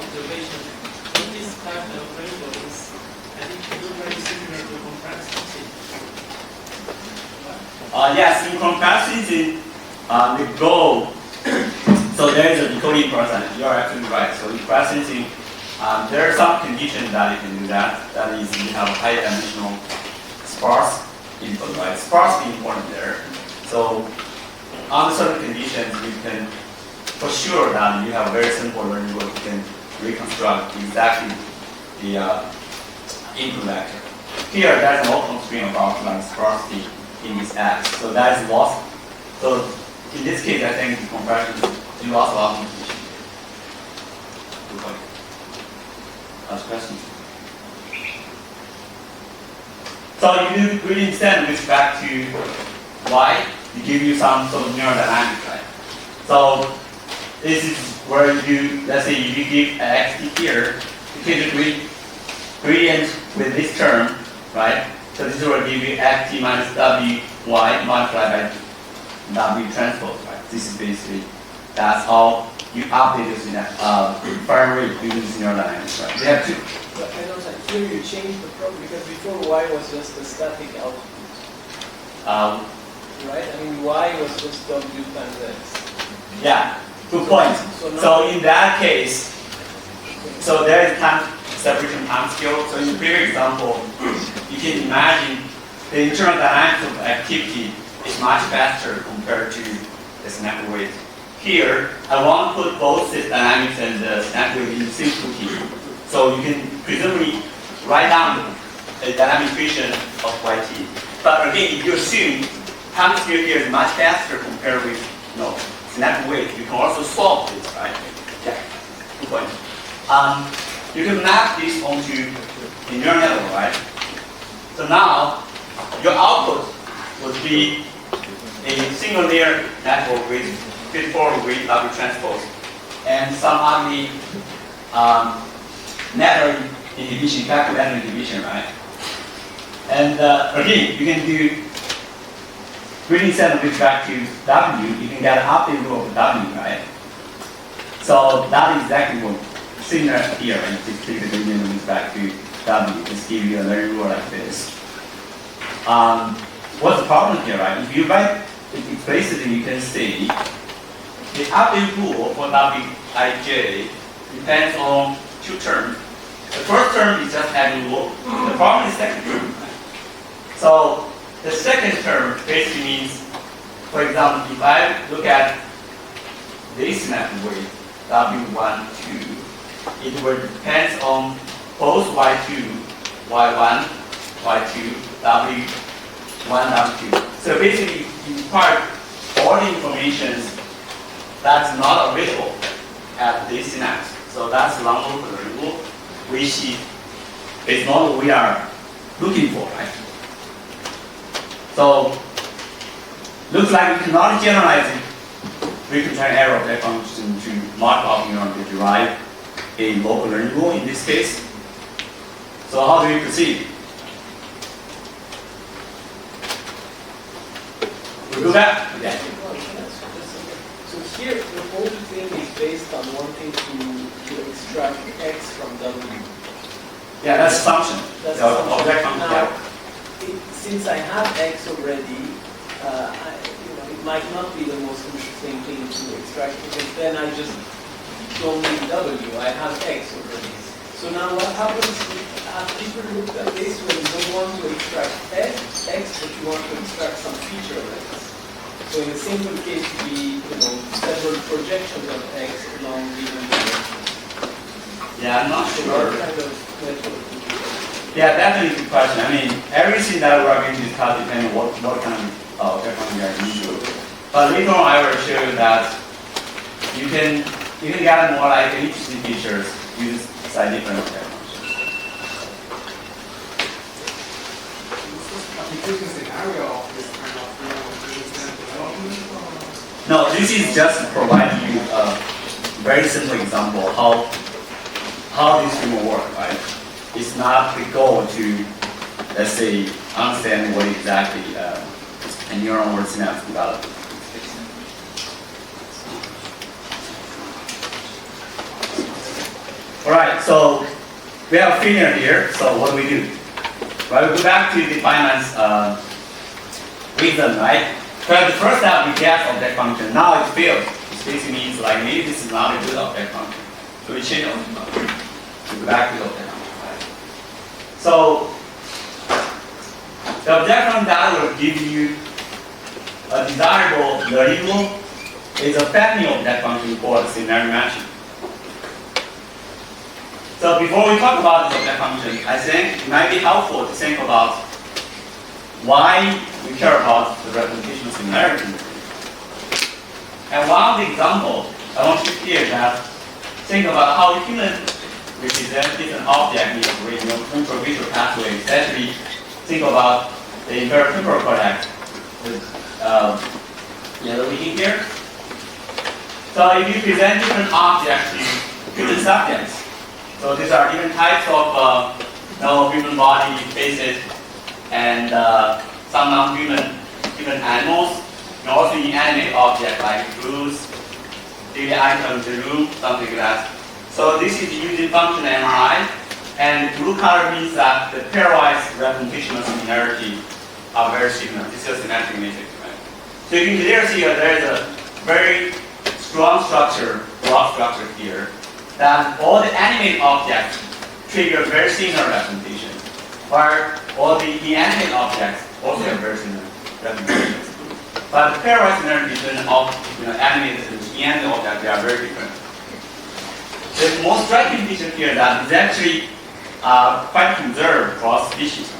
observation. So this type of variable is, I think, very similar to complexity. Yes, in complexity, the goal. So there is a decoding process. You are absolutely right. So in complexity, there are some conditions that you can do that. That is, you have high dimensional sparse input, right? Sparsity important there. So under certain conditions, you can, for sure that you have a very simple learning work, you can reconstruct exactly the input vector. Here, there's no constraint about like sparsity in this X, so that is lost. So in this case, I think the compression do loss of computation. Good point. Last question. So if you really understand with respect to Y, it gives you some sort of neural dynamics, right? So this is where you, let's say if you give an xt here, you take the gradient with this term, right? So this will give you xt minus wy multiplied by w transpose, right? This is basically, that's how you update this in fire rate using this neural dynamics, right? They have two. But I know that here you change the problem because before y was just a static output. Right? I mean, y was just w times x. Yeah, good point. So in that case, so there is time separation time scale. So in the previous example, you can imagine the internal dynamics of activity is much faster compared to the snap weight. Here, I want to put both the dynamics and the snap weight in the same cookie. So you can presumably write down a dynamic equation of yt. But again, if you assume time scale here is much faster compared with snap weight, you can also solve this, right? Yeah, good point. You can map this onto a neural network, right? So now your output would be a single layer network with straightforward with W transpose and some ugly network inhibition, factor network inhibition, right? And again, you can do gradient descent with respect to W, you can get an update rule of W, right? So that is exactly what similar here, right? Just take the gradient with respect to W, just give you a learning rule like this. What's the problem here, right? If you write it explicitly, you can say the update rule for Wij depends on two terms. The first term is just adding rule. The problem is second term. So the second term basically means, for example, if I look at this snap weight, W1, 2, it will depend on both Y2, Y1, Y2, W1, W2. So basically, you require all the information that's not available at this synapse. So that's the long loop learning rule, which is not what we are looking for, right? So, looks like we cannot generalize it. We can try error of that function to mark off neuron to derive a local learning rule in this case. So how do we proceed? We go back? Yeah. So here, the whole thing is based on wanting to extract x from W. Yeah, that's assumption. That's the object function. Now, Yeah. Since I have x already, it might not be the most interesting thing to extract because then I just don't need W. I have x already. So now what happens? Have people looked at this when you don't want to extract x, but you want to extract some feature of x? So in a simple case, it would be several projections of x along given directions. Yeah, I'm not So sure. what kind of method? Yeah, definitely good question. I mean, everything that we're going to discuss depends on what kind of technology we are using. But later on, I will show you that you can get more like interesting features use slightly different technology. Application scenario of this kind of development? No, this is just providing you a very simple example of how this thing will work, right? It's not the goal to, let's say, understand what exactly a neuron or synapse develops. All right, so we have a failure here. So what do we do? Well, we go back to the Feynman's reason, right? But the first step we get object function. Now it failed. It basically means like maybe this is not a good object function. So we change object function. We go back to the object function. So The object function that will give you a desirable learning loop is a family object function called similarity matching. So before we talk about this object function, I think it might be helpful to think about why we care about the representation of similarity. And one of the examples I want you to hear that think about how we can represent different objects in neutral visual pathway, especially think about the inverted temporal cortex with yellow leading here. So if you present different objects to human subjects, so these are different types of human body faces and some non-human animals, and also inanimate objects like foods, daily items in the room, something like that. So this is using function MRI, and blue color means that the pairwise representation of similarity are very similar. This is a symmetric matrix, right? So you can clearly see there is a very strong structure, block structure here, that all the animate objects trigger very similar representation, while all the inanimate objects also have very similar representations. But the pairwise similarity between animated and inanimate objects, they are very different. The most striking feature here that is actually quite conserved across species. Right?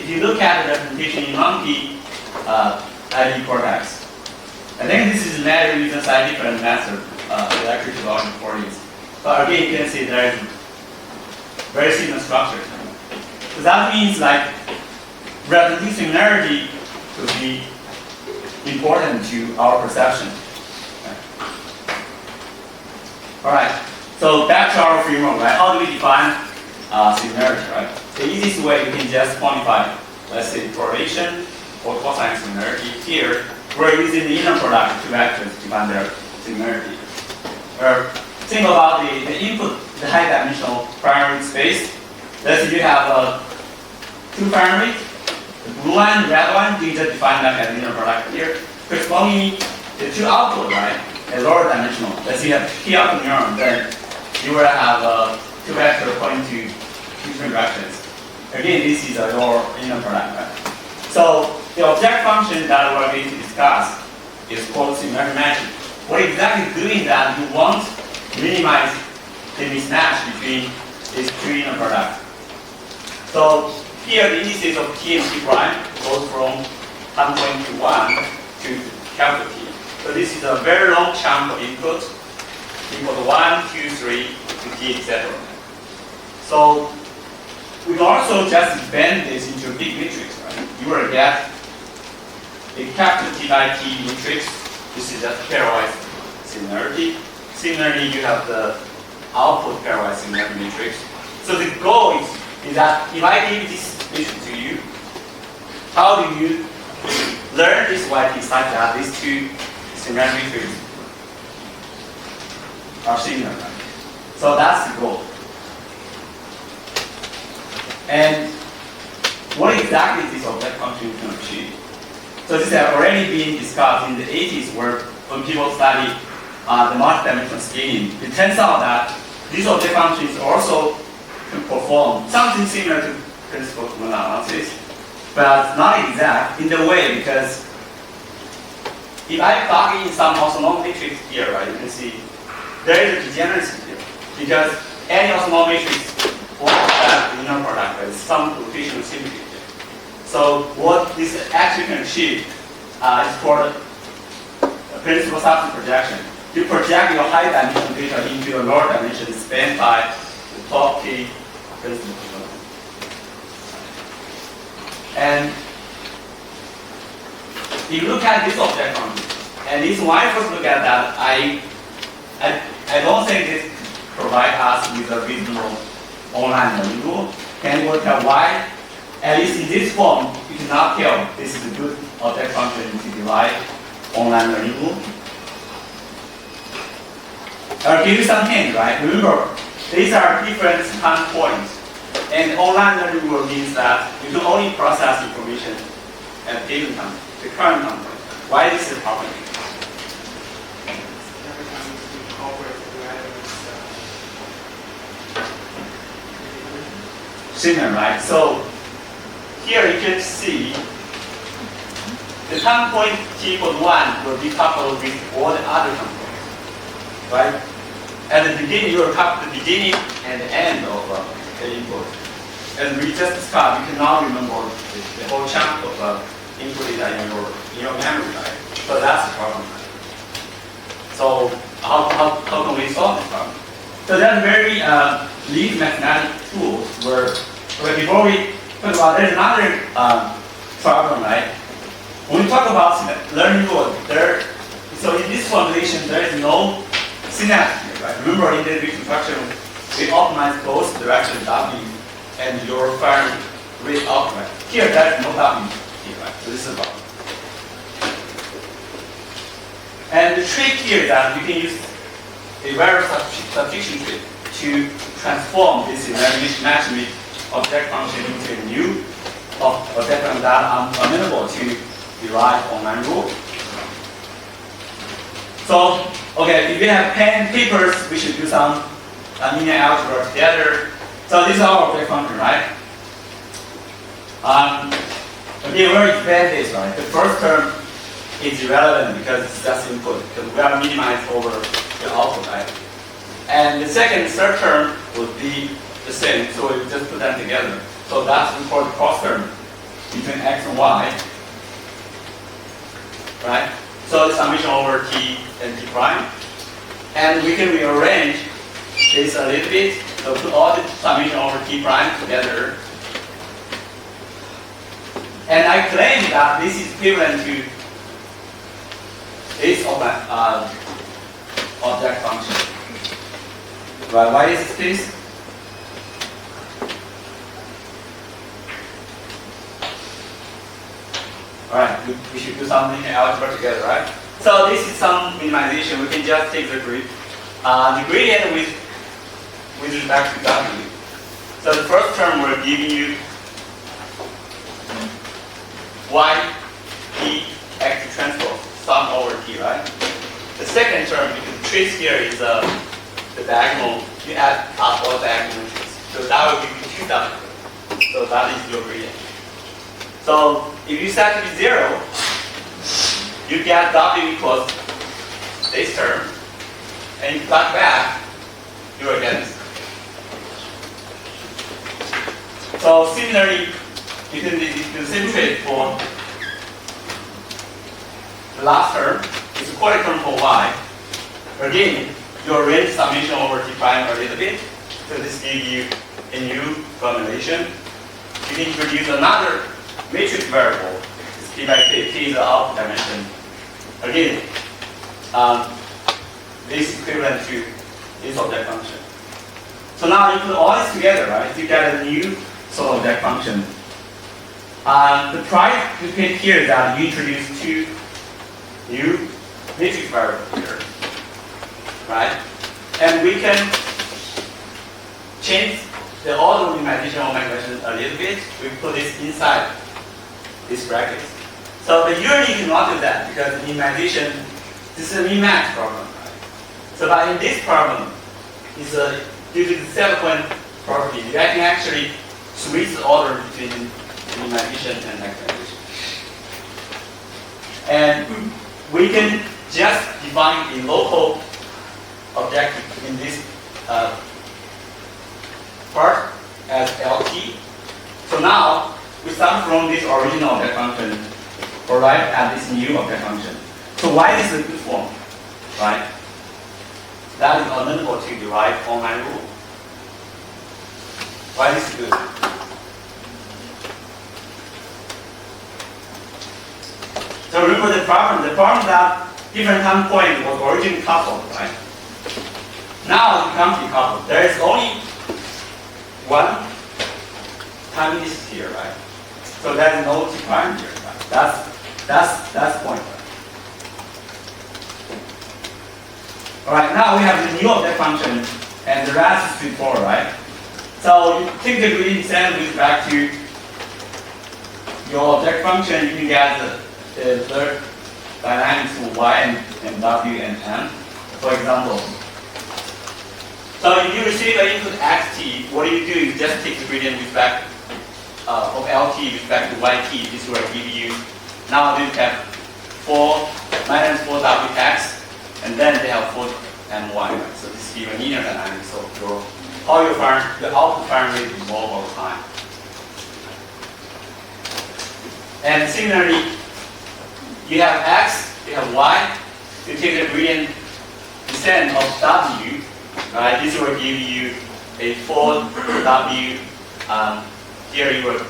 If you look at the representation in monkey ID cortex, I think this is measured using a slightly different method, electrical logic recordings. But again, you can see there is very similar structure. So that means like representing similarity could be important to our perception. Okay. All right. So back to our framework, right? How do we define similarity, right? The easiest way you can just quantify, let's say, correlation or cosine similarity. Here, we're using the inner product of two vectors to define their similarity. Or think about the input, the high-dimensional primary space. Let's say you have two primary, the blue one, the red one. You just define them as inner product here. Corresponding the two output, right? A lower dimensional. Let's say you have P output neuron, then you will have two vectors pointing to different directions. Again, this is a lower inner product, right? So the object function that we're going to discuss is called similarity matching. What exactly doing that? You want to minimize the mismatch between these two inner products. So here the indices of T and T prime goes from 1.1 to capital T. So this is a very long chunk of input. Equal to 1, 2, 3, to T, etc. So we can also just bend this into a big matrix, right? You will get a capital T by T matrix. This is just pairwise similarity. Similarly, you have the output pairwise similarity matrix. So the goal is that if I give this matrix to you, how do you learn this YT such that these two similarity matrices are similar, right? So that's the goal. And what exactly is this object function can achieve? So this has already been discussed in the 80s when people study the multi-dimensional scaling. It turns out that these object functions also can perform something similar to principal formula analysis, but not exact in the way, because if I plug in some orthogonal matrix here, right, you can see there is a degeneracy here, because any orthogonal matrix will have the inner product with some rotational symmetry here. So what this actually can achieve is called a principal substance projection. You project your high dimension data into a lower dimension spanned by the top K principal component. And if you look at this object function, and this when I first look at that, I don't think this provides us with a reasonable online learning rule. Can you tell why? At least in this form, you cannot tell this is a good object function to divide online learning rule. I'll give you some hint, right? Remember, these are different time points. And online learning rule means that you can only process information at a given time, the current time point. Why is this a problem? Similar, right? So here you can see the time point t equals 1 will be coupled with all the other time points, right? At the beginning, you will couple the beginning and the end of the input. As we just discussed, you cannot remember the whole chunk of input data in your memory, right? So that's the problem. So how can we solve this problem? So there's very lead mathematical tools where before we talk about, there's another problem, right? When we talk about learning mode, so in this formulation, there is no synapse here, right? Remember in the reconstruction, we optimize both direction W and your firm rate output. Here, there is no W here, right? So this is a problem. And the trick here is that you can use a variable substitution trick to transform this imaginary object function into a new object function that are amenable to derive online rule. So, okay, if we have pen papers, we should do some linear algebra together. So this is our object function, right? Okay, we'll expand this, right? The first term is irrelevant because it's just input, because we are minimized over the output, right? And the second, third term would be the same, so we just put them together. So that's we call the cross term between x and y, right? So the summation over t and t prime. And we can rearrange this a little bit. So put all the summation over t prime together. And I claim that this is equivalent to this object function. Right? Why is this? Alright, we should do some linear algebra together, right? So this is some minimization. We can just take the gradient with respect to W. So the first term will give you y t x transpose, sum over t, right? The second term, because the trace here is the diagonal, you add up all diagonal trace. So that will give you 2W. So that is your gradient. So if you set it to 0, you get W equals this term, and you plug back, you will get this. So similarly, you can do the same trick for the last term. It's a quarter term for y. Again, you arrange summation over t prime a little bit. So this gives you a new formulation. You can introduce another matrix variable. It's p by k. T is the output dimension. Again, this is equivalent to this object function. So now you put all this together, right? You get a new sort of object function. The price you pay here is that you introduce two new matrix variables here, right? And we can change the order of minimization of migration a little bit. We put this inside this bracket. So the usually you cannot do that because the minimization, this is a min-max problem, right? So but in this problem, is due to the set-point property, you can actually switch the order between minimization and maximization. And we can just define a local objective in this part as LT. So now we start from this original object function, arrive at this new object function. So why this is a good form, right? That is amenable to derive online rule. Why this is good? So remember the problem that different time point was originally coupled, right? Now it becomes decoupled. There is only one time is here, right? So there is no t prime here, right? That's the point. Right? Alright, now we have the new object function and the rest is straightforward, right? So you take the gradient descent with respect to your object function, you can get the third dynamics of y and w and m, for example. So if you receive an input xt, what you do is just take the gradient with respect of LT with respect to YT, this will give you, now they have 4 minus 4 WX, and then they have 4 MY, right? So this gives a linear dynamics. So your how you find the output firing rate evolve over time. And similarly, you have X, you have Y, you take the gradient descent of W, right? This will give you a 4W, here you will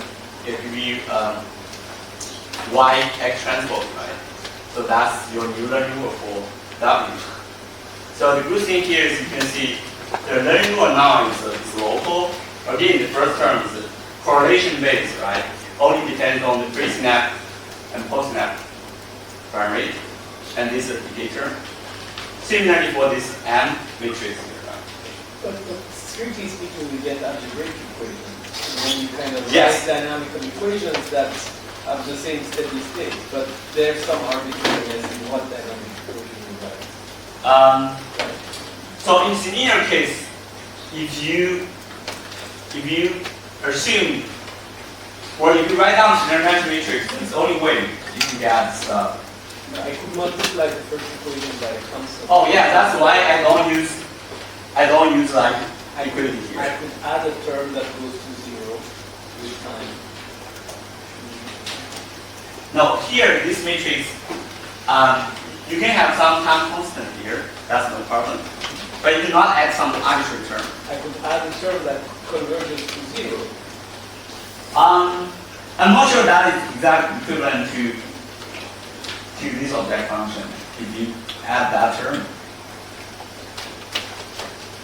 give you Y X transpose, right? So that's your new learning rule for W. So the good thing here is you can see the learning rule now is local. Again, the first term is correlation based, right? Only depends on the pre-snap and post-snap firing rate, and this indicator. Similarly for this M matrix here, right? But strictly speaking, you get algebraic equations. When you kind of Yes. write dynamical equations that have the same steady state, but there's some arbitrariness in what dynamic equation you write. So in the linear case, if you assume, or if you write down the normative matrix, it's the only way you can get stuff. I could multiply the first equation by a constant. Oh yeah, that's why I don't use like equality I here. could add a term that goes to 0 with time. No, here this matrix, you can have some time constant here. That's no problem. But you do not add some arbitrary term. I could add a term that converges to 0. I'm not sure that is exactly equivalent to this object function if you add that term.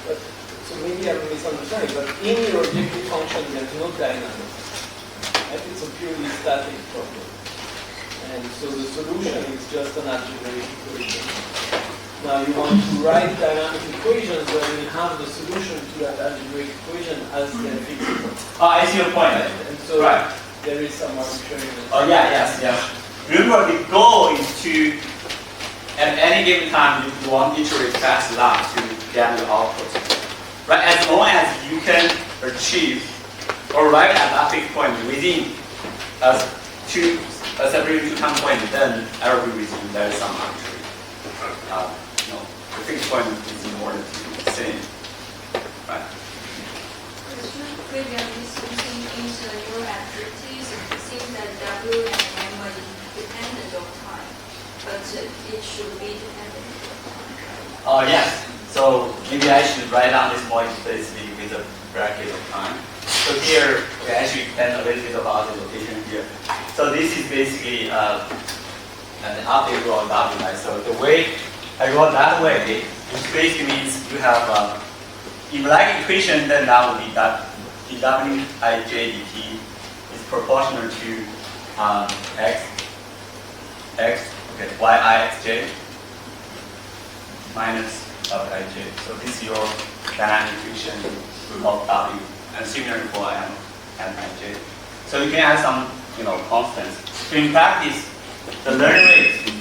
But, so maybe I'm misunderstanding, but in your objective function there's no dynamics. Right? It's a purely static problem. And so the solution is just an algebraic equation. Now you want to write dynamic equations where you have the solution to that algebraic equation as their fixed. Oh, I see your point. And so Right. there is some arbitrariness. Oh yeah, yes. Remember, the goal is to, at any given time, you want iterate fast enough to get the output. Right? As long as you can achieve or arrive at that fixed point within separating 2 time point, then I will agree with you. There is some arbitrary. The fixed point is important to say. Right? Previously speaking in the neural activities, it seems that W and M are independent of time, but it should be dependent of time. Oh yes. So maybe I should write down this more explicitly with a bracket of time. So here we actually depend a little bit about the location here. So this is basically an update rule of W, right? So the way I wrote that way, which basically means you have if you like equation, then that would be that dWij dt is proportional to yixj minus wij. So this is your dynamic equation of W, and similar for M and ij. So you can add some constants. So in practice, the learn rate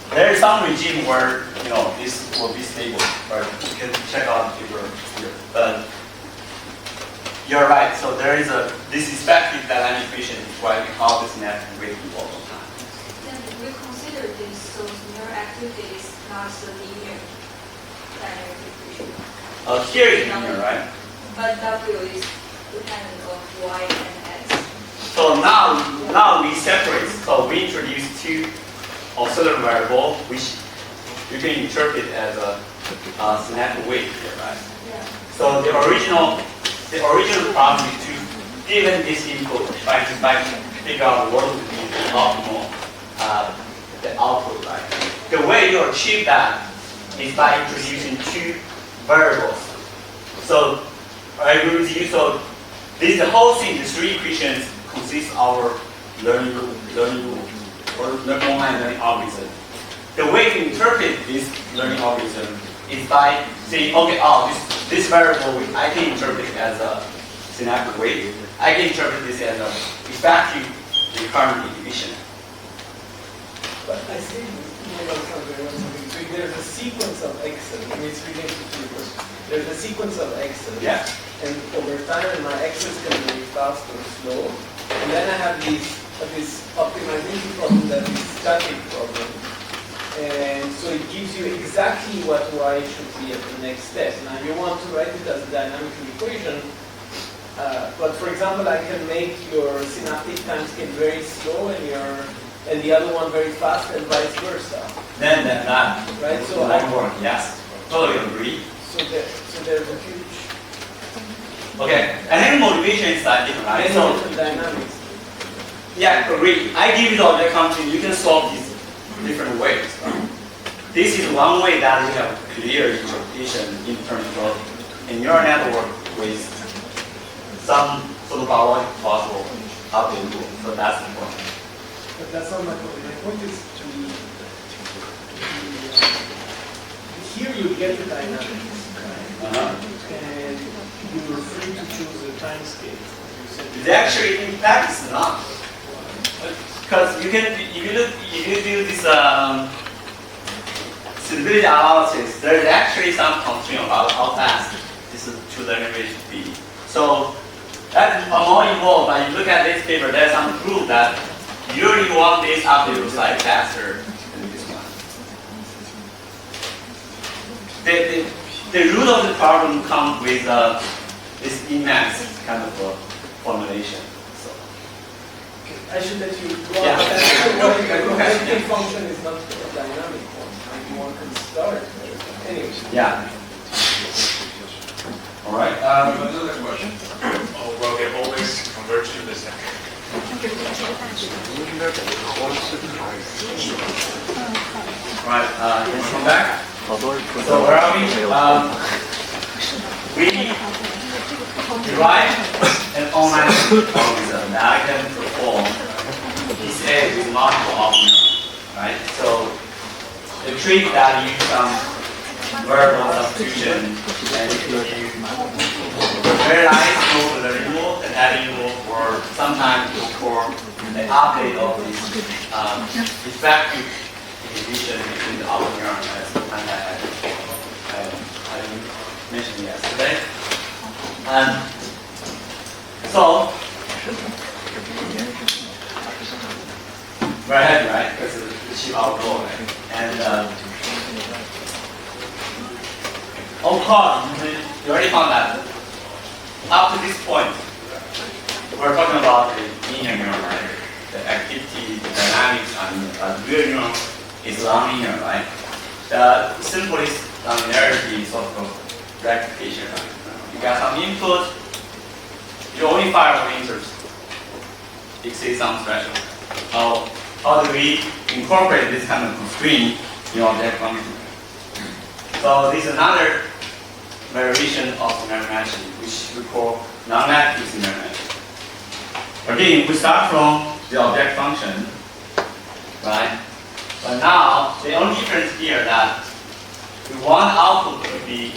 there is some regime where this will be stable, or you can check out the paper here. But you're right. So there is this effective dynamic equation describing how this net rate evolves over time. Then we consider this so neural activity is not the linear dynamic equation. Here is linear, right? But W is dependent on Y and X. So now we separate. So we introduce 2 auxiliary variables, which you can interpret as a synaptic weight here, right? Yeah. So the original problem is to, given this input, try to figure out what would be the optimal the output, right? The way you achieve that is by introducing 2 variables. So I agree with you. So this the whole thing. The 3 equations consist of our learning rule, or online learning algorithm. The way to interpret this learning algorithm is by saying, okay, this variable I can interpret it as a synaptic weight. I can interpret this as an effective recurrent inhibition. But I see, so if there's a sequence of X's, it's related to your question. there's a sequence of x's. Yeah. And over time, my x's can be fast or slow. And then I have this optimization problem that is static problem. And so it gives you exactly what y should be at the next step. Now you want to write it as a dynamical equation, but for example, I can make your synaptic time scale very slow and the other one very fast, and vice versa. Then that right? So won't work. Yes, totally agree. So there's a huge. Okay, and then motivation is different, right? So dynamics. Yeah, agree. I give you the object function. You can solve these different ways. This is one way that we have clear interpretation in terms of a neural network with some sort of biological possible update rule. So that's the point. But that's not my point. My point is here you get the dynamics, right? And you're free to choose the time scale. It's actually, in practice, not. Because you can, if you do this suitability analysis, there is actually some constraint about how fast this two-learning rate should be. So that's more involved. But you look at this paper, there's some proof that you really want this update to slide faster than this one. The root of the problem comes with this Emacs kind of formulation. So. I should let you go Yeah. on. The function is not a dynamic one. One can start. Anyway. Yeah. All right. Another question. Oh, well, they always converge to the second. Right. Let's come back. So where are we? We derive an online algorithm that can perform this A with multiple options, right? So the trick that you use some verbal substitution and if you realize both the removal and adding or sometimes for the update of this effective inhibition between the outer neuron as I mentioned yesterday. So we're ahead, right? Because it's achieve our goal, right? And of course, you already found that up to this point, we're talking about the linear neuron, right? The activity, the dynamics, and the real neuron is non-linear, right? The simplest nonlinearity is sort of replication, right? You got some input, you only fire one interest. Exceed some threshold. How do we incorporate this kind of constraint in object function? So this is another variation of scenario matching, which we call non-active scenario matching. Again, we start from the object function, right? But now the only difference here that we want output to be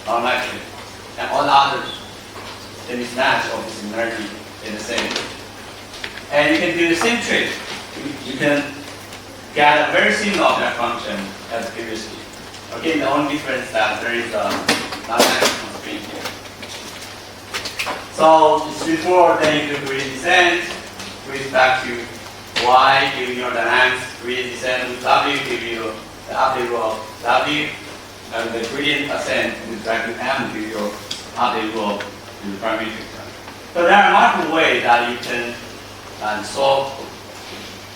non-active, and all the others, the mismatch of the similarity is the same. And you can do the same trick. You can get a very similar object function as previously. Again, the only difference is that there is a non-active constraint here. So before then you do gradient descent with respect to y giving you dynamics, gradient descent with w give you the update rule of w, and the gradient ascent with respect to m give you update rule of the parametric term. So there are multiple ways that you can solve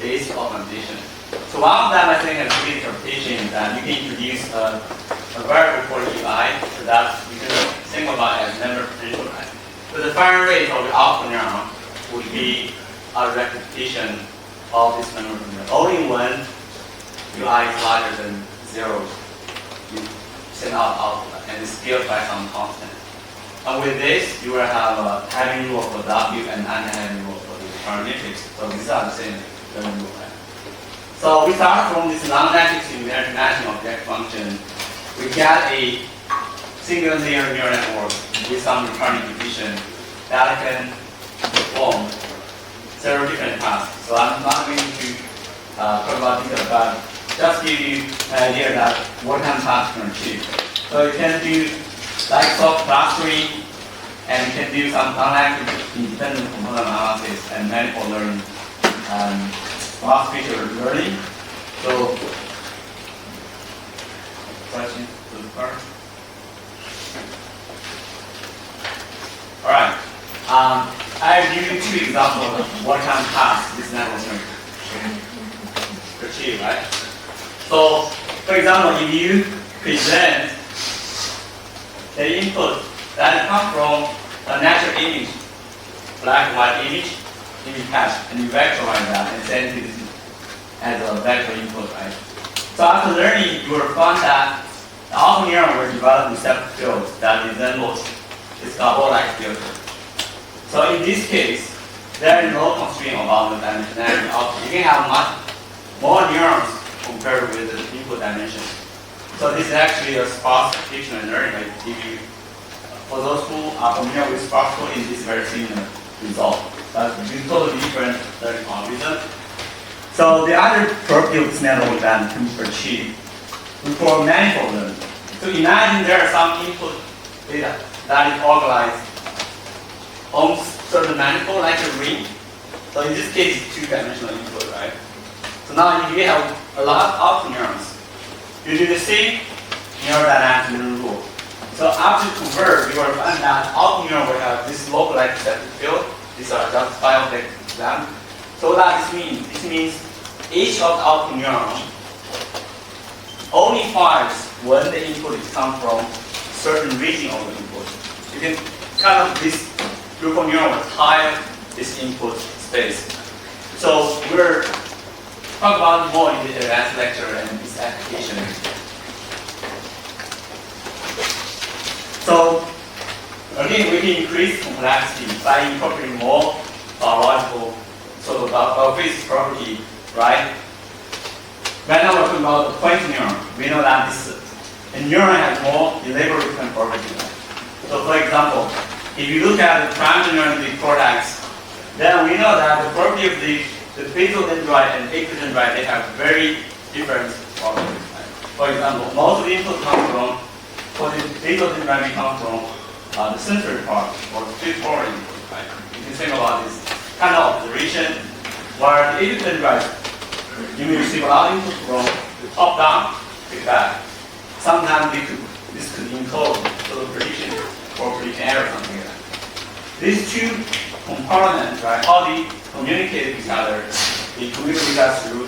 this optimization. So one of them I think is good interpretation is that you can introduce a variable for UI so that you can think about it as number potential. So the firing rate of the output neuron would be a rectification of this number potential. Only when UI is larger than 0, you send out output and it's scaled by some constant. And with this, you will have a having rule for W and anti-having rule for the parametrics. So these are the same learning rule. So we start from this non-matrix similarity matching object function. We get a single layer neural network with some recurrent division that can perform several different tasks. So I'm not going to talk about detail, but just give you an idea that what kind of tasks can achieve. So you can do like soft clustering, and you can do some non-active independent component analysis and manifold learning, class feature learning. So, question to the first. All right. I'll give you two examples of what kind of tasks this network can achieve, right? So, for example, if you present the input that comes from a natural image, black and white image cache, and you vectorize that and send it as a vector input, right? So after learning, you will find that the auto neuron will develop receptor fields that resembles its gobble-like filter. So in this case, there is no constraint about the dimensionality output. You can have much more neurons compared with the input dimension. So this is actually a sparse application and learning. Like if you, for those who are familiar with sparse coding, this is very similar result. But it's totally different learning algorithm. So the other property of this network that can be achieved for manifold learning. So imagine there are some input data that is organized on certain manifold like a ring. So in this case, it's two-dimensional input, right? So now if you have a lot of output neurons, you do the same neurodynamic neural rule. So after you convert, you will find that output neuron will have this localized receptor field. These are just biotech examples. So what does this mean? This means each of the output neurons only fires when the input comes from certain region of the input. You can kind of this group of neurons will tile this input space. So we're talk about more in the advanced lecture and this application. So again, we can increase complexity by incorporating more biological sort of biophysics property, right? Right now we're talking about the point neuron. We know that a neuron has more elaborate property. So for example, if you look at the pyramidal neuron cortex, then we know that the property of the basal dendrite and apical dendrite, they have very different properties. Right? For example, most of the input comes from, for the basal dendrite, comes from the sensory part or the straightforward input. Right? You can think about this kind of observation, where the apical dendrite, you may receive a lot of input from the top-down feedback. Sometimes this could encode sort of prediction or prediction error, something like that. These two components, right, how they communicate with each other, they communicate with us through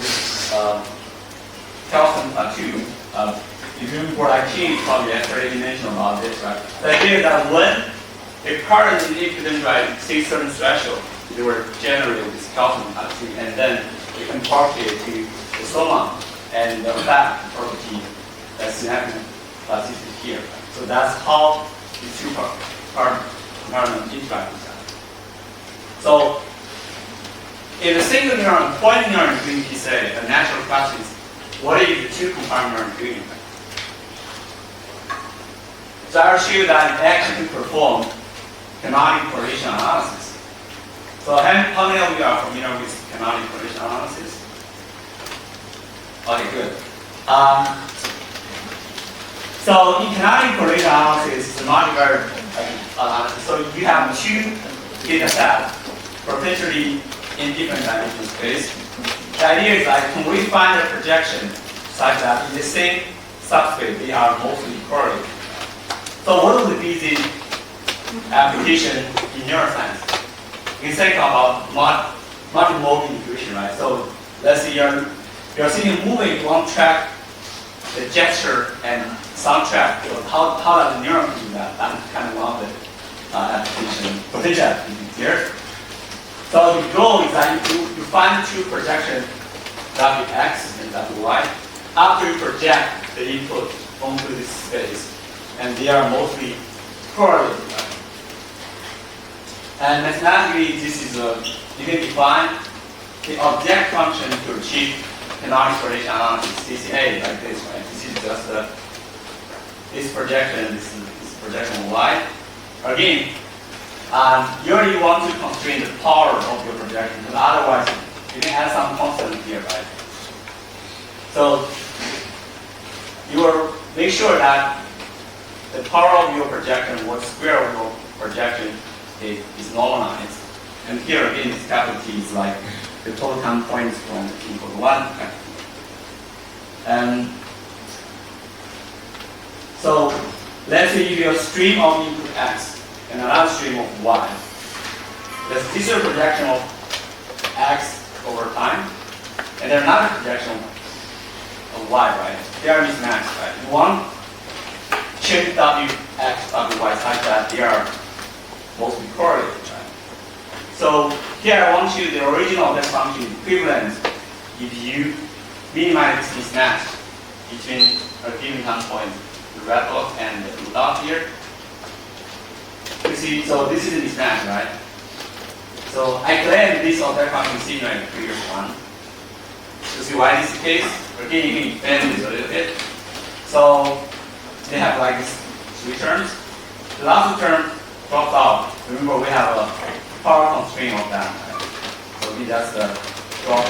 calcium tube. If you report IQ, probably I already mentioned about this, right? The idea is that when a part of the dendrite sees certain threshold, they will generate this calcium tube, and then you can propagate it to the soma and the back property that's happening here. So that's how these two components interact with each other. So in a single neuron, point neuron doing PSA, the natural question is, what is the two component neuron doing? So I'll show you that it actually perform canonic correlation analysis. So how many of you are familiar with canonic correlation analysis? Okay, good. So in canonic correlation analysis, it's a multivariate analysis. So you have two data sets, potentially in different dimension space. The idea is like, can we find a projection such that in the same subspace they are mostly correlated? So what would be the application in neuroscience? You can think about multimodal intuition, right? So let's say you're seeing a movie, you want to track the gesture and soundtrack. So how does the neuron do that? That's kind of one of the application, potential applications here. So the goal is that you find two projections, Wx and Wy, after you project the input onto this space, and they are mostly correlated. And mathematically, this is you can define the object function to achieve canonic correlation analysis, CCA, like this, right? This is just this projection, this projection Y. Again, you already want to constrain the power of your projection, because otherwise you can add some constant here, right? So you will make sure that the power of your projection, what square of your projection is normalized. And here again, this capital T is like the total time points from input 1 to capital T. And so let's say you have a stream of input X and another stream of Y. This is a projection of X over time, and there's another projection of Y, right? They are mismatched, right? You want to change Wx, Wy such that they are mostly correlated, right? So here I want you, the original of that function is equivalent if you minimize this mismatch between a given time point, the red dot and the blue dot here. You see, so this is a mismatch, right? So I claim this object function similar in the previous one. You see why this is the case? Again, you can expand this a little bit. So they have like these three terms. The last term drops out. Remember, we have a power constraint of that. Right? So we just drop,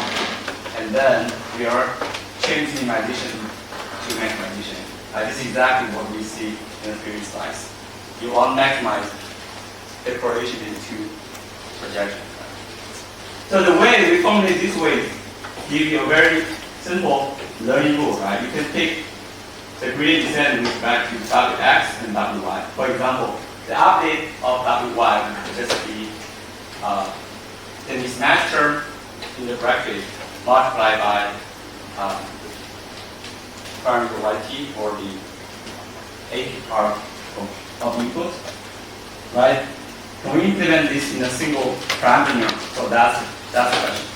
and then we are changing minimization to maximization. This is exactly what we see in the previous slides. You want to maximize the correlation between two projections. So the way we formulate this way give you a very simple learning rule, right? You can take the gradient descent with respect to Wx and Wy. For example, the update of Wy would just be the mismatch term in the bracket multiplied by parameter yt or the AP part of input, right? Can we implement this in a single parameter? So that's the question.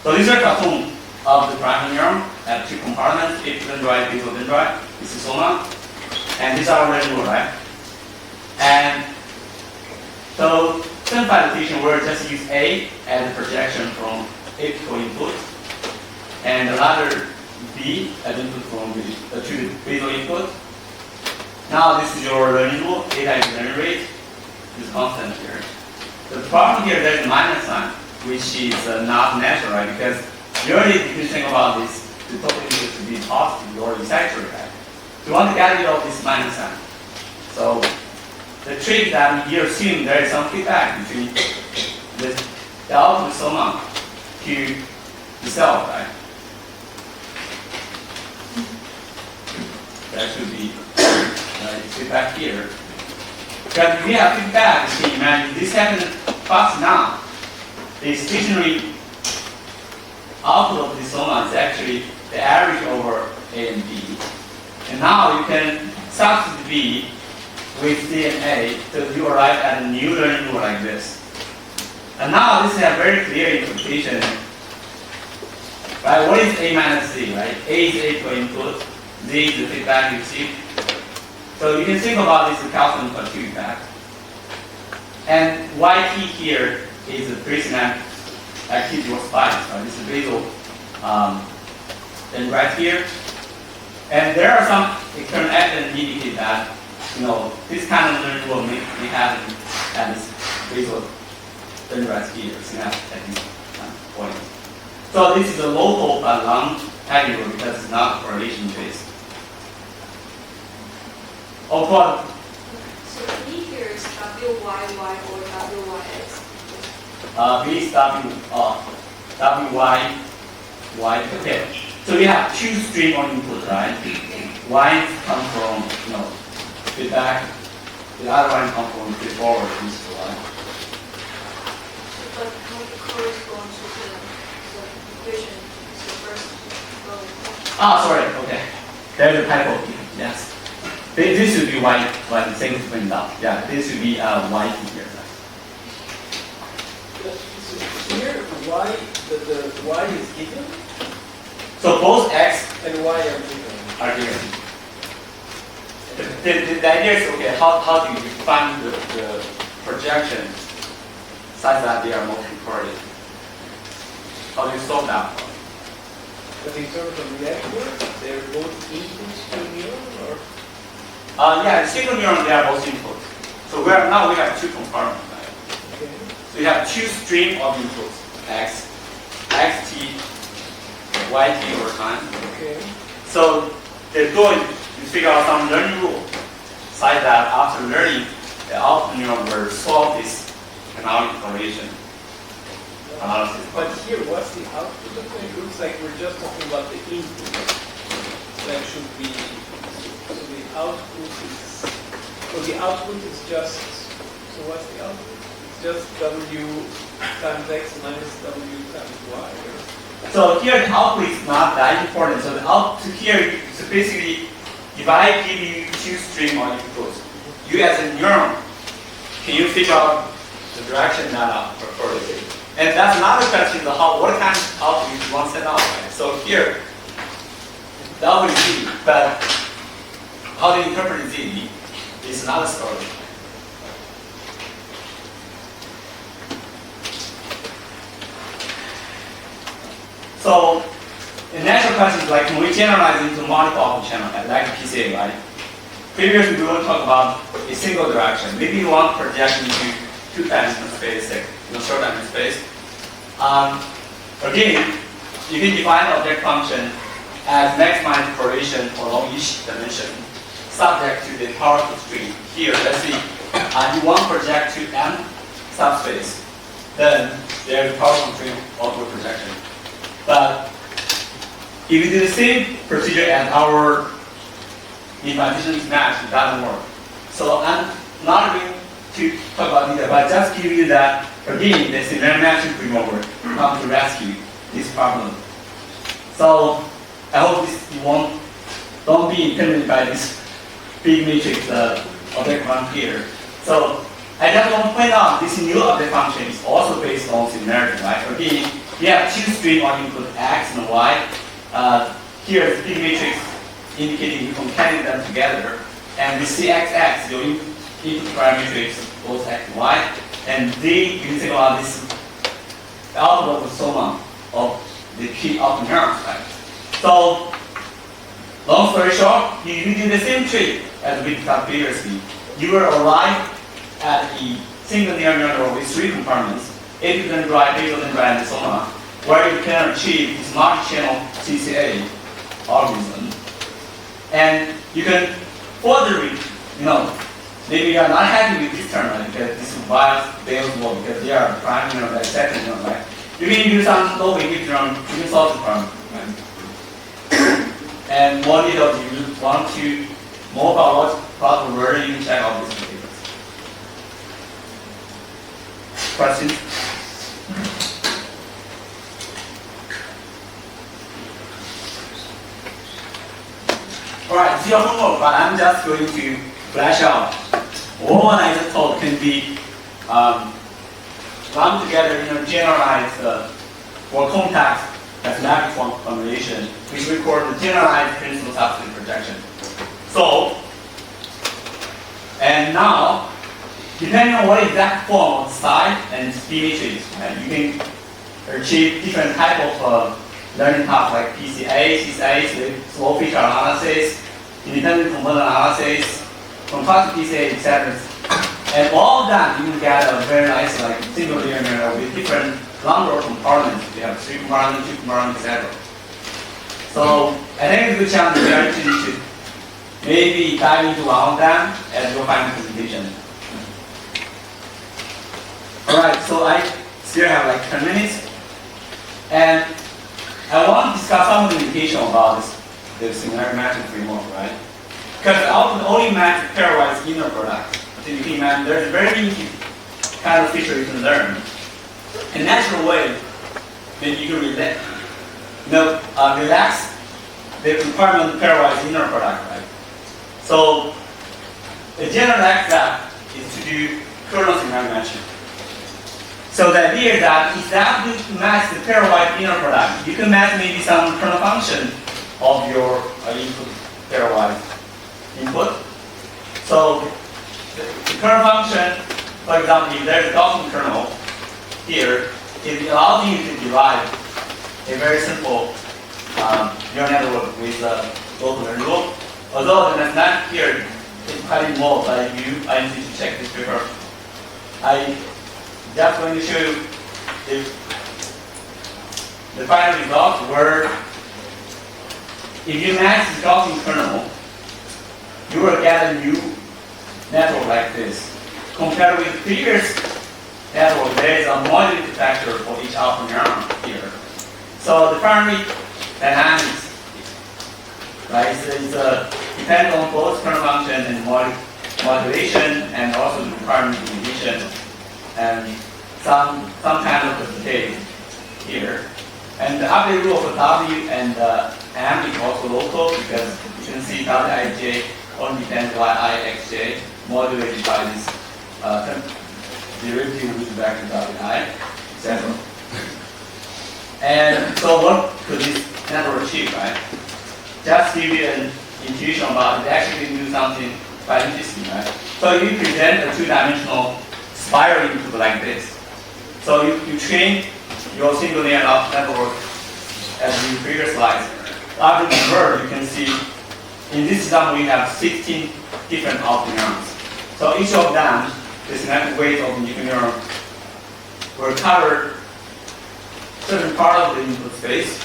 So these are cartoon of the parameter neuron at two compartments, ape dendrite, basal dendrite. This is soma, and these are learning rule, right? And so simplified notation, we'll just use A as a projection from apical input, and another B as input from the two basal input. Now this is your learning rule. Eta is learning rate. Is constant here. The problem here, there's a minus sign, which is not natural, right? Because usually, if you think about this, the total input to be positive or saturated, right? So you want to get rid of this minus sign. So the trick that you assume there is some feedback between the output soma to the cell, right? That should be feedback here. Because if we have feedback, you can imagine this happens fast now. The stationary output of the soma is actually the average over A and B. And now you can substitute B with C and A, so you arrive at a new learning rule like this. And now this is a very clear implication. Right? What is A minus C, right? A is apical input, Z is the feedback you receive. So you can think about this calculus for feedback. And YT here is the presynaptic activity or spikes. Right? This is basal and right here. And there are some external evidence indicate that this kind of learning will may happen at this basal and right here, synapse at this point. So this is a local but long technical because it's not correlation based. Of course. So B here is WYY or WYX? B is WY. Okay. So we have two stream of input, right? One come from feedback, the other one come from feedforward input, right? But how it corresponds to the equation is the first row. Sorry. Okay. There's a typo here. Yes. This should be y things went down. Yeah, this should be y here. Here, y, the y is given? So both x and y are given. Are given. The idea is, okay, how do you define the projection such that they are multi-correlated? How do you solve that problem? But in terms of network, they're both inputs to neuron, or? Yeah, the single neuron, they are both inputs. So now we have two compartments. Right? Okay. So you have two streams of inputs, x, xt, yt over time. Okay. So the goal you figure out some learning rule, such that after learning, the output neuron will solve this canonic correlation analysis. But here, what's the output of it? It looks like we're just talking about the input. That should be, so the output is just, so what's the output? It's just W times X minus W times Y. So here the output is not that important. So the output here, so basically, if I give you two stream of inputs, you as a neuron, can you figure out the direction that I prefer? And that's another question, what kind of output you want to set out, right? So here, the output is Z, but how to interpret Z is another story. So, the natural question is like, can we generalize into multiple output channel, like PCA, right? Previously, we will talk about a single direction. Maybe you want to project into two-dimensional space, like short-dimensional space. Again, you can define the object function as maximized correlation along each dimension, subject to the power constraint. Here, let's see, you want to project to M subspace, then there's a power constraint of the projection. But if you do the same procedure as our invitation match, it doesn't work. So I'm not going to talk about it, but just give you that, again, the similar matching remover come to rescue this problem. So I hope you don't be intimidated by this big matrix object function here. So I just want to point out this new object function is also based on similarity, right? Again, you have two streams of input X and Y. Here is big matrix indicating you concatenate them together. And the CXX, your input parametrics, both X and Y. And you can think about this output of the soma of the key output neurons, right? So, long story short, you do the same trick as we discussed previously. You will arrive at a single neuron with three compartments. Apical drive, basal drive, and soma, where you can achieve this multi-channel CCA algorithm. And you can further, maybe you are not happy with this term, right? Because this bias Bayes law, because they are prime neuron, like second neuron, right? You can do some low weight neuron, you can solve the problem, right? And more details, you want to more about what problem where you can check out these papers. Questions? Alright, it's your homework, but I'm just going to flash out. All what I just told can be lumped together in a generalized or context mathematics formulation, which we call the generalized principal substitute projection. So, and now, depending on what exact form of psi and speed matrix, you can achieve different type of learning tasks like PCA, CCA, slow feature analysis, independent component analysis, contrastive PCA, etc. And all of that you can get a very nice single linear neural with different number of compartments. You have 3 compartments, 2 compartments, etc. So I think it's a good chance to maybe dive into one of them as your final presentation. Alright, so I still have 10 minutes. And I want to discuss some of the indication about the similarity matching framework, right? Because I often only match pairwise inner product. So you can imagine there's a very easy kind of feature you can learn. A natural way that you can relax the requirement pairwise inner product, right? So the general next step is to do kernel similarity matching. So the idea is that instead of match the pairwise inner product, you can match maybe some kernel function of your input pairwise input. So the kernel function, for example, if there's a Gaussian kernel here, it allows you to derive a very simple neural network with local learning rule. Although the mathematics here is quite involved, I need to check this paper. I just going to show you the final result where if you match the Gaussian kernel you will get a new network like this. Compared with previous network, there is a multi-factor for each alpha neuron here. So the primary dynamics, right, is depends on both kernel function and modulation, and also the requirement inhibition, and some kind of decay here. And the update rule for W and M is also local, because you can see Wij only depends on Ixj modulated by this derivative with respect to Wi, etc. And so what could this network achieve, right? Just give you an intuition about it, actually do something quite interesting, right? So you present a two-dimensional spiral input like this. So you train your single layer network as in the previous slides. After the convert, you can see in this example we have 16 different output neurons. So each of them, this network weight of the neuron, will cover certain part of the input space.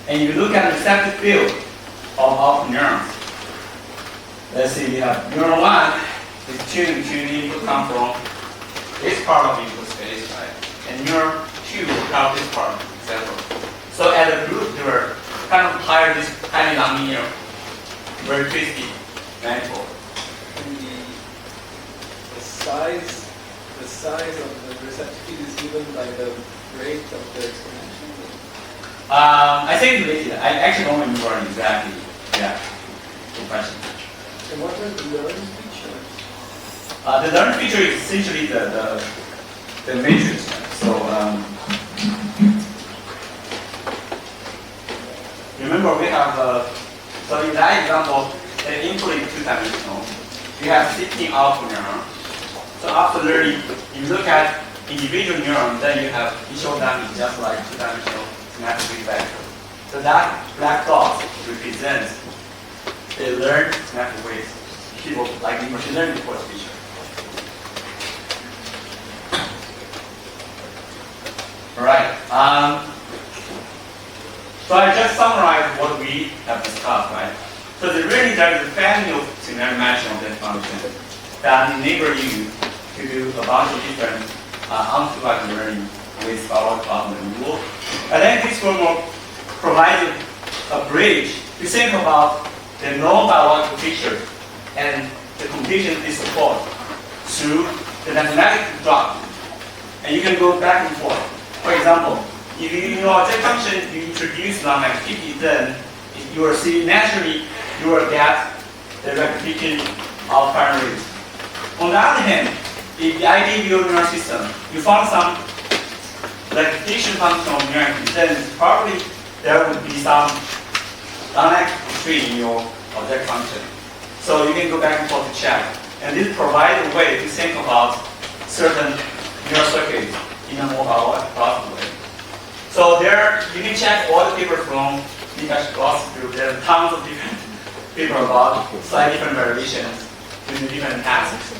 And you look at the receptive field of output neurons. Let's see, we have neuron 1 is tuning the input come from this part of the input space, right? And neuron 2 will cover this part, etc. So at the root, they were kind of higher this highly nonlinear, very twisty manifold. And the size of the receptive field is given by the rate of the exponential. I think related. I actually don't remember exactly. Yeah. Good question. And what are the learning features? The learning feature is essentially the matrix. So remember we have so in that example, the input is two-dimensional. We have 16 output neurons. So after learning, you look at individual neurons, then you have each of them is just like two-dimensional symmetric vector. So that black dot represents the learned symmetric weight. People like in machine learning course feature. All right. So I just summarized what we have discussed, right? So there is a family of scenario matching of that function that enable you to do a bunch of different unsupervised learning with biological problem rule. And then this framework provides a bridge to think about the non-biological features and the conditions they support through the mathematical drop. And you can go back and forth. For example, if you know object function, you introduce non-activity, then you will see naturally you will get the rectification of primary. On the other hand, if the ideal neural system, you found some rectification function of neural activity, then probably there would be some non-active tree in your object function. So you can go back and forth to check. And this provides a way to think about certain neural circuits in a more plausible way. So there, you can check all the papers from Nikash philosophy group. There are tons of different papers about slightly different variations with different tasks.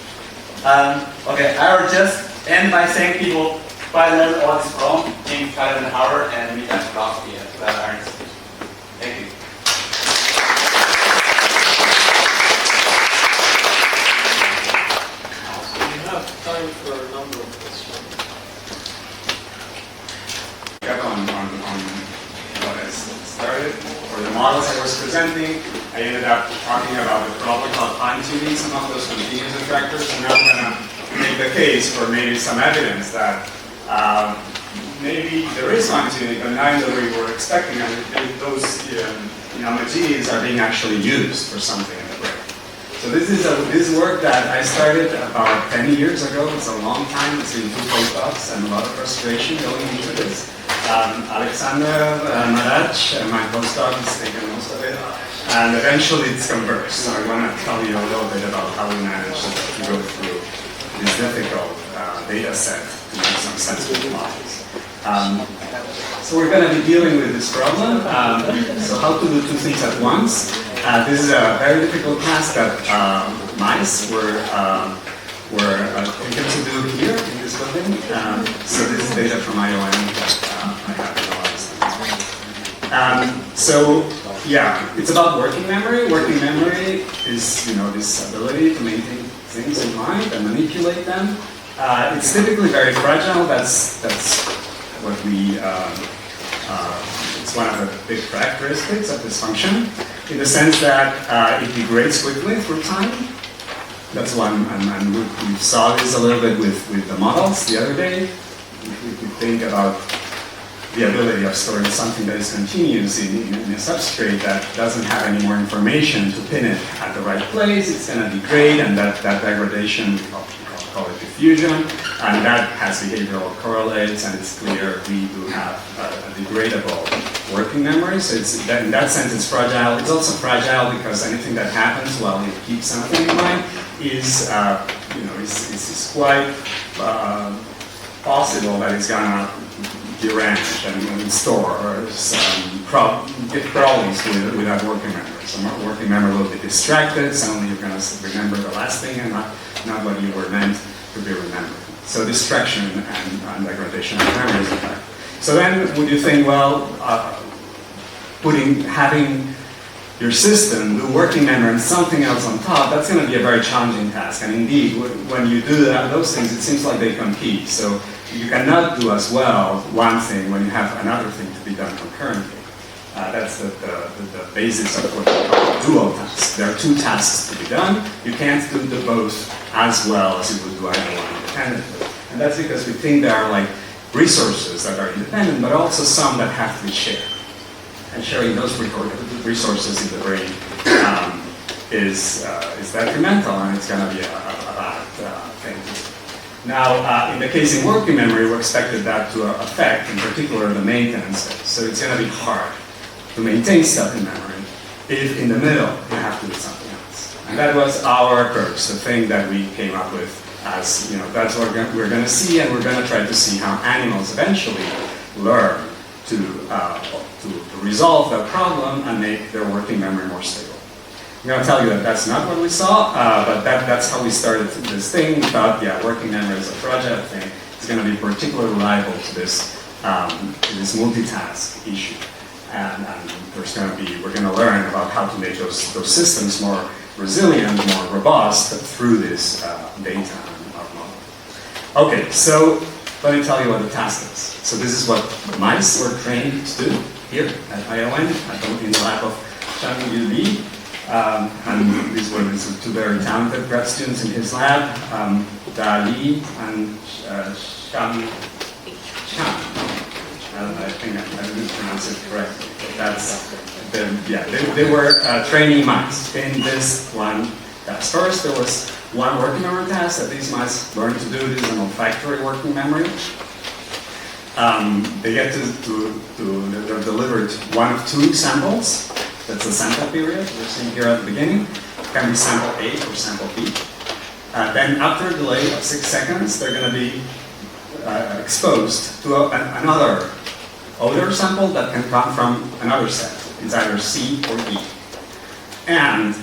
Okay, I will just end by saying people who I learned all this from, James Calvin Howard and Nikash philosophy at Fairhall. Thank you. We have time for a number of questions. On what I started, or the models I was presenting, I ended up talking about the problem called fine-tuning some of those continuous attractors, and now I'm going to make the case for maybe some evidence that maybe there is fine-tuning, but not in the way we were expecting, and those machines are being actually used for something in the brain. So this is work that I started about 10 years ago. It's a long time. It's been 2 postdocs and a lot of frustration going into this. Alexander Marach, my postdoc, has taken most of it. And eventually it's converged. So I want to tell you a little bit about how we managed to go through this difficult data set to make some sense of the models. So we're going to be dealing with this problem. So how to do 2 things at once. This is a very difficult task that mice were taken to do here in this building. So this is data from IOM that I have analyzed. So yeah, it's about working memory. Working memory is, this ability to maintain things in mind and manipulate them. It's typically very fragile. That's what we. It's one of the big characteristics of this function, in the sense that it degrades quickly through time. That's one, and we saw this a little bit with the models the other day. If we think about the ability of storing something that is continuous in a substrate that doesn't have any more information to pin it at the right place, it's going to degrade, and that degradation, we call it diffusion, and that has behavioral correlates, and it's clear we do have a degradable working memory. So in that sense, it's fragile. It's also fragile because anything that happens while you keep something in mind is quite possible that it's gonna derange and store or get problems with that working memory. So working memory will be distracted. Suddenly you're gonna remember the last thing and not what you were meant to be remembered. So distraction and degradation of memory is a fact. So then would you think, well, having your system do working memory and something else on top, that's going to be a very challenging task. And indeed, when you do those things, it seems like they compete. So you cannot do as well one thing when you have another thing to be done concurrently. That's the basis of what we call dual tasks. There are two tasks to be done. You can't do the both as well as you would do either one independently. And that's because we think there are like resources that are independent, but also some that have to be shared. And sharing those resources in the brain is detrimental, and it's going to be a bad thing to do. Now, in the case in working memory, we expected that to affect, in particular, the maintenance phase. So it's going to be hard to maintain stuff in memory if in the middle you have to do something else. And that was our approach, the thing that we came up with as, that's what we're going to see, and we're going to try to see how animals eventually learn to resolve that problem and make their working memory more stable. I'm going to tell you that that's not what we saw, but that's how we started this thing. We thought, yeah, working memory is a fragile thing. It's going to be particularly liable to this multitask issue. And we're going to learn about how to make those systems more resilient, more robust through this data model. Okay, so let me tell you what the task is. So this is what the mice were trained to do here at ION, in the lab of Shanshan. And these were two very talented grad students in his lab, Li and Shanshan. I think I didn't pronounce it correctly. They were training mice in this one task. First, there was one working memory task that these mice learned to do. This is an olfactory working memory. They get they're delivered one of two samples. That's the sample period we're seeing here at the beginning. It can be sample A or sample B. Then after a delay of 6 seconds, they're going to be exposed to another odor sample that can come from another set. It's either C or D. And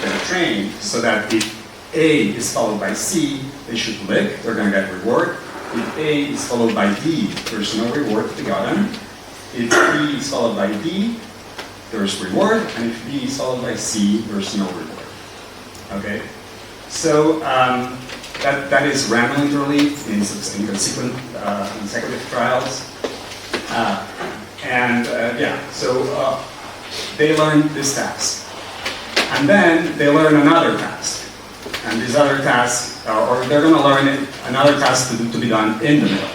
they're trained so that if A is followed by C, they should lick, they're going to get reward. If A is followed by D, there's no reward to be gotten. If B is followed by D, there's reward. And if B is followed by C, there's no reward. Okay? So that is randomly interleaved in consecutive trials. So they learn this task. And then they learn another task. And these other tasks, or they're going to learn another task to be done in the middle.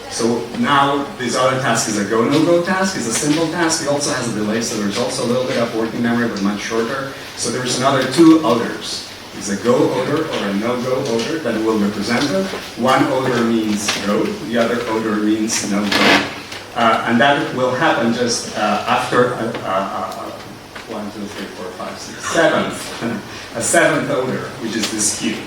So now this other task is a go, no-go task. It's a simple task. It also has a delay, so there's also a little bit of working memory, but much shorter. So there's another two odors. It's a go odor or a no-go odor that will represent it. One odor means go, the other odor means no-go. And that will happen just after 1, 2, 3, 4, 5, 6, 7. A seventh odor, which is this cue.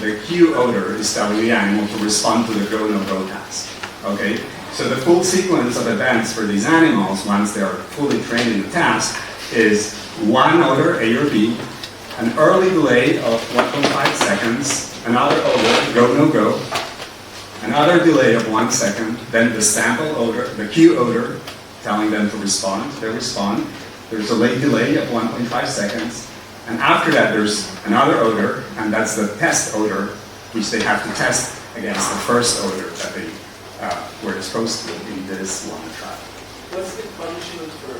The cue odor is telling the animal to respond to the go, no-go task. Okay? So the full sequence of events for these animals, once they are fully trained in the task, is one odor, A or B, an early delay of 1.5 seconds, another odor, go, no-go, another delay of 1 second, then the sample odor, the cue odor, telling them to respond, they respond, there's a late delay of 1.5 seconds. And after that, there's another odor, and that's the test odor, which they have to test against the first odor that they were exposed to in this one trial. What's the punishment for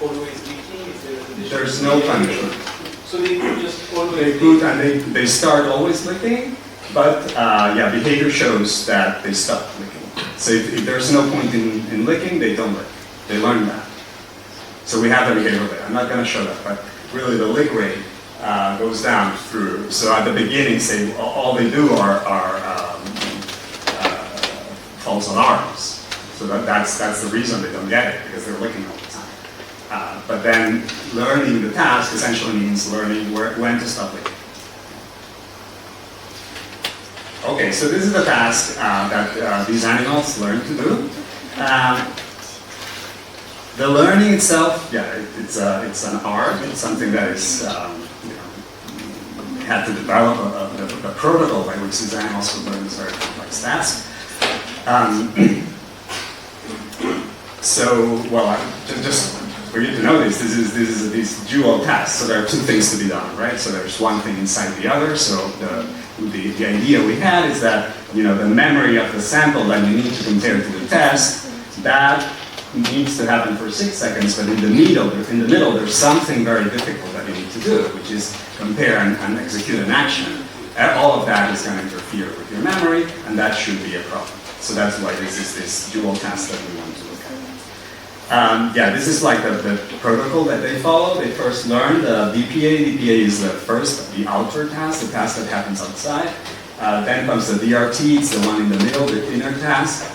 always leaking? Is there an additional There's no punishment. So they just always They put, and they start always licking, but yeah, behavior shows that they stop licking. So if there's no point in licking, they don't lick. They learn that. So we have the behavior there. I'm not going to show that, but really the lick rate goes down through. So at the beginning, say all they do are false alarms. So that's the reason they don't get it, because they're licking all the time. But then learning the task essentially means learning when to stop licking. Okay, so this is the task that these animals learn to do. The learning itself, yeah, it's an art. It's something that is had to develop a protocol by which these animals would learn this very complex task. So, well, just for you to know this is these dual tasks. So there are two things to be done, right? So there's one thing inside the other. So the idea we had is that, you know, the memory of the sample that you need to compare to the test, that needs to happen for 6 seconds, but in the middle there's something very difficult that you need to do, which is compare and execute an action. All of that is going to interfere with your memory, and that should be a problem. So that's why this is this dual task that we want to look at. Yeah, this is like the protocol that they follow. They first learn the DPA. DPA is the outer task, the task that happens outside. Then comes the DRT, it's the one in the middle, the inner task.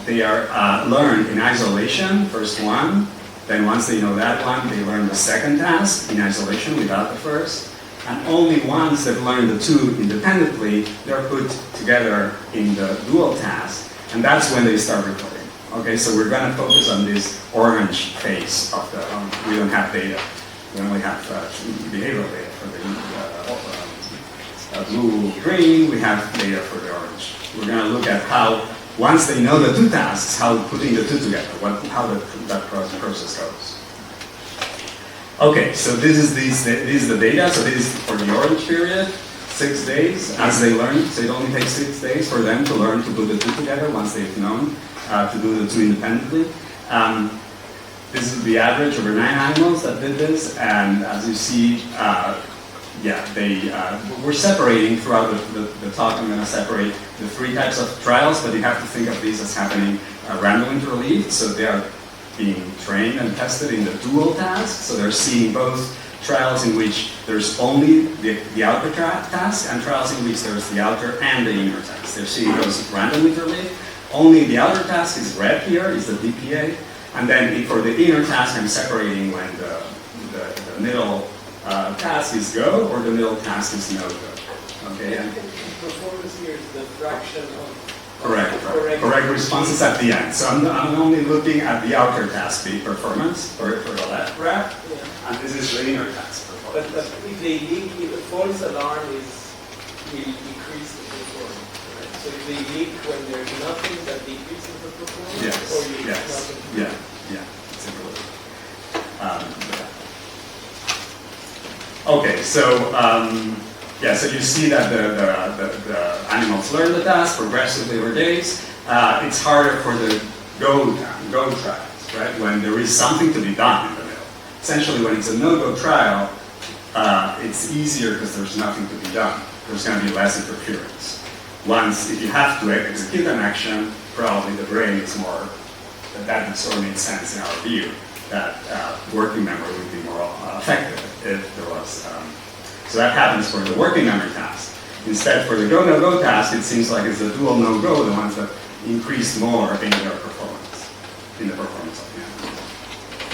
They are learned in isolation, first one. Then once they know that one, they learn the second task in isolation without the first. And only once they've learned the two independently, they're put together in the dual task. And that's when they start recording. Okay, so we're going to focus on this orange phase of the, we don't have data. We only have behavioral data for the blue-green, we have data for the orange. We're going to look at how, once they know the two tasks, how putting the two together, how that process goes. Okay, so this is the data. So this is for the orange period, 6 days as they learn. So it only takes 6 days for them to learn to put the two together once they've known to do the two independently. This is the average over 9 animals that did this, and as you see, we're separating throughout the talk. I'm going to separate the 3 types of trials, but you have to think of these as happening randomly interleaved. So they are being trained and tested in the dual task. So they're seeing both trials in which there's only the outer task and trials in which there's the outer and the inner task. They're seeing those randomly interleaved. Only the outer task is red here, is the DPA. And then for the inner task, I'm separating when the middle task is go or the middle task is no go. Okay. And performance here is the fraction of correct responses at the end. So I'm only looking at the outer task, the performance for the left graph, and this is the inner task performance. But if they leak, if a false alarm will decrease the performance. Right? So if they leak when there's nothing, that decreases the performance. Yes. Or you Yes. nothing. Yeah. It's important. Okay. So. So you see that the animals learn the task progressively over days. It's harder for the go trials, right? When there is something to be done in the middle. Essentially, when it's a no-go trial, it's easier because there's nothing to be done. There's going to be less interference. If you have to execute an action, probably the brain is more, that sort of makes sense in our view, that working memory would be more effective if there was. So that happens for the working memory task. Instead, for the go-no-go task, it seems like it's the dual no-go, the ones that increase more in their performance, in the performance of the animal.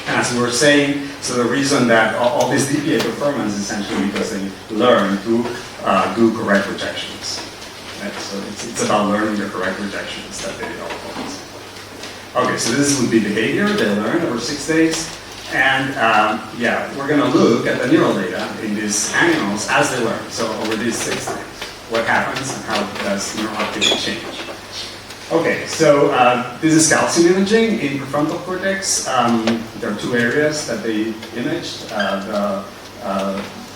And as we were saying, so the reason that all this DPA performance is essentially because they learn to do correct rejections. Right? So it's about learning the correct rejections that they develop. Okay, so this would be behavior they learn over 6 days. And we're going to look at the neural data in these animals as they learn. So over these 6 days, what happens and how does neural activity change? Okay, so this is calcium imaging in prefrontal cortex. There are two areas that they imaged, the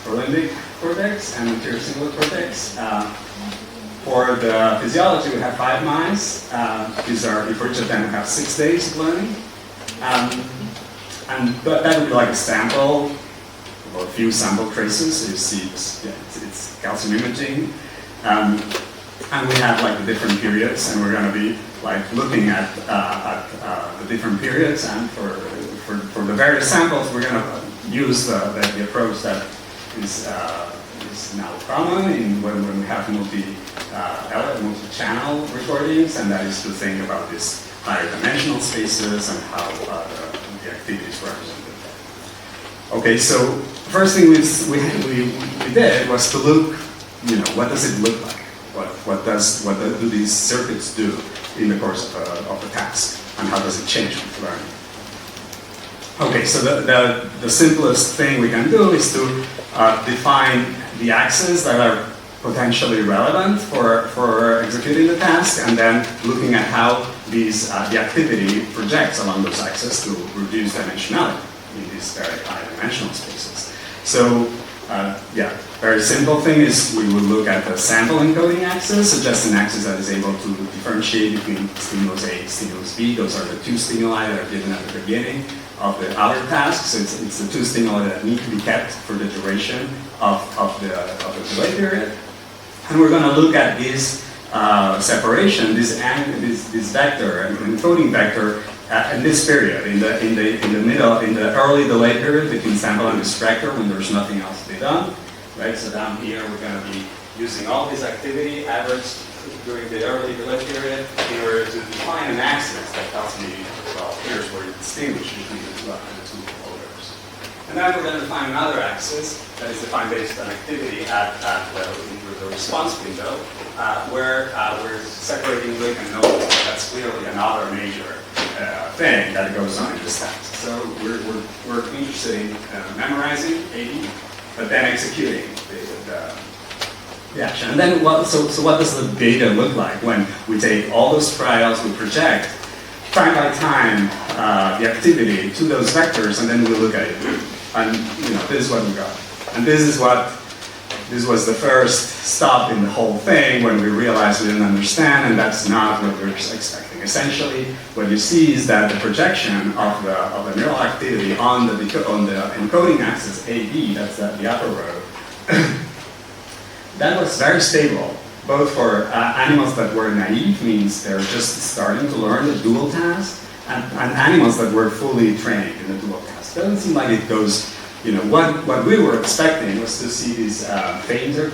limbic cortex and anterior cingulate cortex. For the physiology, we have 5 mice. These are, for each of them, have 6 days of learning. And that would be like a sample, or a few sample traces. So you see it's calcium imaging. And we have like the different periods, and we're going to be like looking at the different periods. And for the various samples, we're going to use the approach that is now common when we have multi-channel recordings, and that is to think about these higher dimensional spaces and how the activity is represented. Okay, so first thing we did was to look, what does it look like? What do these circuits do in the course of the task, and how does it change with learning? Okay, so the simplest thing we can do is to define the axes that are potentially relevant for executing the task, and then looking at how the activity projects along those axes to reduce dimensionality in these very high dimensional spaces. So, very simple thing is we will look at the sample encoding axis, so just an axis that is able to differentiate between stimulus A and stimulus B. Those are the 2 stimuli that are given at the beginning of the outer task. So it's the 2 stimuli that need to be kept for the duration of the delay period. And we're going to look at this separation, this vector, an encoding vector, in this period, in the middle, in the early delay period between sample and distractor, when there's nothing else to be done, right? So down here, we're going to be using all this activity averaged during the early delay period in order to define an axis that tells me, well, here's where you distinguish between the two odors. And then we're going to define another axis that is defined based on activity at the response window, where we're separating lick and no lick. That's clearly another major thing that goes on in this task. So we're interested in memorizing AD, but then executing the action. And then what does the data look like when we take all those trials, we project time by time the activity to those vectors, and then we look at it. And this is what we got. And this was the first stop in the whole thing when we realized we didn't understand, and that's not what we were expecting. Essentially, what you see is that the projection of the neural activity on the encoding axis AB, that's the upper row, that was very stable, both for animals that were naive, means they're just starting to learn the dual task, and animals that were fully trained in the dual task. It doesn't seem like it goes. What we were expecting was to see these fainter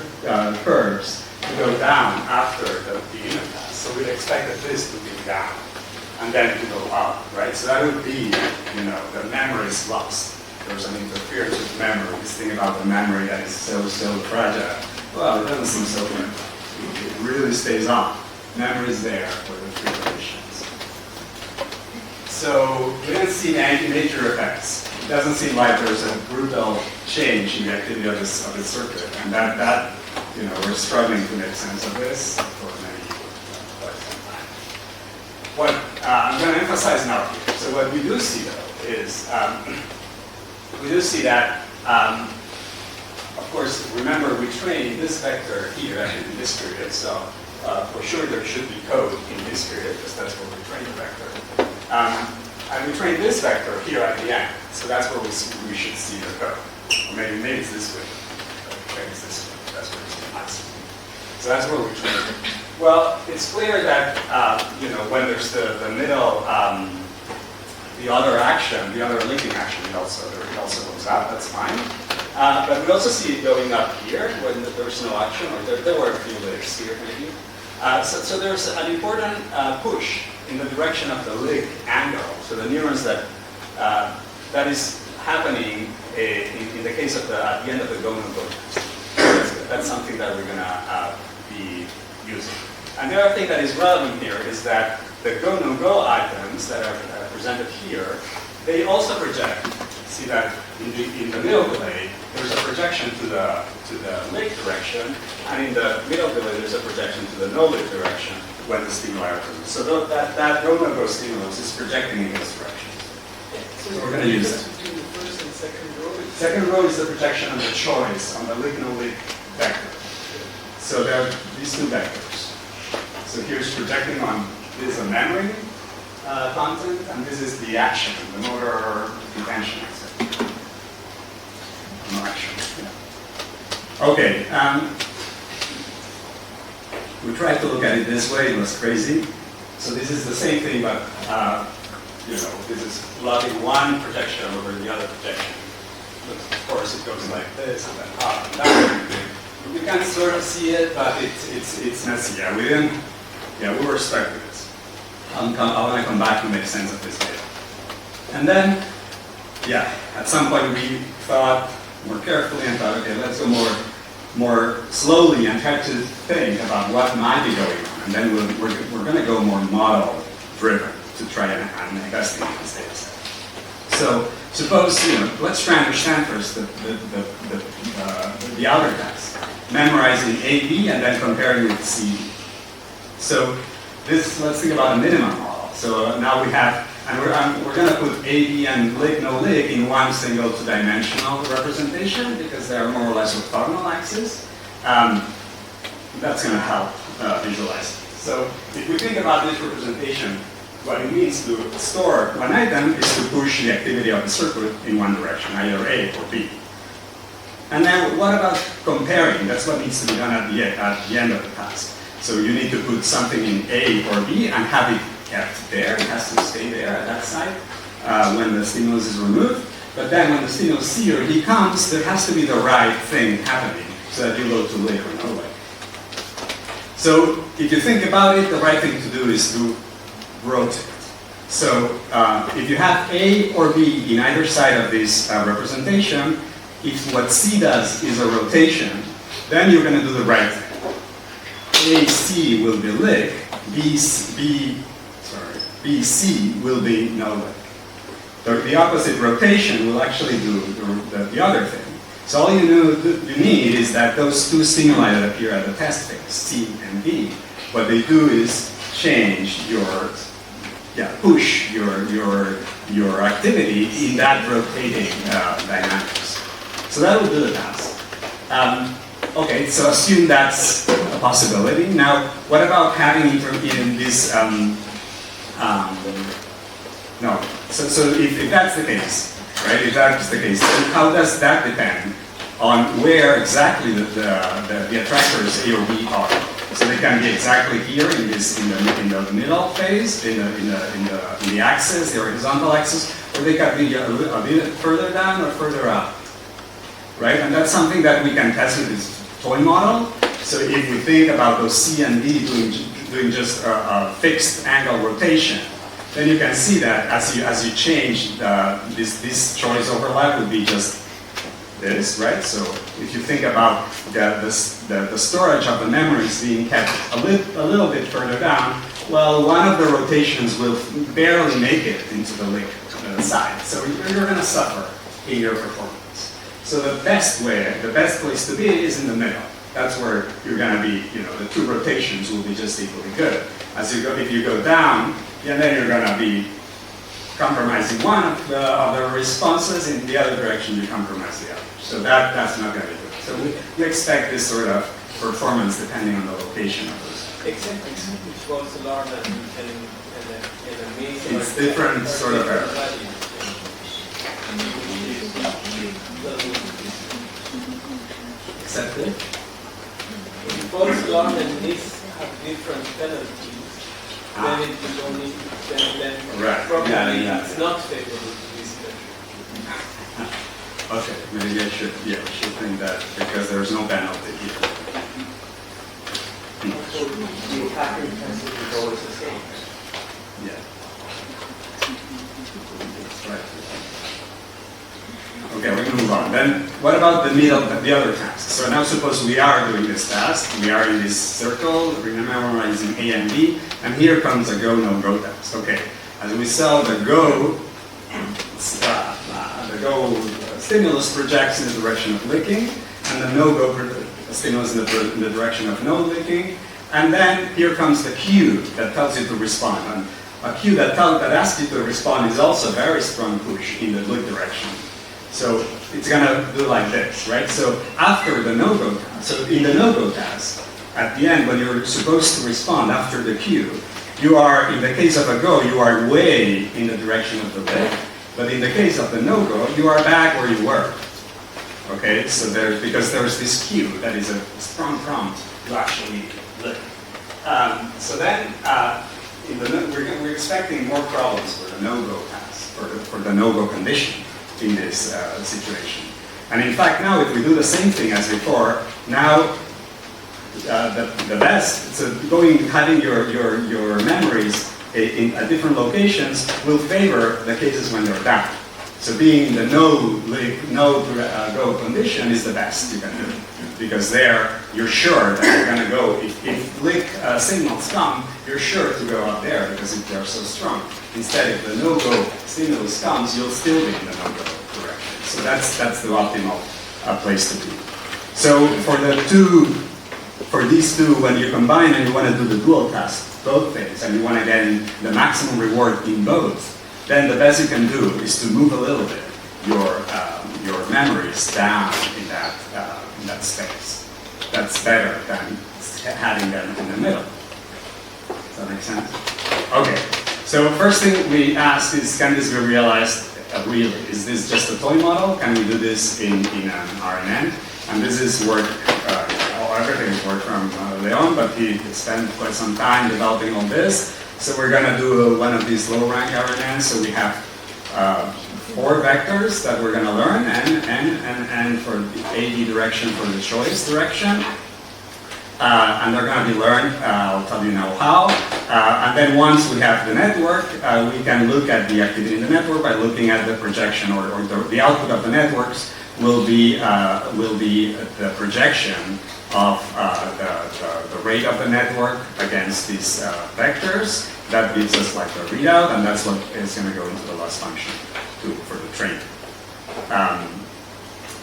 curves to go down after the unit task. So we'd expected this to be down and then to go up, right? So that would be, the memory is lost. There's an interference with memory. This thing about the memory that is so fragile. Well, it doesn't seem so good. It really stays on. Memory is there for the preparations. So we didn't see any major effects. It doesn't seem like there's a brutal change in the activity of the circuit, and that we're struggling to make sense of this for quite some time. What I'm going to emphasize now here. So what we do see though is we do see that, of course, remember we trained this vector here in this period, so for sure there should be code in this period because that's where we trained the vector. And we trained this vector here at the end, so that's where we should see the code. Or maybe it's this way. Maybe it's this way. That's where it's nice. So that's where we trained it. Well, it's clear that when there's the middle, the other action, the other linking action, it also goes up. That's fine. But we also see it going up here when there's no action, or there were a few links here maybe. So there's an important push in the direction of the lig angle. So the neurons that is happening in the case of at the end of the gonal cortex. That's something that we're gonna be using. And the other thing that is relevant here is that the go-no-go items that are presented here, they also project. See that in the middle delay, there's a projection to the lig direction, and in the middle delay, there's a projection to the no lig direction. when the stimuli are present. So that go-no-go stimulus is projecting in those directions. So we're going to use it. Between the first and second row. Second row is the projection on the choice, on the lig-no-lig vector. So there are these two vectors. So here's projecting on, this is a memory content, and this is the action, the motor intention, etc. No action. Yeah. Okay. We tried to look at it this way. It was crazy. So this is the same thing, but this is plotting one projection over the other projection. But of course, it goes like this, and then up and down. You can sort of see it, but it's messy. Yeah, we didn't. Yeah, we were stuck with this. I want to come back to make sense of this data. And then, yeah, at some point we thought more carefully and thought, okay, let's go more slowly and try to think about what might be going on. And then we're going to go more model-driven to try and investigate this data set. So suppose, let's try and understand first the outer task, memorizing AB and then comparing with CD. So let's think about a minimum model. So now we have, and we're going to put AB and lig-no-lig in one single two-dimensional representation because they are more or less orthogonal axes. That's going to help visualize it. So if we think about this representation, what it means to store one item is to push the activity of the circuit in one direction, either A or B. And then what about comparing? That's what needs to be done at the end of the task. So you need to put something in A or B and have it kept there. It has to stay there at that side when the stimulus is removed. But then when the stimulus C or D comes, there has to be the right thing happening so that you go to lig or no lig. So if you think about it, the right thing to do is to rotate. So if you have A or B in either side of this representation, if what C does is a rotation, then you're going to do the right thing. AC will be lig, BC will be no lig. The opposite rotation will actually do the other thing. So all you need is that those two stimuli that appear at the test phase, C and D, what they do is change push your activity in that rotating dynamics. So that will do the task. Okay, so assume that's a possibility. Now, what about having in this? No. So if that's the case, right? If that's the case, then how does that depend on where exactly the attractors A or B are? So they can be exactly here in the middle phase, in the axis, the horizontal axis, or they can be a bit further down or further up, right? And that's something that we can test with this toy model. So if we think about those C and D doing just a fixed angle rotation, then you can see that as you change this choice overlap would be just this, right? So if you think about the storage of the memories being kept a little bit further down, well, one of the rotations will barely make it into the lig side. So you're going to suffer in your performance. So the best place to be is in the middle. That's where you're going to be, the two rotations will be just equally good. If you go down, then you're going to be compromising one of the responses, in the other direction you compromise the other. So that's not going to be good. So we expect this sort of performance depending on the location of those. Exactly. Which was larger than in a main. It's different sort of error. Accepted? False alarm and this have different penalties. Then it is only then right. Probably it's not favorable to this measure. Okay, maybe I should think that because there's no penalty here. So the attacker intensity is always the same. Yeah. That's right. Okay, we can move on. Then what about the other tasks? So now suppose we are doing this task. We are in this circle, memorizing A and B, and here comes a go, no-go task. Okay, as we saw, the go stimulus projects in the direction of licking, and the no-go stimulus in the direction of no licking. And then here comes the cue that tells you to respond. And a cue that asks you to respond is also a very strong push in the look direction. So it's gonna do like this, right? So after the no-go task, so in the no-go task, at the end when you're supposed to respond after the cue, you are, in the case of a go, you are way in the direction of the lick. But in the case of the no-go, you are back where you were. Okay, so because there's this cue that is a strong prompt to actually lick. So then, we're expecting more problems for the no-go task, for the no-go condition in this situation. And in fact, now if we do the same thing as before, now the best, so having your memories at different locations will favor the cases when they're down. So being in the no-go condition is the best you can do. Because there, you're sure that you're going to go, if lick signals come, you're sure to go up there because they're so strong. Instead, if the no-go stimulus comes, you'll still be in the no-go direction. So that's the optimal place to be. So for these two, when you combine and you want to do the dual task, both things, and you want to get the maximum reward in both, then the best you can do is to move a little bit your memories down in that space. That's better than having them in the middle. Does that make sense? Okay. So first thing we ask is, can this be realized really? Is this just a toy model? Can we do this in an RNN? And this is work. Everything is work from Leon, but he spent quite some time developing all this. So we're going to do one of these low-rank RNNs. So we have 4 vectors that we're going to learn, and for the AD direction, for the choice direction. And they're going to be learned, I'll tell you now how. And then once we have the network, we can look at the activity in the network by looking at the projection, or the output of the networks will be the projection of the rate of the network against these vectors. That gives us like the readout, and that's what is going to go into the loss function for the training.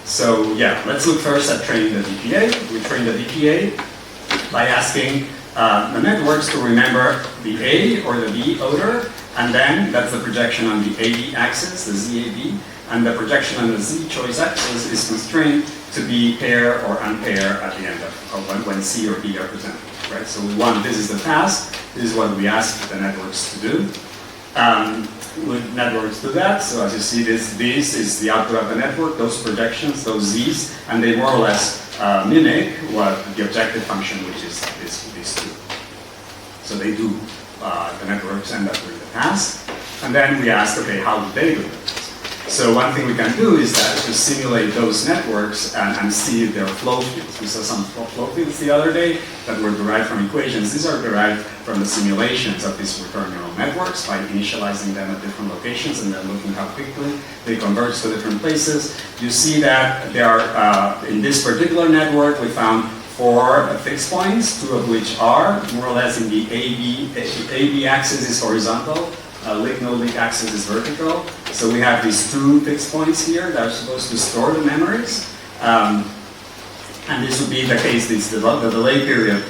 So yeah, let's look first at training the DPA. We train the DPA by asking the networks to remember the A or the B odor, and then that's the projection on the AD axis, the ZAB, and the projection on the Z choice axis is constrained to be pair or unpair at the end of when C or D are presented, right? So this is the task, this is what we ask the networks to do. With networks do that, so as you see, this is the output of the network, those projections, those Z's, and they more or less mimic what the objective function, which is these two. So they do, the networks end up doing the task, and then we ask, okay, how do they do it? So one thing we can do is that to simulate those networks and see their flow fields. We saw some flow fields the other day that were derived from equations. These are derived from the simulations of these recurrent neural networks by initializing them at different locations and then looking how quickly they converge to different places. You see that there are, in this particular network, we found 4 fixed points, 2 of which are more or less in the AB axis is horizontal. Lick-no-lick axis is vertical. So we have these 2 fixed points here that are supposed to store the memories. And this would be the case, the delay period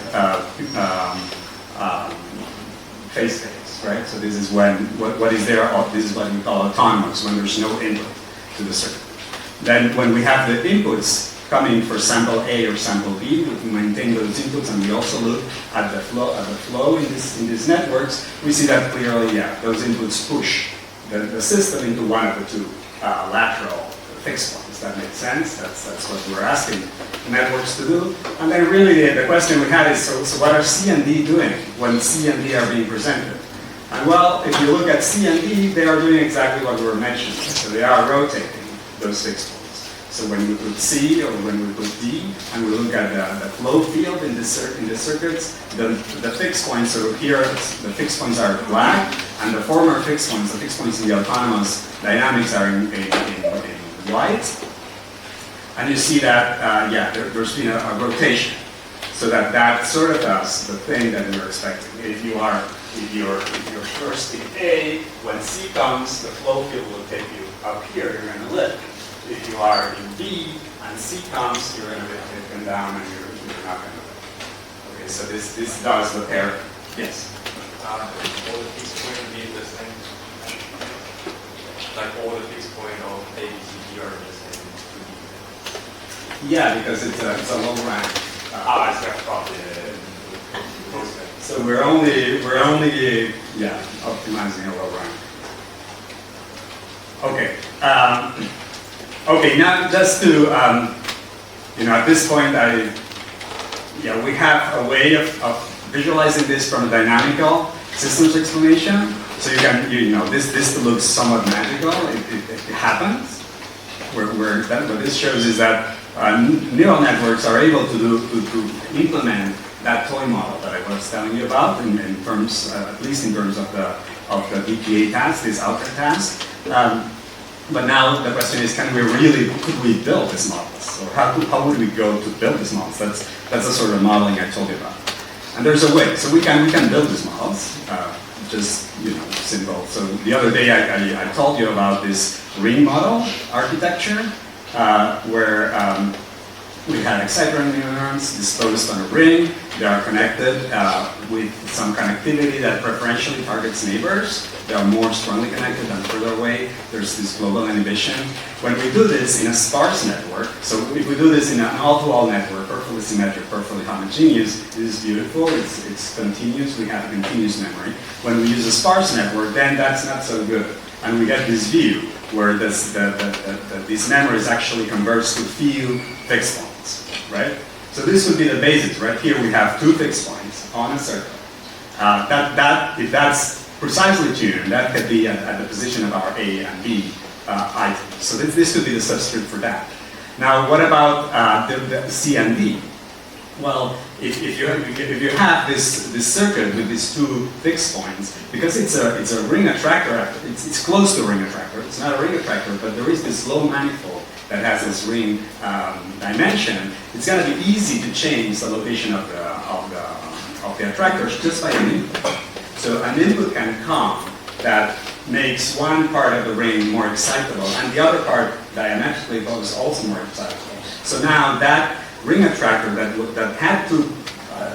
phase, right? So this is when, what is there, this is what we call autonomous, when there's no input to the circuit. Then when we have the inputs coming for sample A or sample B, we can maintain those inputs, and we also look at the flow in these networks. We see that clearly, yeah, those inputs push the system into one of the 2 lateral fixed points. That makes sense. That's what we're asking networks to do. And then really the question we had is, so what are C and D doing when C and D are being presented? And well, if you look at C and D, they are doing exactly what we were mentioning. So they are rotating those fixed points. So when we put C or when we put D, and we look at the flow field in the circuits, the fixed points, so here the fixed points are black, and the former fixed points, the fixed points in the autonomous dynamics are in white. And you see that, yeah, there's been a rotation. So that sort of does the thing that we were expecting. If you're first in A, when C comes, the flow field will take you up here, you're going to lift. If you are in B and C comes, you're going to be taken down and you're not going to lift. Okay, so this does the pair. Yes. All the fixed point will be the same. Like all the fixed point of A, B, C, D are the same. Yeah, because it's a low rank. I see. Probably. So we're only optimizing a low rank. Okay. Okay. Now just to at this point we have a way of visualizing this from a dynamical systems explanation. So you can this looks somewhat magical. It happens. What this shows is that neural networks are able to implement that toy model that I was telling you about in terms, at least in terms of the DPA task, this outer task. But now the question is, could we build these models? Or how would we go to build these models? That's the sort of modeling I told you about. And there's a way. So we can build these models, just simple. So the other day I told you about this ring model architecture, where we have exciter neurons disposed on a ring. They are connected with some connectivity that preferentially targets neighbors. They are more strongly connected than further away. There's this global inhibition. When we do this in a sparse network, so if we do this in an all-to-all network, perfectly symmetric, perfectly homogeneous, this is beautiful. It's continuous. We have a continuous memory. When we use a sparse network, then that's not so good. And we get this view where this memory actually converts to few fixed points, right? So this would be the basis. Right here we have two fixed points on a circle. If that's precisely tuned, that could be at the position of our A and B items. So this could be the subscript for that. Now, what about the C and D? Well, if you have this circuit with these two fixed points, because it's a ring attractor, it's close to a ring attractor. It's not a ring attractor, but there is this low manifold that has this ring dimension. It's going to be easy to change the location of the attractors just by an input. So an input can come that makes one part of the ring more excitable, and the other part diametrically is also more excitable. So now that ring attractor that had two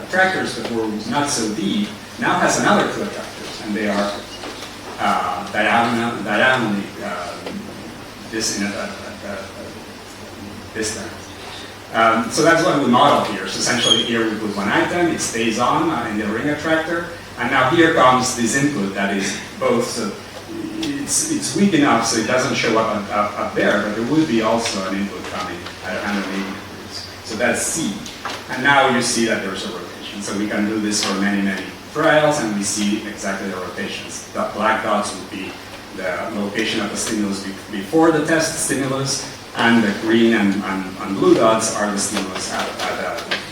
attractors that were not so deep now has another two attractors, and they are diagonally distant. So that's what we model here. So essentially here we put one item, it stays on in the ring attractor, and now here comes this input that is both. So it's weak enough so it doesn't show up there, but there would be also an input coming at 180 degrees. So that's C. And now you see that there's a rotation. So we can do this for many, many trials, and we see exactly the rotations. The black dots would be the location of the stimulus before the test stimulus, and the green and blue dots are the stimulus at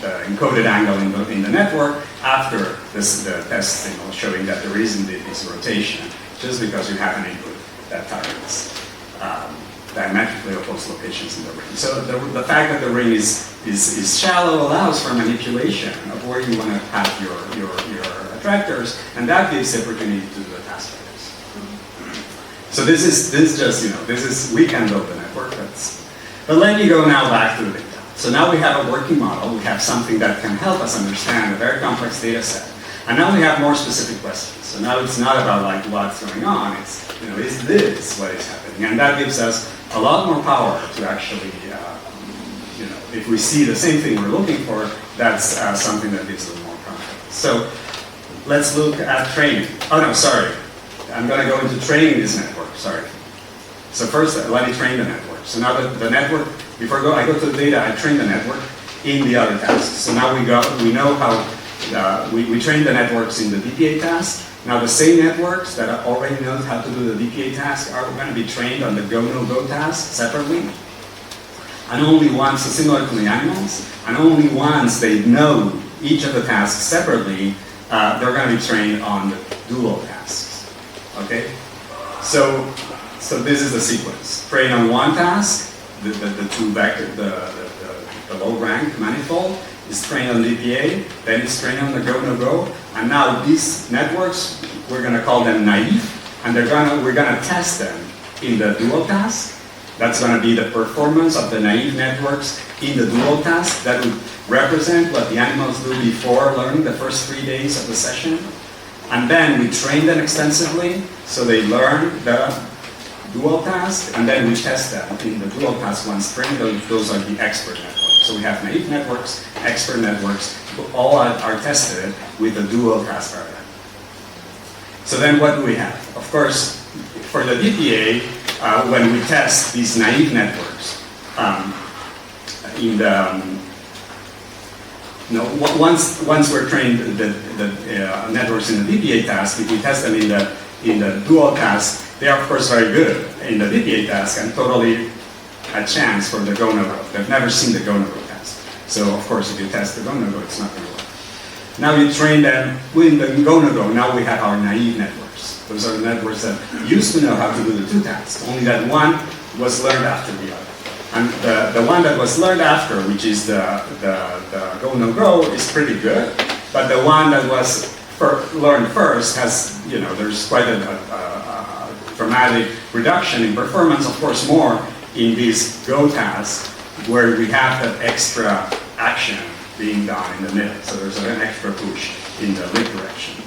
the encoded angle in the network after the test stimulus, showing that there is indeed this rotation, just because you have an input that targets diametrically opposed locations in the ring. So the fact that the ring is shallow allows for manipulation of where you want to have your attractors, and that gives the opportunity to do the task vectors. So we can build the network. But let me go now back to the data. So now we have a working model. We have something that can help us understand a very complex data set. And now we have more specific questions. So now it's not about like what's going on. It's is this what is happening? And that gives us a lot more power to actually, if we see the same thing we're looking for, that's something that gives a little more confidence. So let's look at training. Oh no, sorry. I'm going to go into training this network. Sorry. So first, let me train the network. So now the network, before I go to the data, I train the network in the other tasks. So now we know how we train the networks in the DPA task. Now the same networks that already know how to do the DPA task are going to be trained on the go-no-go task separately. And only once, so similar to the animals, and only once they know each of the tasks separately, they're going to be trained on the dual tasks. Okay? So this is the sequence. Train on one task, the two vector, the low rank manifold is trained on DPA, then it's trained on the go-no-go, and now these networks, we're going to call them naive, and we're going to test them in the dual task, That's going to be the performance of the naive networks in the dual task. That would represent what the animals do before learning the first 3 days of the session. And then we train them extensively, so they learn the dual task, and then we test them in the dual task once trained. Those are the expert networks. So we have naive networks, expert networks, all are tested with the dual task paradigm. So then what do we have? Of course, for the DPA, when we test these naive networks, once we're trained the networks in the DPA task, if we test them in the dual task, they are of course very good in the DPA task and totally a chance for the go-no-go. They've never seen the go-no-go task. So of course if you test the go-no-go, it's not going to work. Now you train them with the go-no-go. Now we have our naive networks. Those are the networks that used to know how to do the two tasks, only that one was learned after the other. And the one that was learned after, which is the go-no-go, is pretty good. But the one that was learned first has, there's quite a dramatic reduction in performance, of course more in this go task, where we have that extra action being done in the middle. So there's an extra push in the lead direction.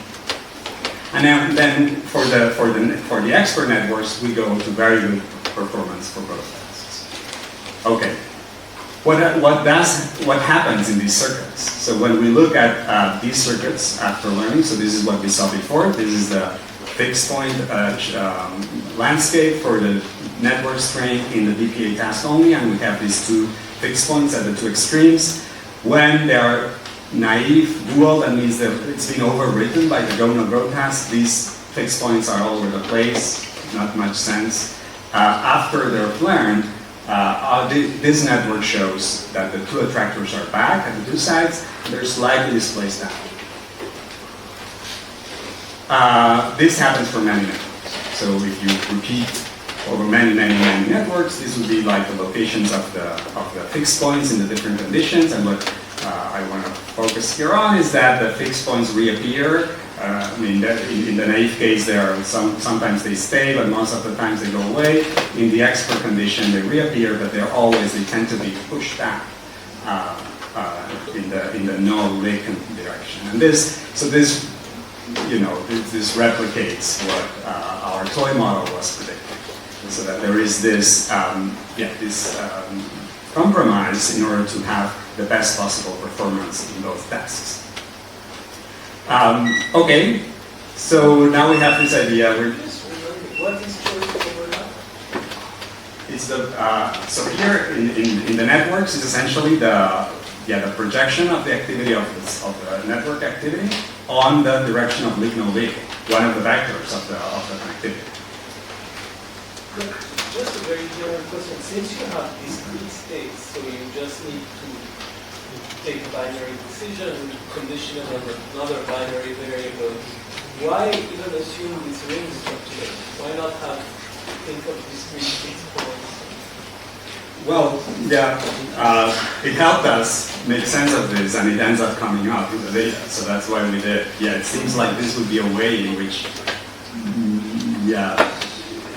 And then for the expert networks, we go to very good performance for both tasks. Okay, what happens in these circuits? So when we look at these circuits after learning, so this is what we saw before. This is the fixed point landscape for the networks trained in the DPA task only, and we have these two fixed points at the two extremes. When they are naive dual, that means that it's been overwritten by the go-no-go task. These fixed points are all over the place, not much sense. After they're learned, this network shows that the two attractors are back at the two sides, they're slightly displaced down. This happens for many networks. So if you repeat over many networks, this would be like the locations of the fixed points in the different conditions. And what I want to focus here on is that the fixed points reappear. In the naive case, sometimes they stay, but most of the times they go away. In the expert condition, they reappear, but they tend to be pushed back in the no lick direction. And this replicates what our toy model was predicting. So that there is this compromise in order to have the best possible performance in both tasks. Okay, so now we have this idea. What is choice overlap? It's so here in the networks is essentially the projection of the activity of the network activity on the direction of leak no leak, one of the vectors of the connectivity. Just a very general question. Since you have discrete states, so you just need to take a binary decision, condition it on another binary variable, why even assume this ring structure? Why not think of discrete fixed points? Well, it helped us make sense of this, and it ends up coming up in the data. So that's why we did. It seems like this would be a way in which,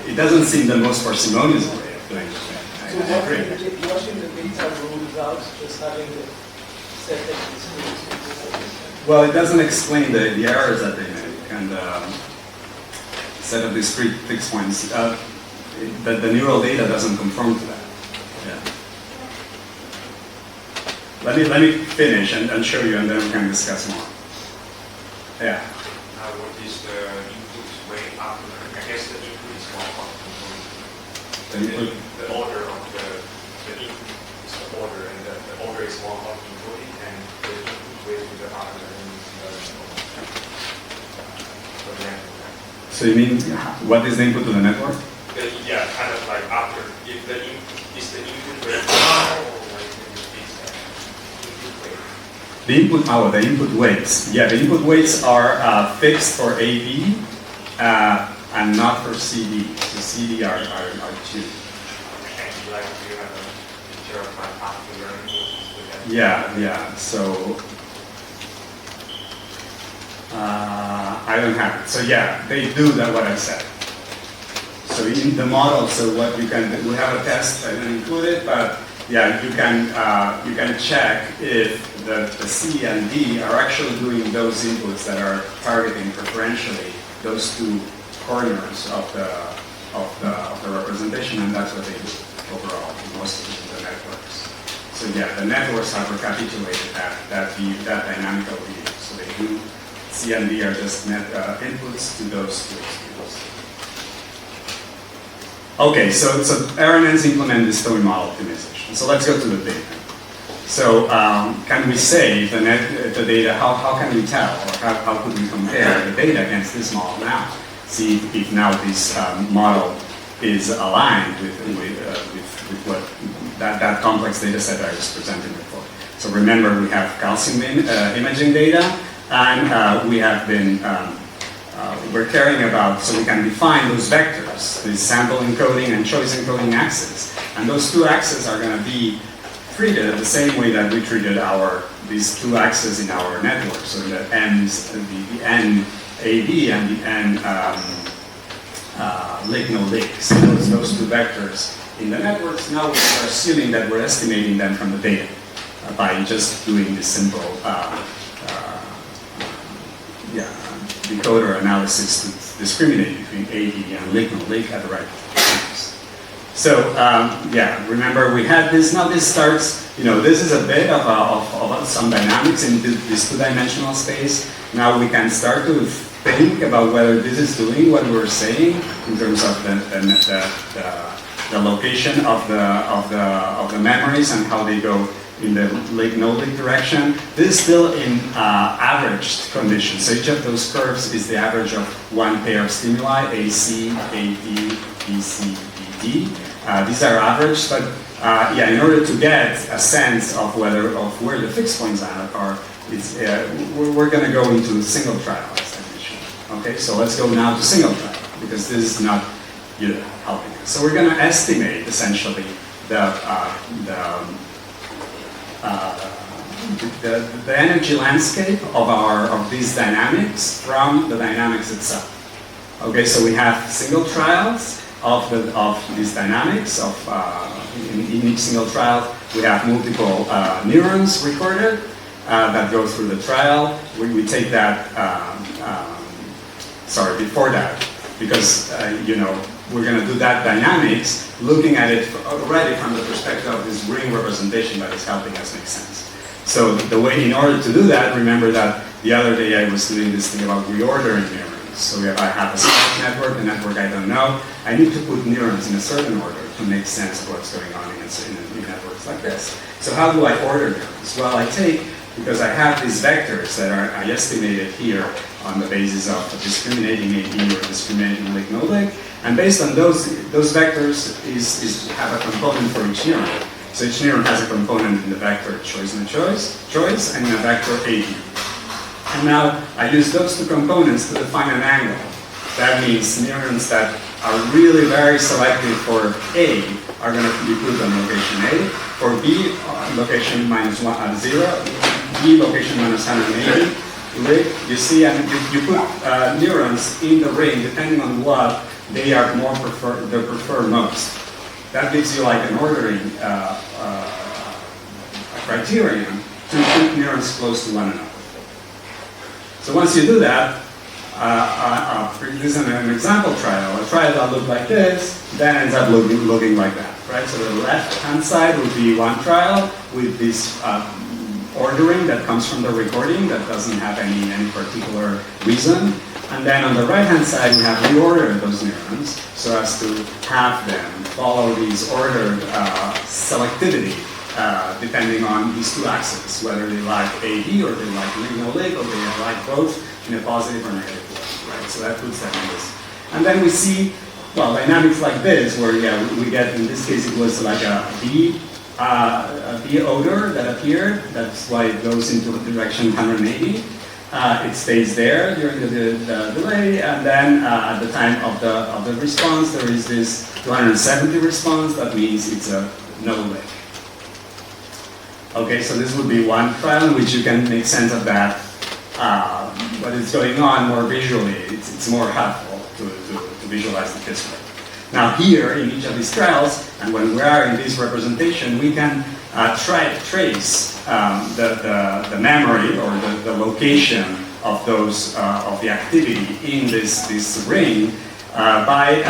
it doesn't seem the most parsimonious way of doing it. So watching the data rules out, just having the set of discrete. Well, it doesn't explain the errors that they make, and set of discrete fixed points. The neural data doesn't conform to that. Let me finish and show you, and then we can discuss more. Yeah. What is the input way after? I guess the input is more complicated. The order of the input is the order, and the order is more complicated, and the input way to the other So you mean what is the input to the network? Yeah, kind of like after if the input is the input way. The input weights. Yeah, the input weights are fixed for AB and not for CD. So CD are two. Yeah. So I don't have it. So yeah, they do that what I said. So in the model, so what you can do, we have a test, I didn't include it, but yeah, you can check if the C and D are actually doing those inputs that are targeting preferentially those two corners of the representation, and that's what they do overall in most of the networks. So yeah, the networks have recapitulated that view, that dynamical view. So they do C and D are just inputs to those two views. Okay, so RNNs implement this story model optimization. So let's go to the data. So can we say the data, how can we tell, or how could we compare the data against this model now? See if now this model is aligned with what that complex data set I was presenting before. So remember, we have calcium imaging data, and we have been we're caring about, so we can define those vectors, the sample encoding and choice encoding axes. And those two axes are going to be treated the same way that we treated these two axes in our network. So the ends, the NAB and the N lake. So those two vectors in the networks, now we are assuming that we're estimating them from the data by just doing this simple decoder analysis to discriminate between AD and lake at the right times. So remember we had this. Now this starts. This is a bit of some dynamics in this two-dimensional space. Now we can start to think about whether this is doing what we're saying in terms of the location of the memories and how they go in the lake-no-lake direction. This is still in averaged conditions. So each of those curves is the average of one pair of stimuli, AC, AD, BC, BD. These are averaged, but in order to get a sense of where the fixed points are, we're going to go into single trial, as I mentioned. Okay, so let's go now to single trial, because this is not helping us. So we're going to estimate essentially the energy landscape of these dynamics from the dynamics itself. Okay, so we have single trials of these dynamics. In each single trial, we have multiple neurons recorded that go through the trial. We take that. Before that, because we're going to do that dynamics, looking at it already from the perspective of this ring representation that is helping us make sense. So the way, in order to do that, remember that the other day I was doing this thing about reordering neurons. So if I have a sparse network, a network I don't know, I need to put neurons in a certain order to make sense of what's going on in networks like this. So how do I order neurons? Well, because I have these vectors that I estimated here on the basis of discriminating AD or discriminating lake-no-lake, and based on those vectors have a component for each neuron. So each neuron has a component in the vector choice and in a vector AD. And now I use those two components to define an angle. That means neurons that are really very selective for A are going to be put on location A. For B, location -0, B location -180. You see, and you put neurons in the ring depending on what they are they prefer most. That gives you like an ordering criterion to put neurons close to one another. So once you do that, this is an example trial. A trial that looked like this, then ends up looking like that, right? So the left-hand side would be one trial with this ordering that comes from the recording that doesn't have any particular reason. And then on the right-hand side, we have reordered those neurons so as to have them follow these ordered selectivity depending on these two axes, whether they like AD or they like lake-no-lake or they like both in a positive or negative way, right? So that puts them in this. And then we see, dynamics like this where, we get, in this case, it was like a B odor that appeared. That's why it goes into the direction 180. It stays there during the delay, and then at the time of the response, there is this 270 response. That means it's a no lake. Okay, so this would be one trial in which you can make sense of that, what is going on more visually. It's more helpful to visualize it this way. Now here, in each of these trials, and when we are in this representation, we can trace the memory or the location of those of the activity in this ring by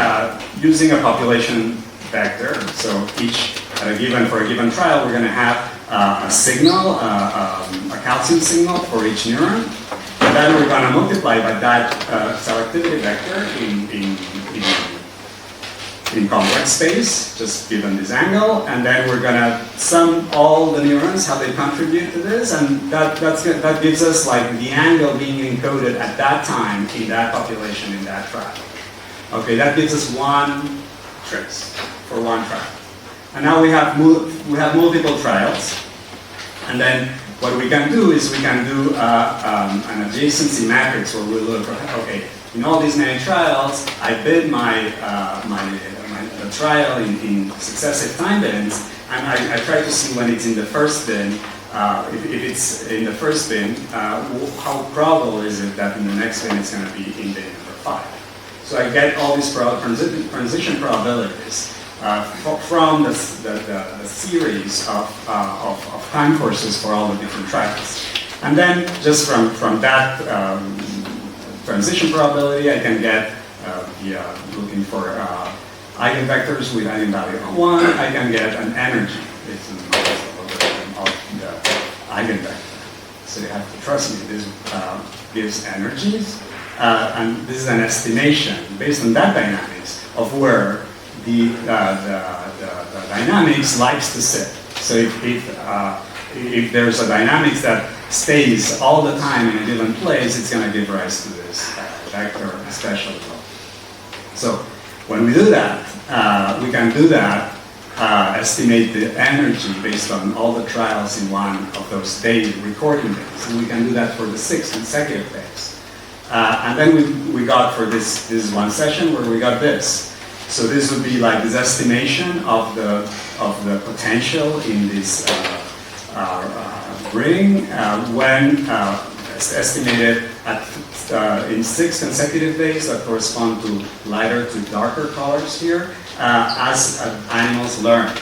using a population vector. So for a given trial, we're going to have a signal, a calcium signal for each neuron, and then we're going to multiply by that selectivity vector in complex space, just given this angle, and then we're going to sum all the neurons, how they contribute to this, and that gives us like the angle being encoded at that time in that population in that trial. Okay, that gives us one trace for one trial. And now we have multiple trials, and then what we can do is we can do an adjacency matrix where we look, okay, in all these many trials, I bid the trial in successive time bins, and I try to see when it's in the first bin, if it's in the first bin, how probable is it that in the next bin it's going to be in bin number 5. So I get all these transition probabilities from the series of time courses for all the different trials. And then just from that transition probability, I can get looking for eigenvectors with eigenvalue of 1. I can get an energy. It's an algorithm of the eigenvector. So you have to trust me. This gives energies, and this is an estimation based on that dynamics of where the dynamics likes to sit. So if there's a dynamics that stays all the time in a given place, it's going to give rise to this vector especially low. So when we do that, we can do that, estimate the energy based on all the trials in one of those daily recording days. And we can do that for the 6 consecutive days. And then we got for this one session where we got this. So this would be like this estimation of the potential in this ring when estimated in 6 consecutive days that correspond to lighter to darker colors here as animals learn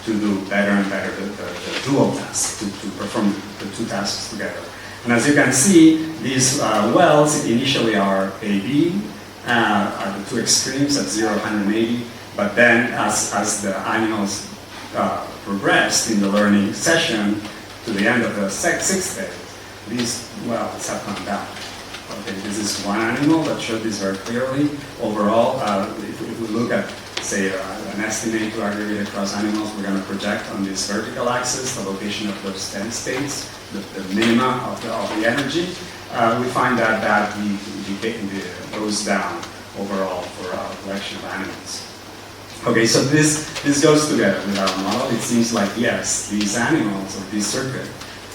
to do better and better the dual tasks, to perform the 2 tasks together. And as you can see, these wells initially are AB, are the 2 extremes at 0, 180, but then as the animals progressed in the learning session to the end of the 6th day, these wells have come down. Okay, this is one animal that showed this very clearly. Overall, if we look at, say, an estimate to aggregate across animals, we're going to project on this vertical axis the location of those steady states, the minima of the energy. We find that goes down overall for a collection of animals. Okay, so this goes together with our model. It seems like, yes, these animals of this circuit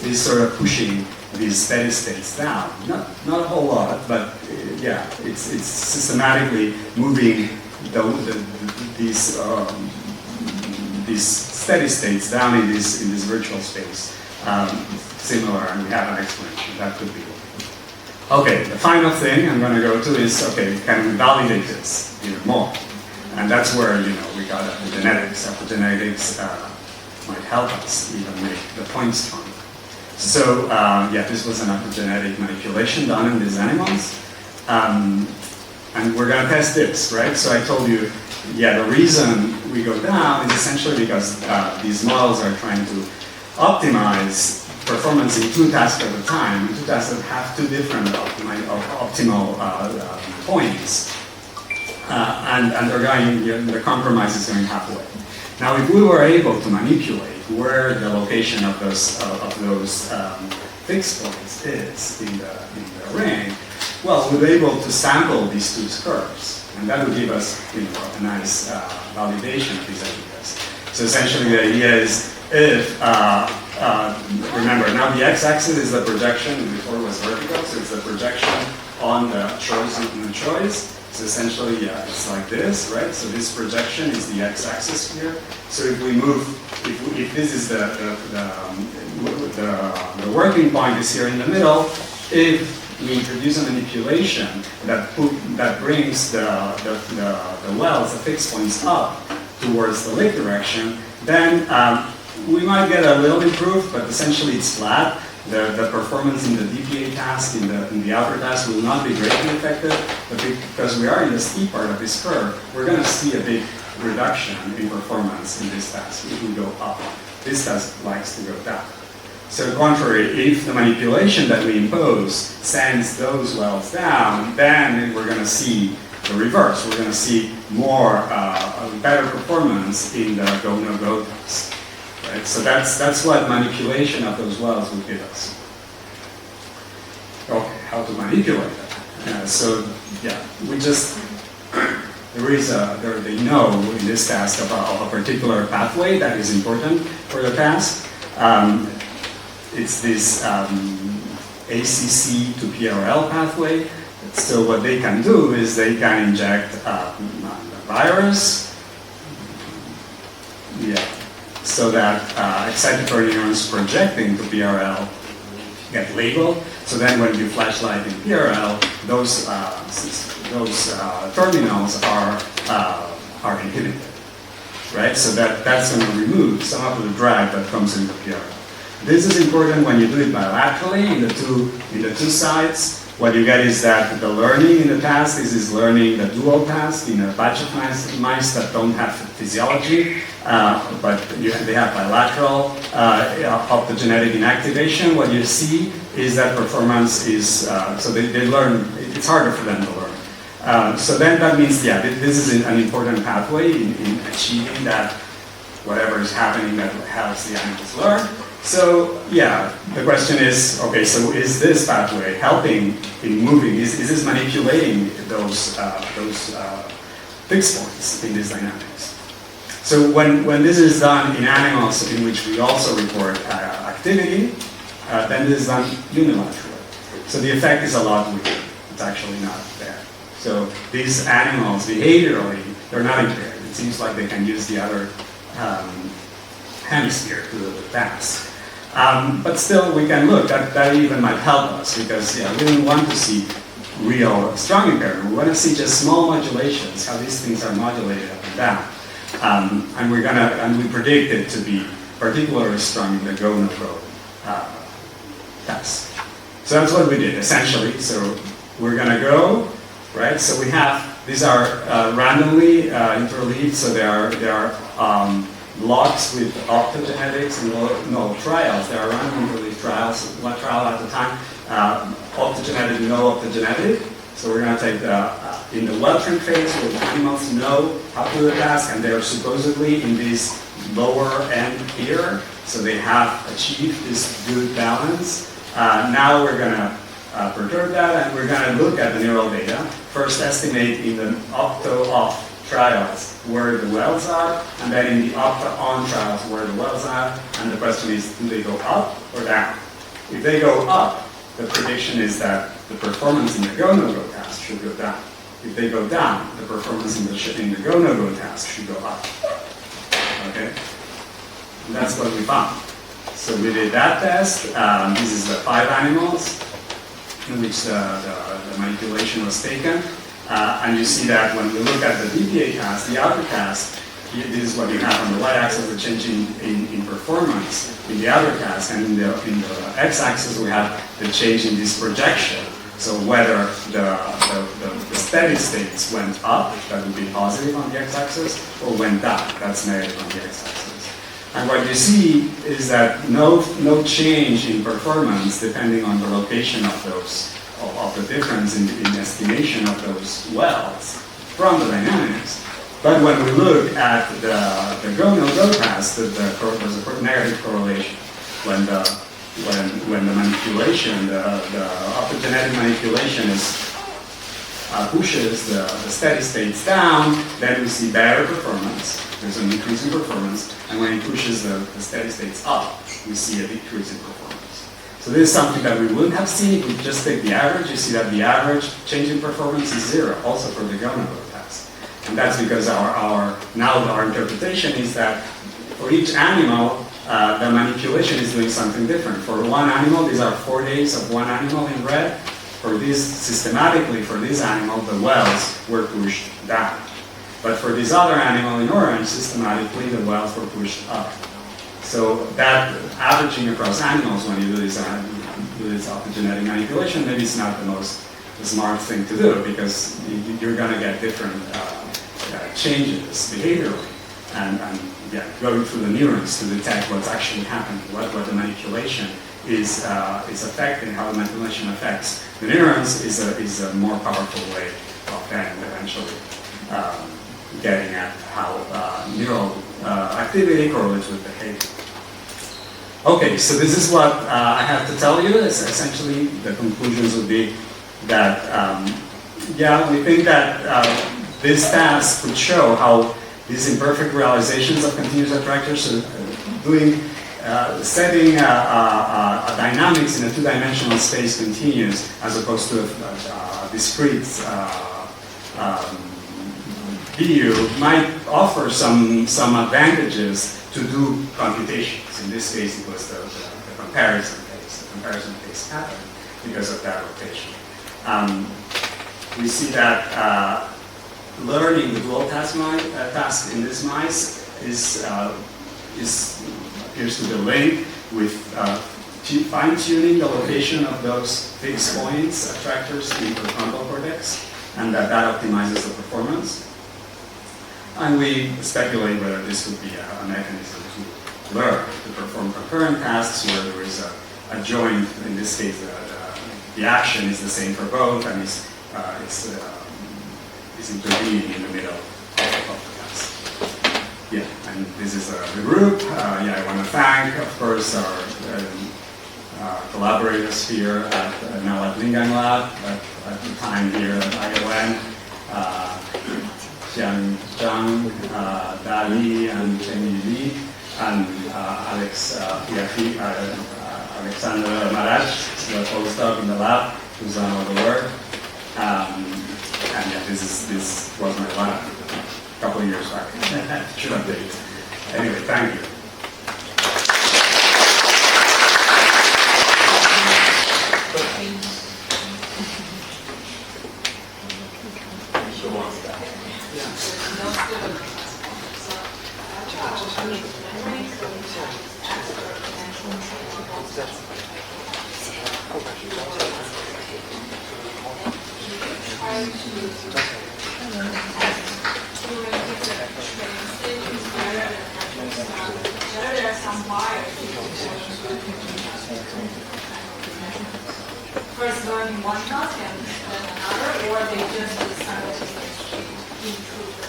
is sort of pushing these steady states down. Not a whole lot, but yeah, it's systematically moving these steady states down in this virtual space. Similar, and we have an explanation. That could be it. Okay, the final thing I'm going to go to is, okay, can we validate this even more? And that's where, we got epigenetics. Epigenetics might help us even make the point strong. So, this was an epigenetic manipulation done in these animals. And we're going to test this, right? So I told you, the reason we go down is essentially because these models are trying to optimize performance in 2 tasks at a time. 2 tasks that have 2 different optimal points. And they're going, the compromise is going halfway. Now, if we were able to manipulate where the location of those fixed points is in the ring, well, we'll be able to sample these 2 curves, and that would give us, a nice validation of these ideas. So essentially, the idea is if remember, now the x-axis is the projection. Before it was vertical, so it's the projection on the choice and the choice. So essentially, it's like this, right? So this projection is the x-axis here. So if we move, if this is the working point is here in the middle, if we introduce a manipulation that brings the wells, the fixed points up towards the lake direction, then we might get a little improved, but essentially it's flat. The performance in the DPA task, in the outer task, will not be greatly affected, but because we are in the steep part of this curve, we're going to see a big reduction in performance in this task if we go up. This task likes to go down. So contrary, if the manipulation that we impose sends those wells down, then we're going to see the reverse. We're going to see more, better performance in the go-no-go task. Right? So that's what manipulation of those wells would give us. Okay, how to manipulate that? So yeah, we just they know in this task about a particular pathway that is important for the task. It's this ACC to PRL pathway. So what they can do is they can inject the virus, so that excitatory neurons projecting to PRL get labeled. So then when you flashlight in PRL, those terminals are inhibited, right? So that's going to remove some of the drag that comes into PRL. This is important when you do it bilaterally in the two sides. What you get is that the learning in the task is learning the dual task in a batch of mice that don't have physiology, but they have bilateral optogenetic inactivation. What you see is that performance is, so they learn, it's harder for them to learn. So then that means, this is an important pathway in achieving that whatever is happening that helps the animals learn. So the question is, okay, so is this pathway helping in moving? Is this manipulating those fixed points in these dynamics? So when this is done in animals in which we also report activity, then this is done unilaterally. So the effect is a lot weaker. It's actually not there. So these animals behaviorally, they're not impaired. It seems like they can use the other hemisphere to do the task. But still, we can look, that even might help us, because we don't want to see real strong impairment. We want to see just small modulations, how these things are modulated up and down. And we predict it to be particularly strong in the go-no-go task. So that's what we did, essentially. So we're going to go, right? So we have, these are randomly interleaved, so they are blocks with optogenetics and trials. There are random interleaved trials, one trial at a time. Optogenetic, no optogenetic. So we're going to take in the well-trained phase where the animals know how to do the task, and they are supposedly in this lower end here. So they have achieved this good balance. Now we're going to perturb that, and we're going to look at the neural data. First estimate in the opto-off trials where the wells are, and then in the opto-on trials where the wells are. And the question is, do they go up or down? If they go up, the prediction is that the performance in the go-no-go task should go down. If they go down, the performance in the go-no-go task should go up. Okay? And that's what we found. So we did that test. This is the 5 animals in which the manipulation was taken. And you see that when we look at the DPA task, the outer task, this is what you have on the y-axis, the change in performance in the outer task, and in the x-axis we have the change in this projection. So whether the steady states went up, that would be positive on the x-axis, or went down, that's negative on the x-axis. And what you see is that no change in performance depending on the location of those, of the difference in estimation of those wells from the dynamics. But when we look at the go-no-go task, there's a negative correlation. When the manipulation, the optogenetic manipulation pushes the steady states down, then we see better performance. There's an increase in performance. And when it pushes the steady states up, we see a decrease in performance. So this is something that we wouldn't have seen if we just take the average. You see that the average change in performance is 0, also for the go-no-go task. And that's because our interpretation is that for each animal, the manipulation is doing something different. For one animal, these are 4 days of one animal in red. for this, systematically for this animal, the wells were pushed down. But for this other animal in orange, systematically the wells were pushed up. So that averaging across animals when you do this optogenetic manipulation, maybe it's not the most smart thing to do, because you're going to get different changes behaviorally, and going through the neurons to detect what's actually happening, what the manipulation is affecting, how the manipulation affects the neurons is a more powerful way of then eventually getting at how neural activity correlates with behavior. Okay, so this is what I have to tell you. It's essentially, the conclusions would be that, we think that this task could show how these imperfect realizations of continuous attractors are setting dynamics in a two-dimensional space continuous as opposed to a discrete view might offer some advantages to do computations. In this case, it was the comparison phase pattern because of that rotation. We see that learning the dual task in this mice appears to be linked with fine-tuning the location of those fixed points, attractors in the frontal cortex, and that optimizes the performance. And we speculate whether this could be a mechanism to learn, to perform concurrent tasks where there is a joint. In this case, the action is the same for both, and it's intervening in the middle of the task. Yeah, and this is the group. I want to thank, of course, our collaborators here now at Lingang Lab, at the time here at ION. Shanshan, Dali, and Chenyi Li, and Alexander Maraj, the postdoc in the lab, who's done all the work. This was my lab a couple of years back. Should update. Anyway, thank you. First learning one task and then another, or they just decided to improve the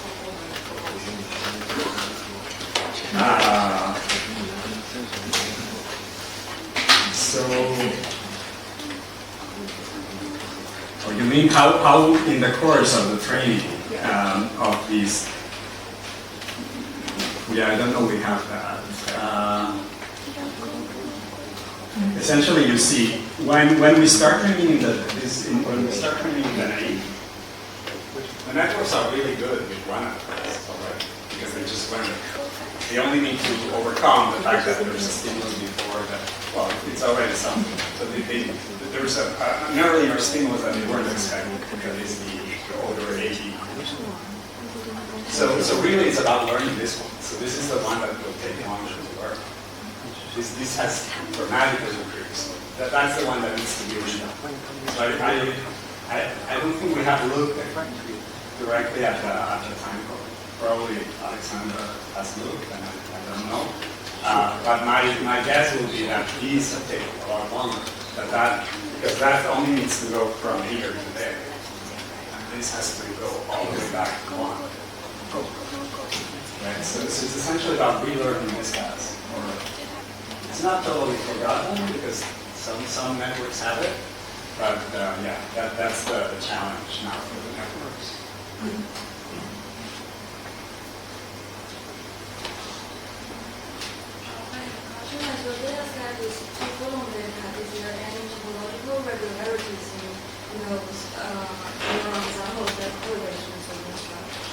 you mean how in the course of the training of these? Yeah, I don't know. We have that. Essentially, you see when we start training when we start training in the naive, the networks are really good with one atlas already because they just learn it. They only need to overcome the fact that there's a stimulus before that. Well, it's already something. So there's an earlier stimulus that they weren't expecting, that is the older AD. So really, it's about learning this one. So this is the one that will take longer to learn. This has dramatically increased. That's the one that needs to be redone. So I don't think we have looked directly at the time code. Probably Alexander has looked, and I don't know. But my guess will be that these have taken a lot longer. Because that only needs to go from here to there. And this has to go all the way back to 1. Right? So this is essentially about relearning this task. It's not totally forgotten because some networks have it, but that's the challenge now for the networks. So data set is two-column data. Is there any topological regularities in those neural examples that correlate with the structure?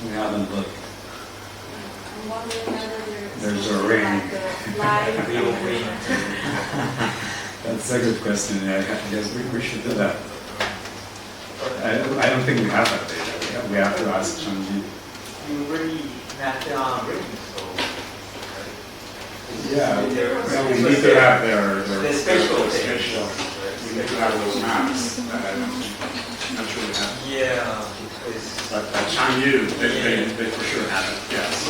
We haven't looked. I'm wondering whether There's a ring. Like That's It's a good question. I guess we should do that. I don't think we have that data. We have to ask Chanji. You already mapped down ratings, so. Yeah, well, we need to have their spatial spatial. We need to have those maps. I'm sure we have. Yeah, because. But Changyu, they for sure have it. Yeah. So.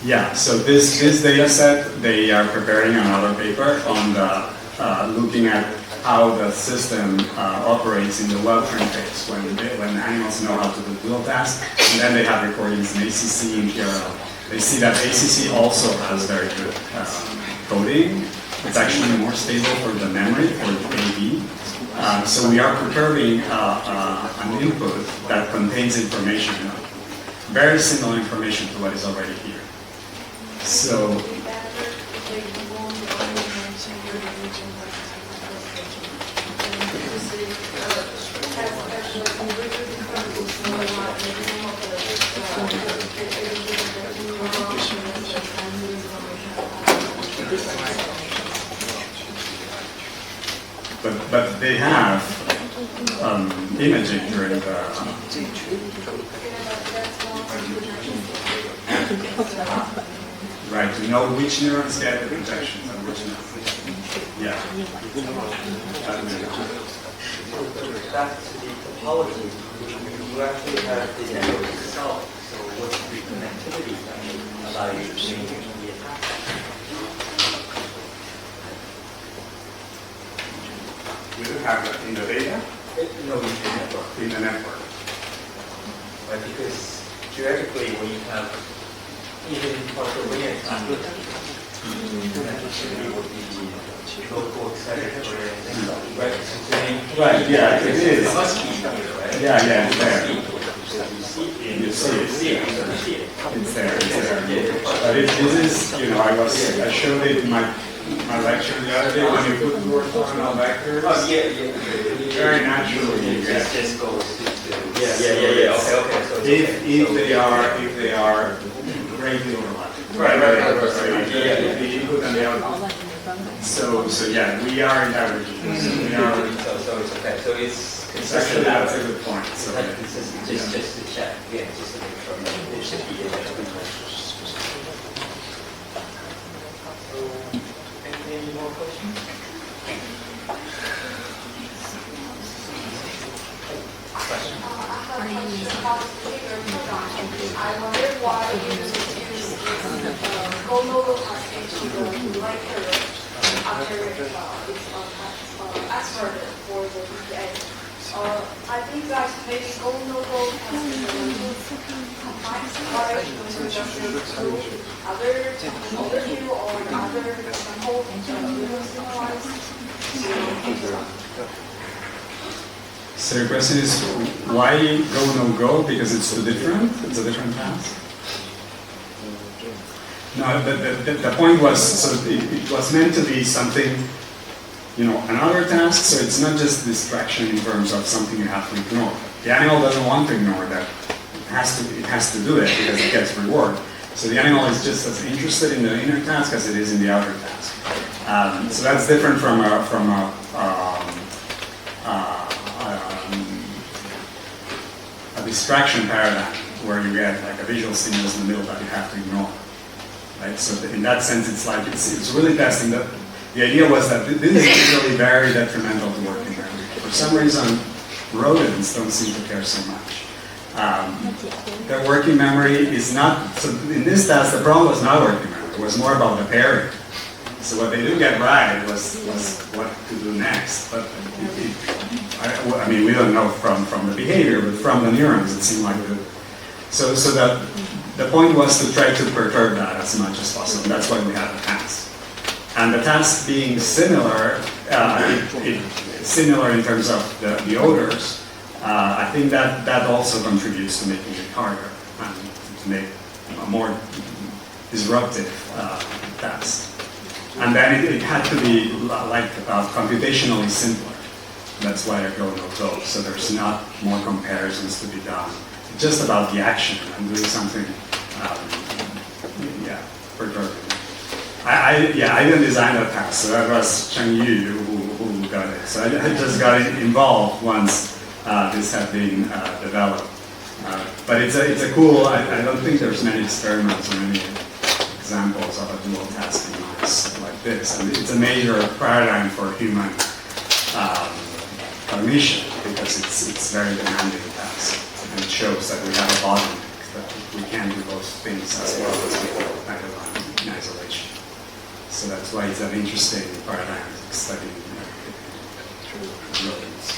Yeah, so this data set, they are preparing another paper on the looking at how the system operates in the well-trained phase when animals know how to do dual tasks, and then they have recordings in ACC and Fairhall. They see that ACC also has very good coding. It's actually more stable for the memory, for the AB. So we are preparing an input that contains information, very similar information to what is already here. So, but they have imaging during the right, to know which neurons get the projections and which not. Yeah. Back to the topology, you actually have the network itself, so what's the connectivity allow you to change the attack? We do have that in the data? No, in the network. In the network. Right, because theoretically, when you have even partial linear time, connectivity would be local excited for right? So right, yeah, it is. It must be here, right? Yeah, it's there. You see it. It's there. But this is, I showed it in my lecture the other day when you put orthogonal vectors. Oh, yeah. Very naturally, you get. Just goes to yeah. Okay. So if they are greatly overlapping. Right. The input and the output. So yeah, we are in that region. So it's okay. So it's actually that's a good point. So just to check. Yeah, just to make sure that it should be any more questions? I wonder why you use go-no-go testing to like after it's expert for the BPA. I think that maybe go-no-go testing combines to just include other overview or other sample So your question is why go no go? Because it's too different? It's a different task? No, the point was, so it was meant to be something, another task, so it's not just distraction in terms of something you have to ignore. The animal doesn't want to ignore that. It has to do it because it gets reward. So the animal is just as interested in the inner task as it is in the outer task. So that's different from a distraction paradigm where you get like a visual stimulus in the middle that you have to ignore. Right? So in that sense, it's really testing that. The idea was that this is really very detrimental to working memory. For some reason, rodents don't seem to care so much. Their working memory is not, so in this task, the problem was not working memory, it was more about the pairing. So what they didn't get right was what to do next. But I mean, we don't know from the behavior, but from the neurons, it seemed like so that the point was to try to perturb that as much as possible. That's why we have the task. And the task being similar, similar in terms of the odors, I think that also contributes to making it harder and to make a more disruptive task. And then it had to be like computationally simpler. That's why I go no-code. So there's not more comparisons to be done. It's just about the action and doing something, perturbing. I didn't design that task, so that was Cheng Yu who got it. So I just got involved once this had been developed. But it's a cool, I don't think there's many experiments or many examples of a dual tasking mice like this. And it's a major paradigm for human cognition because it's very demanding task. And it shows that we have a body that we can do those things as well as people in isolation. So that's why it's an interesting paradigm to study rodents.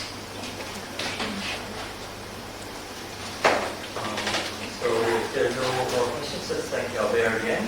So if there are no more questions, let's thank you, Adrienne.